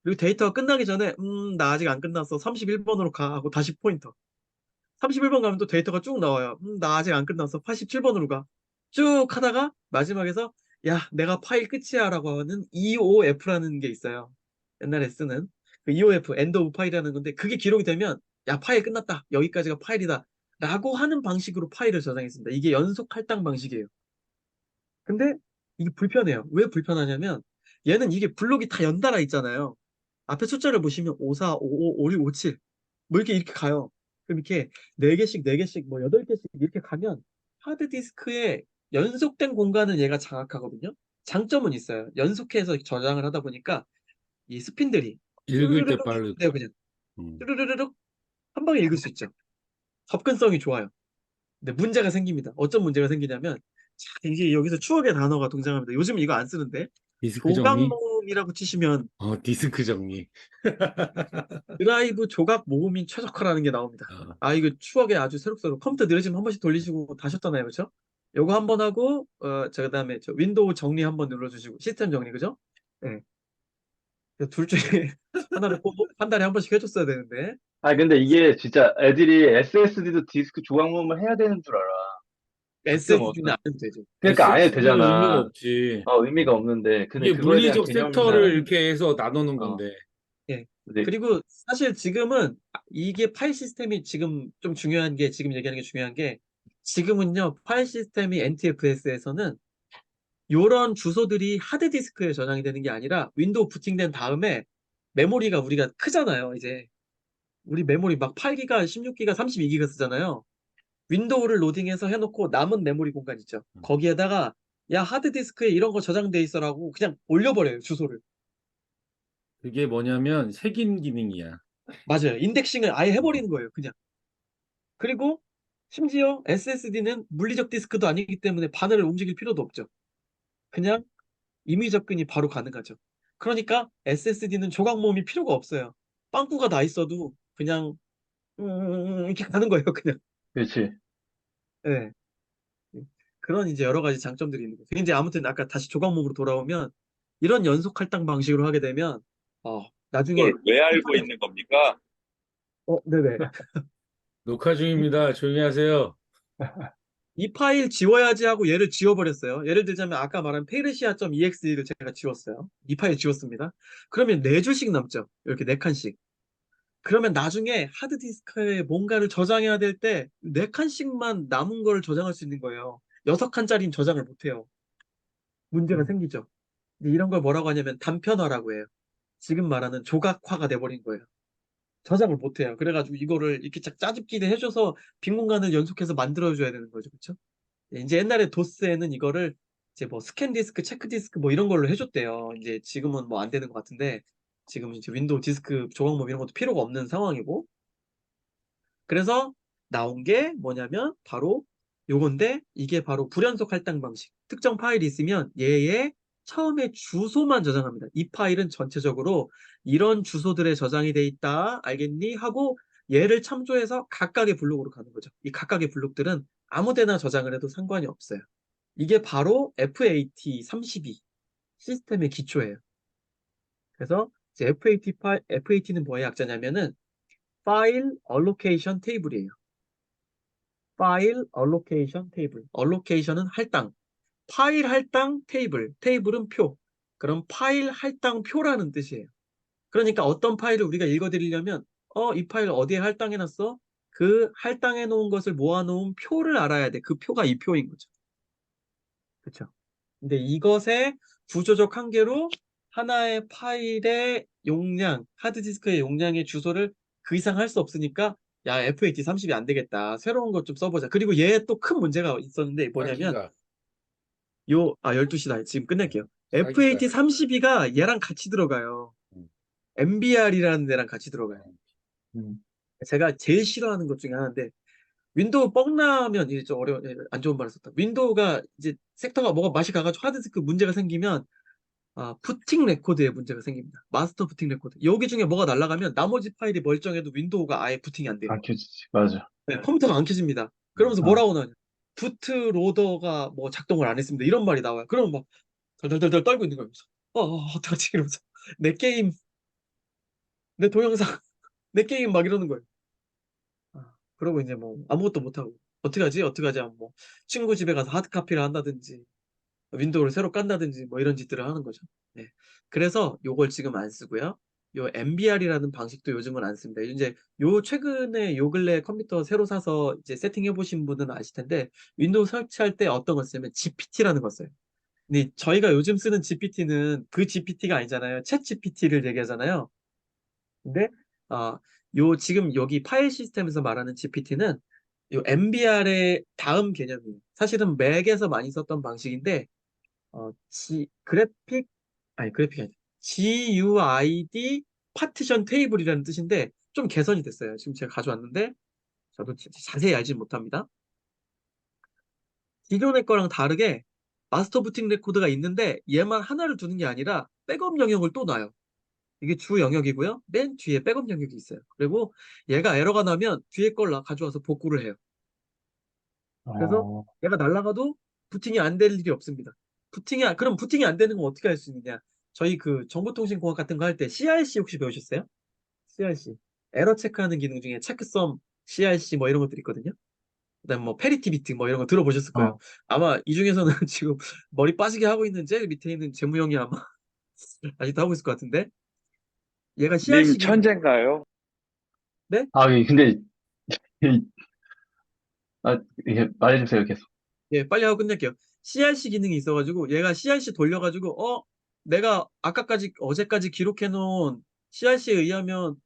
그리고 데이터가 끝나기 전에 나 아직 안 끝났어. 31번으로 가 하고 다시 포인터. 31번 가면 또 데이터가 쭉 나와요. 나 아직 안 끝났어. 87번으로 가. 쭉 하다가 마지막에서 야, 내가 파일 끝이야라고 하는 EOF라는 게 있어요. 옛날에 쓰는 그 EOF, end of 파일이라는 건데 그게 기록이 되면 야, 파일 끝났다. 여기까지가 파일이다. 라고 하는 방식으로 파일을 저장했습니다. 이게 연속 할당 방식이에요. 근데 이게 불편해요. 왜 불편하냐면 얘는 이게 블록이 다 연달아 있잖아요. 앞에 숫자를 보시면 54, 55, 56, 57 뭐 이렇게 가요. 그럼 이렇게 4개씩 4개씩 뭐 8개씩 이렇게 가면 하드디스크에 연속된 공간은 얘가 장악하거든요. 장점은 있어요. 연속해서 저장을 하다 보니까 이 스핀들이 읽을 때 르르르륵 빠르고. 돼요, 그냥 음. 르르르륵 한 방에 읽을 수 있죠. 접근성이 좋아요. 근데 문제가 생깁니다. 어떤 문제가 생기냐면 자, 이게 여기서 추억의 단어가 등장합니다. 요즘 이거 안 쓰는데 디스크 정리? 조각모음이라고 치시면 디스크 정리. 드라이브 조각 모음인 최적화라는 게 나옵니다. 어, 이거 추억에 아주 새록새록 컴퓨터 느려지면 한 번씩 돌리시고 다셨잖아요, 그렇죠? 요거 한 번 하고 그다음에 윈도우 정리 한 번 눌러주시고 시스템 정리, 그죠? 네. 둘 중에 하나를 꼭 한 달에 한 번씩 해줬어야 되는데 근데 이게 진짜 애들이 SSD도 디스크 조각모음을 해야 되는 줄 알아. 가끔 SSD는 어떤 안 해도 되죠. 그러니까 안 해도 SSD는 의미가 되잖아. 없지. 의미가 없는데 근데 이게 그거에 대한 물리적 개념이나 섹터를 이렇게 해서 나누는 어 건데. 예. 근데 그리고 사실 지금은 이게 파일 시스템이 지금 좀 중요한 게 지금 얘기하는 게 중요한 게 지금은요 파일 시스템이 NTFS에서는 요런 주소들이 하드디스크에 저장이 되는 게 아니라 윈도우 부팅된 다음에 메모리가 우리가 크잖아요. 이제 우리 메모리 막 8기가, 16기가, 32기가 쓰잖아요. 윈도우를 로딩해서 해놓고 남은 메모리 공간 있죠. 거기에다가 야 하드디스크에 이런 거 저장돼 있어라고 그냥 올려버려요 주소를. 그게 뭐냐면 색인 기능이야. 맞아요. 인덱싱을 아예 어, 해버리는 거예요. 그냥. 그리고 심지어 SSD는 물리적 디스크도 아니기 때문에 바늘을 움직일 필요도 없죠. 그냥 임의 접근이 바로 가능하죠. 그러니까 SSD는 조각 모음이 필요가 없어요. 빵꾸가 나 있어도 그냥 이렇게 가는 거예요. 그냥. 그렇지. 예. 그런 이제 여러 가지 장점들이 있는 거죠. 이제 아무튼 아까 다시 조각 모음으로 돌아오면 이런 연속 할당 방식으로 하게 되면 나중에 그걸 왜 알고 있는 겁니까? 네네. 녹화 중입니다. 조용히 하세요. 이 파일 지워야지 하고 얘를 지워버렸어요. 예를 들자면 아까 말한 페르시아.exe를 제가 지웠어요. 이 파일 지웠습니다. 그러면 4줄씩 남죠. 이렇게 4칸씩. 그러면 나중에 하드디스크에 뭔가를 저장해야 될 때 4칸씩만 남은 걸 저장할 수 있는 거예요. 6칸짜리는 저장을 못해요. 문제가 생기죠. 근데 이런 걸 뭐라고 하냐면 단편화라고 해요. 지금 말하는 조각화가 돼버린 거예요. 저장을 못해요. 그래가지고 이거를 이렇게 짜집기를 해줘서 빈 공간을 연속해서 만들어줘야 되는 거죠. 그렇죠? 이제 옛날에 도스에는 이거를 이제 뭐 스캔 디스크, 체크 디스크 뭐 이런 걸로 해줬대요. 이제 지금은 뭐 안 되는 것 같은데 지금은 이제 윈도우 디스크 조각모 이런 것도 필요가 없는 상황이고 그래서 나온 게 뭐냐면 바로 요건데 이게 바로 불연속 할당 방식. 특정 파일이 있으면 얘의 처음에 주소만 저장합니다. 이 파일은 전체적으로 이런 주소들에 저장이 돼 있다. 알겠니? 하고 얘를 참조해서 각각의 블록으로 가는 거죠. 이 각각의 블록들은 아무 데나 저장을 해도 상관이 없어요. 이게 바로 FAT32 시스템의 기초예요. 그래서 이제 FAT는 뭐의 약자냐면은 파일 얼로케이션 테이블이에요. 파일 얼로케이션 테이블. 얼로케이션은 할당. 파일 할당 테이블. 테이블은 표. 그럼 파일 할당 표라는 뜻이에요. 그러니까 어떤 파일을 우리가 읽어드리려면 이 파일 어디에 할당해놨어? 그 할당해 놓은 것을 모아놓은 표를 알아야 돼. 그 표가 이 표인 거죠. 그렇죠? 근데 이것의 구조적 한계로 하나의 파일의 용량, 하드디스크의 용량의 주소를 그 이상 할 수 없으니까 야, FAT30이 안 되겠다. 새로운 것 좀 써보자. 그리고 얘 또 큰 문제가 있었는데 뭐냐면 12시다. 지금 끝낼게요. FAT32가 얘랑 같이 들어가요. MBR이라는 데랑 같이 들어가요. 제가 제일 싫어하는 것 중에 하나인데 윈도우 뻥 나면 이제 좀 안 좋은 말을 썼다. 윈도우가 이제 섹터가 뭐가 맛이 가가지고 하드디스크 문제가 생기면 부팅 레코드에 문제가 생깁니다. 마스터 부팅 레코드. 여기 중에 뭐가 날아가면 나머지 파일이 멀쩡해도 윈도우가 아예 부팅이 안 돼요. 안 켜지지. 맞아. 네, 컴퓨터가 안 켜집니다. 그러면서 뭐라고 나오냐. 부트 로더가 뭐 작동을 안 했습니다. 이런 말이 나와요. 그러면 막 덜덜덜덜 떨고 있는 거예요. 어떡하지? 이러면서 내 게임, 내 동영상, 내 게임 막 이러는 거예요. 그러고 이제 뭐 아무것도 못하고 어떡하지? 어떡하지? 하면 뭐 친구 집에 가서 하드카피를 한다든지 윈도우를 새로 깐다든지 뭐 이런 짓들을 하는 거죠. 네. 그래서 요걸 지금 안 쓰고요. 요 MBR이라는 방식도 요즘은 안 씁니다. 이제 요 최근에 요 근래 컴퓨터 새로 사서 이제 세팅해 보신 분은 아실 텐데 윈도우 설치할 때 어떤 걸 쓰냐면 GPT라는 걸 써요. 근데 저희가 요즘 쓰는 GPT는 그 GPT가 아니잖아요. 챗 GPT를 얘기하잖아요. 근데 요 지금 여기 파일 시스템에서 말하는 GPT는 요 MBR의 다음 개념이에요. 사실은 맥에서 많이 썼던 방식인데 그래픽이 아니라 GUID 파티션 테이블이라는 뜻인데 좀 개선이 됐어요. 지금 제가 가져왔는데 저도 자세히 알진 못합니다. 기존의 거랑 다르게 마스터 부팅 레코드가 있는데 얘만 하나를 두는 게 아니라 백업 영역을 또 놔요. 이게 주 영역이고요. 맨 뒤에 백업 영역이 있어요. 그리고 얘가 에러가 나면 뒤에 걸 가져와서 복구를 해요. 그래서 어, 얘가 날아가도 부팅이 안 될 일이 없습니다. 그럼 부팅이 안 되는 건 어떻게 할 수 있느냐? 저희 그 정보통신공학 같은 거 할 때 CRC 혹시 배우셨어요? CRC. 에러 체크하는 기능 중에 체크썸, CRC 뭐 이런 것들이 있거든요. 그다음 뭐 페리티비트 뭐 이런 거 들어보셨을 거예요. 어. 아마 이 중에서는 지금 머리 빠지게 하고 있는 제일 밑에 있는 재무 형이 아마 아직도 하고 있을 것 같은데 얘가 님 CRC 기능. 천재인가요? 네? 근데, 이- 이게 말해주세요, 계속. 예, 빨리 하고 끝낼게요. CRC 기능이 있어가지고 얘가 CRC 돌려가지고 내가 어제까지 기록해놓은 CRC에 의하면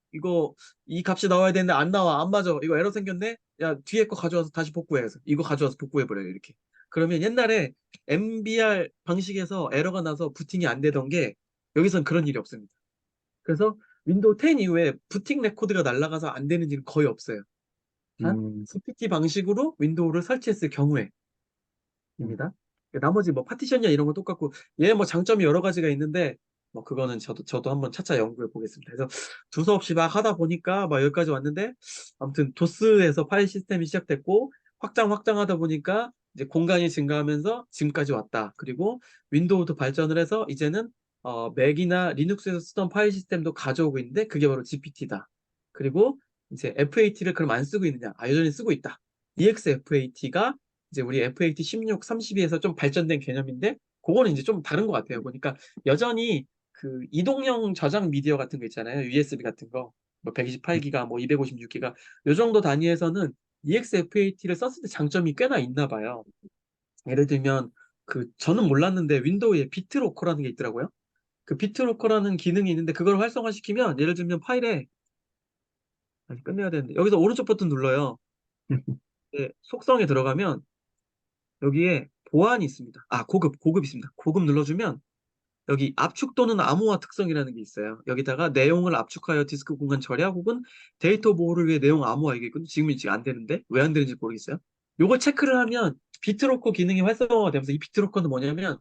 이 값이 나와야 되는데 안 나와, 안 맞아, 이거 에러 생겼네. 야, 뒤에 거 가져와서 다시 복구해. 그래서 이거 가져와서 복구해버려요, 이렇게. 그러면 옛날에 MBR 방식에서 에러가 나서 부팅이 안 되던 게 여기선 그런 일이 없습니다. 그래서 윈도우 10 이후에 부팅 레코드가 날아가서 안 되는 일은 거의 없어요. 단 음, GPT 방식으로 윈도우를 설치했을 경우에 음. 입니다. 나머지 뭐 파티션이나 이런 건 똑같고 얘 뭐 장점이 여러 가지가 있는데 뭐 그거는 저도 한번 차차 연구해 보겠습니다. 그래서 두서없이 막 하다 보니까 막 여기까지 왔는데 아무튼 도스에서 파일 시스템이 시작됐고 확장하다 보니까 이제 공간이 증가하면서 지금까지 왔다. 그리고 윈도우도 발전을 해서 이제는 맥이나 리눅스에서 쓰던 파일 시스템도 가져오고 있는데 그게 바로 GPT다. 그리고 이제 FAT를 그럼 안 쓰고 있느냐? 여전히 쓰고 있다. EXFAT가 이제 우리 FAT 16, 32에서 좀 발전된 개념인데 그거는 이제 좀 다른 것 같아요. 보니까 여전히 그 이동형 저장 미디어 같은 거 있잖아요. USB 같은 거. 뭐 128기가, 뭐 256기가 요 정도 단위에서는 EXFAT를 썼을 때 장점이 꽤나 있나 봐요. 예를 들면 저는 몰랐는데 윈도우에 비트로커라는 게 있더라고요. 그 비트로커라는 기능이 있는데 그걸 활성화시키면 예를 들면 파일에 끝내야 되는데 여기서 오른쪽 버튼 눌러요. 네, 속성에 들어가면 여기에 보안이 있습니다. 고급 있습니다. 고급 눌러주면 여기 압축 또는 암호화 특성이라는 게 있어요. 여기다가 내용을 압축하여 디스크 공간 절약 혹은 데이터 보호를 위해 내용 암호화 이게 있거든요. 지금은 안 되는데 왜 안 되는지 모르겠어요. 요걸 체크를 하면 비트로커 기능이 활성화가 되면서 이 비트로커는 뭐냐면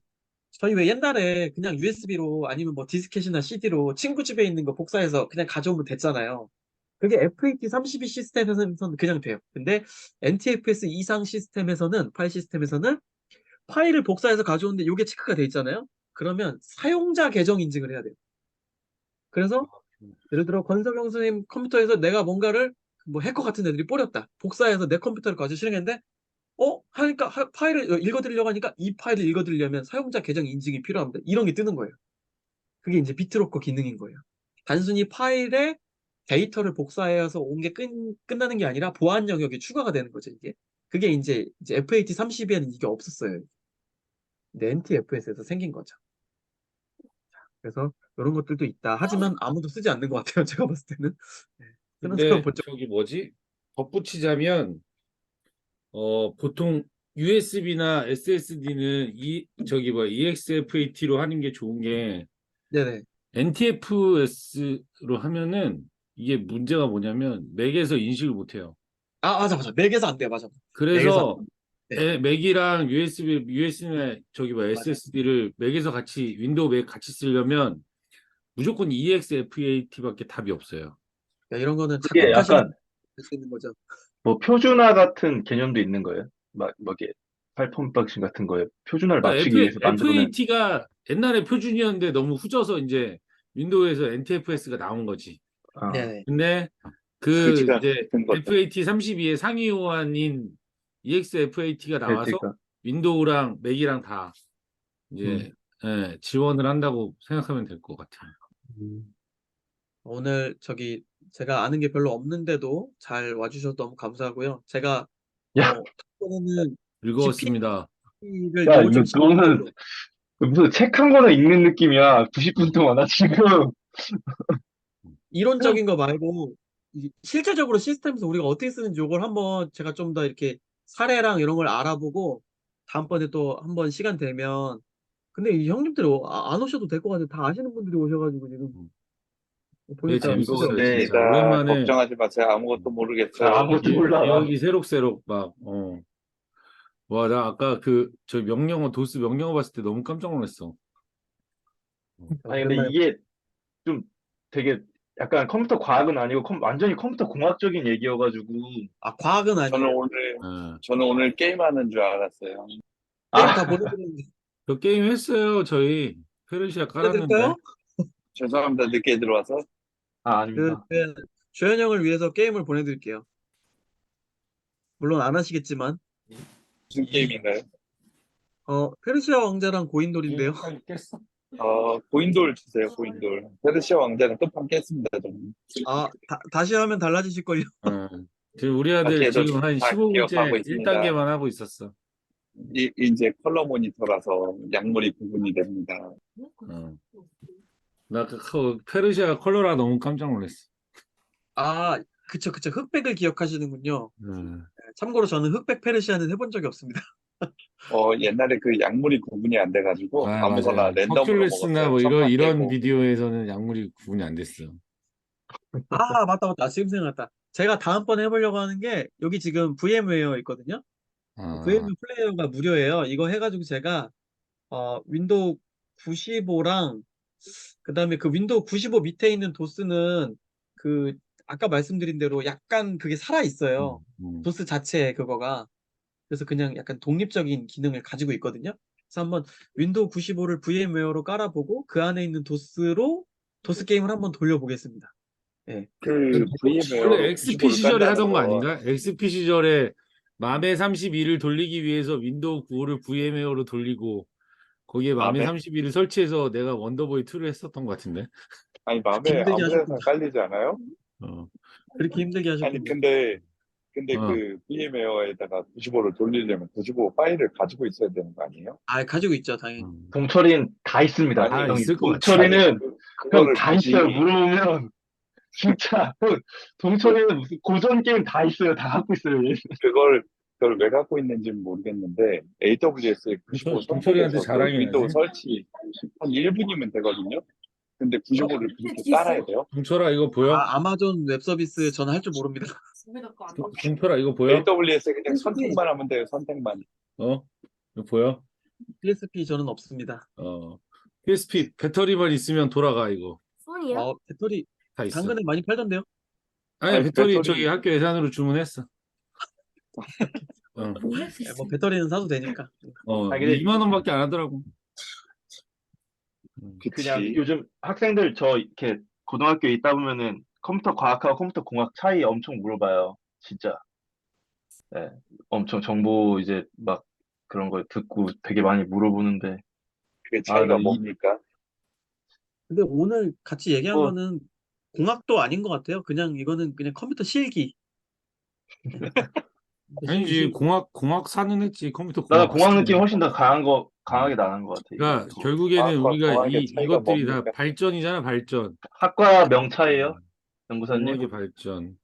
저희 왜 옛날에 그냥 USB로 아니면 뭐 디스켓이나 CD로 친구 집에 있는 거 복사해서 그냥 가져오면 됐잖아요. 그게 FAT32 시스템에서는 그냥 돼요. 근데 NTFS 이상 시스템에서는 파일 시스템에서는 파일을 복사해서 가져오는데 이게 체크가 돼 있잖아요. 그러면 사용자 계정 인증을 해야 돼요. 그래서 예를 들어 권석영 선생님 컴퓨터에서 내가 뭔가를 뭐 해커 같은 애들이 뿌렸다. 복사해서 내 컴퓨터를 가지고 실행했는데 하니까 파일을 읽어드리려고 하니까 이 파일을 읽어드리려면 사용자 계정 인증이 필요합니다. 이런 게 뜨는 거예요. 그게 이제 비트로커 기능인 거예요. 단순히 파일에 데이터를 복사해서 온 게 끝나는 게 아니라 보안 영역이 추가가 되는 거죠, 이게. 그게 이제 FAT32에는 이게 없었어요. 근데 NTFS에서 생긴 거죠. 그래서 이런 것들도 있다. 하지만 아무도 쓰지 않는 것 같아요. 제가 봤을 때는. 네. 쓰는 사람 근데 본 적. 저기 뭐지? 덧붙이자면 보통 USB나 SSD는 EXFAT로 하는 게 좋은 게 네네. NTFS로 하면은 이게 문제가 뭐냐면 맥에서 인식을 못 해요. 맞아. 맥에서 안 돼요. 맞아. 그래서 네. 맥이랑 USB나 맞아. SSD를 맥에서 같이 윈도우 맥 같이 쓰려면 무조건 EXFAT밖에 답이 없어요. 이런 거는 그게 작곡하시는 약간 분이 수 있는 거죠. 뭐 표준화 같은 개념도 있는 거예요? 뭐 이게 파일 폼박싱 같은 거에 표준화를 그러니까 맞추기 위해서 만들어낸. FAT가 옛날에 표준이었는데 너무 후져서 이제 윈도우에서 NTFS가 나온 거지. 아, 네네. 근데 의지가 이제 큰 거죠. FAT32의 상위 호환인 EXFAT가 나와서 LT가. 윈도우랑 맥이랑 다 이제 지원을 한다고 생각하면 될 것 같아요. 오늘 제가 아는 게 별로 없는데도 잘 와주셔서 너무 감사하고요. 제가 야, 다음번에는 즐거웠습니다. GP를 야, 요걸 좀 이거 너는 집중적으로 무슨 책 한 권을 읽는 느낌이야. 90분 동안. 나 지금. 이론적인 거 말고 실제적으로 시스템에서 우리가 어떻게 쓰는지 요걸 한번 제가 좀 더 이렇게 사례랑 이런 걸 알아보고 다음번에 또 한번 시간 되면 근데 이 형님들이 안 오셔도 될 것 같아요. 다 아시는 분들이 오셔가지고 지금 되게 보니까 야, 이거 재밌었어요, 근데, 진짜. 자, 오랜만에 걱정하지 마세요. 아무것도 모르겠어요. 아무것도 몰라. 기억이 새록새록 막, 와, 나 아까 저 도스 명령어 봤을 때 너무 깜짝 놀랐어. 아니, 근데 오랜만에 이게 좀 되게 약간 컴퓨터 과학은 아니고 완전히 컴퓨터 공학적인 얘기여가지고. 과학은 저는 아니에요. 오늘 예. 저는 오늘 게임하는 줄 알았어요. 게임 아, 다 보내드렸는데 저 게임 했어요, 저희. 페르시아 깔았는데. 보내드릴까요? 죄송합니다. 늦게 들어와서. 아닙니다. 조현 형을 위해서 게임을 보내드릴게요. 물론 안 하시겠지만 무슨 게임인가요? 페르시아 왕자랑 고인돌인데요. 고인돌 주세요. 고인돌. 페르시아 왕자는 끝판 깼습니다. 저는. 다시 하면 달라지실걸요. 지금 우리 아들 걔도 지금 한 다 15분째 기억하고 있습니다. 1단계만 하고 있었어. 이제 컬러 모니터라서 약물이 구분이 됩니다. 어. 나 페르시아 컬러라 너무 깜짝 놀랐어. 그쵸. 흑백을 기억하시는군요. 음. 참고로 저는 흑백 페르시아는 해본 적이 없습니다. 옛날에 그 약물이 구분이 안 돼가지고 아무거나 맞아요. 랜덤으로 허큘레스나 먹었어요. 뭐 첫판 이런 깨고. 비디오에서는 약물이 구분이 안 됐어. 맞다. 지금 생각났다. 제가 다음번에 해보려고 하는 게 여기 지금 VM웨어 있거든요. VM웨어 플레이어가 무료예요. 이거 해가지고 제가 윈도우 95랑 그다음에 그 윈도우 95 밑에 있는 도스는 아까 말씀드린 대로 약간 그게 살아 있어요. 도스 자체에 그거가. 그래서 그냥 약간 독립적인 기능을 가지고 있거든요. 그래서 한번 윈도우 95를 VM웨어로 깔아보고 그 안에 있는 도스 게임을 한번 돌려보겠습니다. 네. 그 VM웨어로 원래 XP 95를 시절에 깐다는 하던 거 거 아닌가? XP 시절에 맘에 32를 돌리기 위해서 윈도우 95를 VM웨어로 돌리고 거기에 맘에 맘에? 32를 설치해서 내가 원더보이 2를 했었던 것 같은데. 아니 그렇게 맘에 힘들게 아무 데나 하셨구나. 깔리지 않아요? 어. 그렇게 힘들게 아니 하셨군요. 근데 어. 그 VM웨어에다가 95를 돌리려면 95 파일을 가지고 있어야 되는 거 아니에요? 가지고 있죠, 당연히. 동철이는 다 있습니다. 아니, 형님. 있을 것 같아. 동철이는 형 그거를 다 굳이 있어요. 물어보면 진짜 형, 동철이는 무슨 고전 게임 다 있어요. 다 갖고 있어요. 얘. 그걸 그걸 왜 갖고 있는지는 모르겠는데 AWS에 95 동철이한테 선택해서 그 자랑해야지. 윈도우 설치 한 1분이면 되거든요. 근데 95를 그렇게 따라야 돼요. 동철아 이거 보여? 아마존 웹 서비스 저는 할 줄 모릅니다. 동철아 이거 보여? AWS에 그냥 선택만 하면 돼요. 선택만. 이거 보여? PSP 저는 없습니다. PSP 배터리만 있으면 돌아가 이거. 폰이야? 배터리 다 있어. 당근에 많이 팔던데요? 아니 아니, 배터리 배터리- 저기 학교 예산으로 주문했어. 뭐 할 수 네, 있어? 뭐 배터리는 사도 되니까. 아, 근데 2만 원밖에 안 하더라고. 그냥 그치. 요즘 학생들 저 이렇게 고등학교에 있다 보면은 컴퓨터 과학하고 컴퓨터 공학 차이 엄청 물어봐요. 진짜. 네, 엄청 정보 이제 막 그런 거 듣고 되게 많이 물어보는데 그게 차이가 네, 뭡니까? 근데 오늘 같이 얘기한 뭐- 거는 공학도 아닌 것 같아요. 그냥 이거는 그냥 컴퓨터 실기. 아니지 공학 사는 했지 컴퓨터 나가 공학. 공학 느낌 훨씬 더 강하게 나는 것 같아. 그러니까 이거. 결국에는 과학과 우리가 공학의 차이가 이것들이 다 뭡니까? 발전이잖아 발전. 학과 명차예요, 연구사님. 공학의 발전.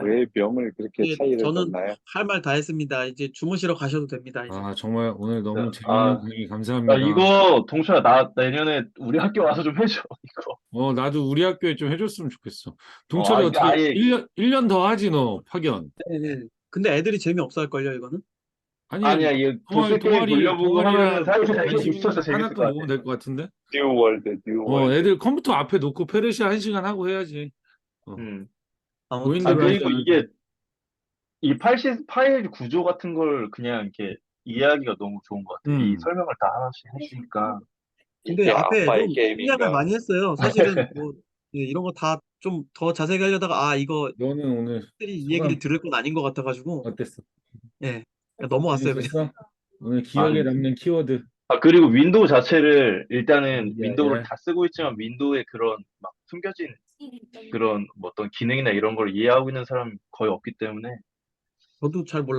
왜 명을 그렇게 예, 차이를 저는 뒀나요? 할 말 다 했습니다. 이제 주무시러 가셔도 됩니다. 이제. 아 정말 오늘 너무 네, 재밌는 아, 강의 나 감사합니다. 이거 동철아 나 내년에 우리 학교 와서 좀 해줘 이거. 나도 우리 학교에 좀 해줬으면 좋겠어. 동철이 아, 어떻게 아예- 1년 더 하지 너 파견. 네. 근데 애들이 재미없어 할걸요, 이거는? 아니야 이 도시 게임 돌려보고 하면은 사이사이 관심 있어서 재밌을 하나 것 또 같아. 먹으면 될 것 같은데? 뉴월드. 애들 컴퓨터 앞에 놓고 페르시아 1시간 하고 해야지. 아무튼 고인들 그리고 하니까. 이게 이 파일 구조 같은 걸 그냥 이렇게 이해하기가 너무 좋은 것 같아. 이 설명을 다 하나씩 해주니까. 근데 이게 앞에 아빠의 좀 게임인가? 생각을 많이 했어요. 사실은 뭐 예, 이런 거 다 좀 더 자세히 하려다가 이거 너는 오늘 이 얘기를 들을 건 아닌 것 같아가지고 어땠어? 예 넘어왔어요 그냥. 재밌었어? 오늘 기억에 아니, 남는 키워드. 그리고 윈도우 자체를 일단은 예, 윈도우를 예. 다 쓰고 있지만 윈도우의 그런 막 숨겨진 그런 뭐 어떤 기능이나 이런 걸 이해하고 있는 사람이 거의 없기 때문에 저도 잘 몰라.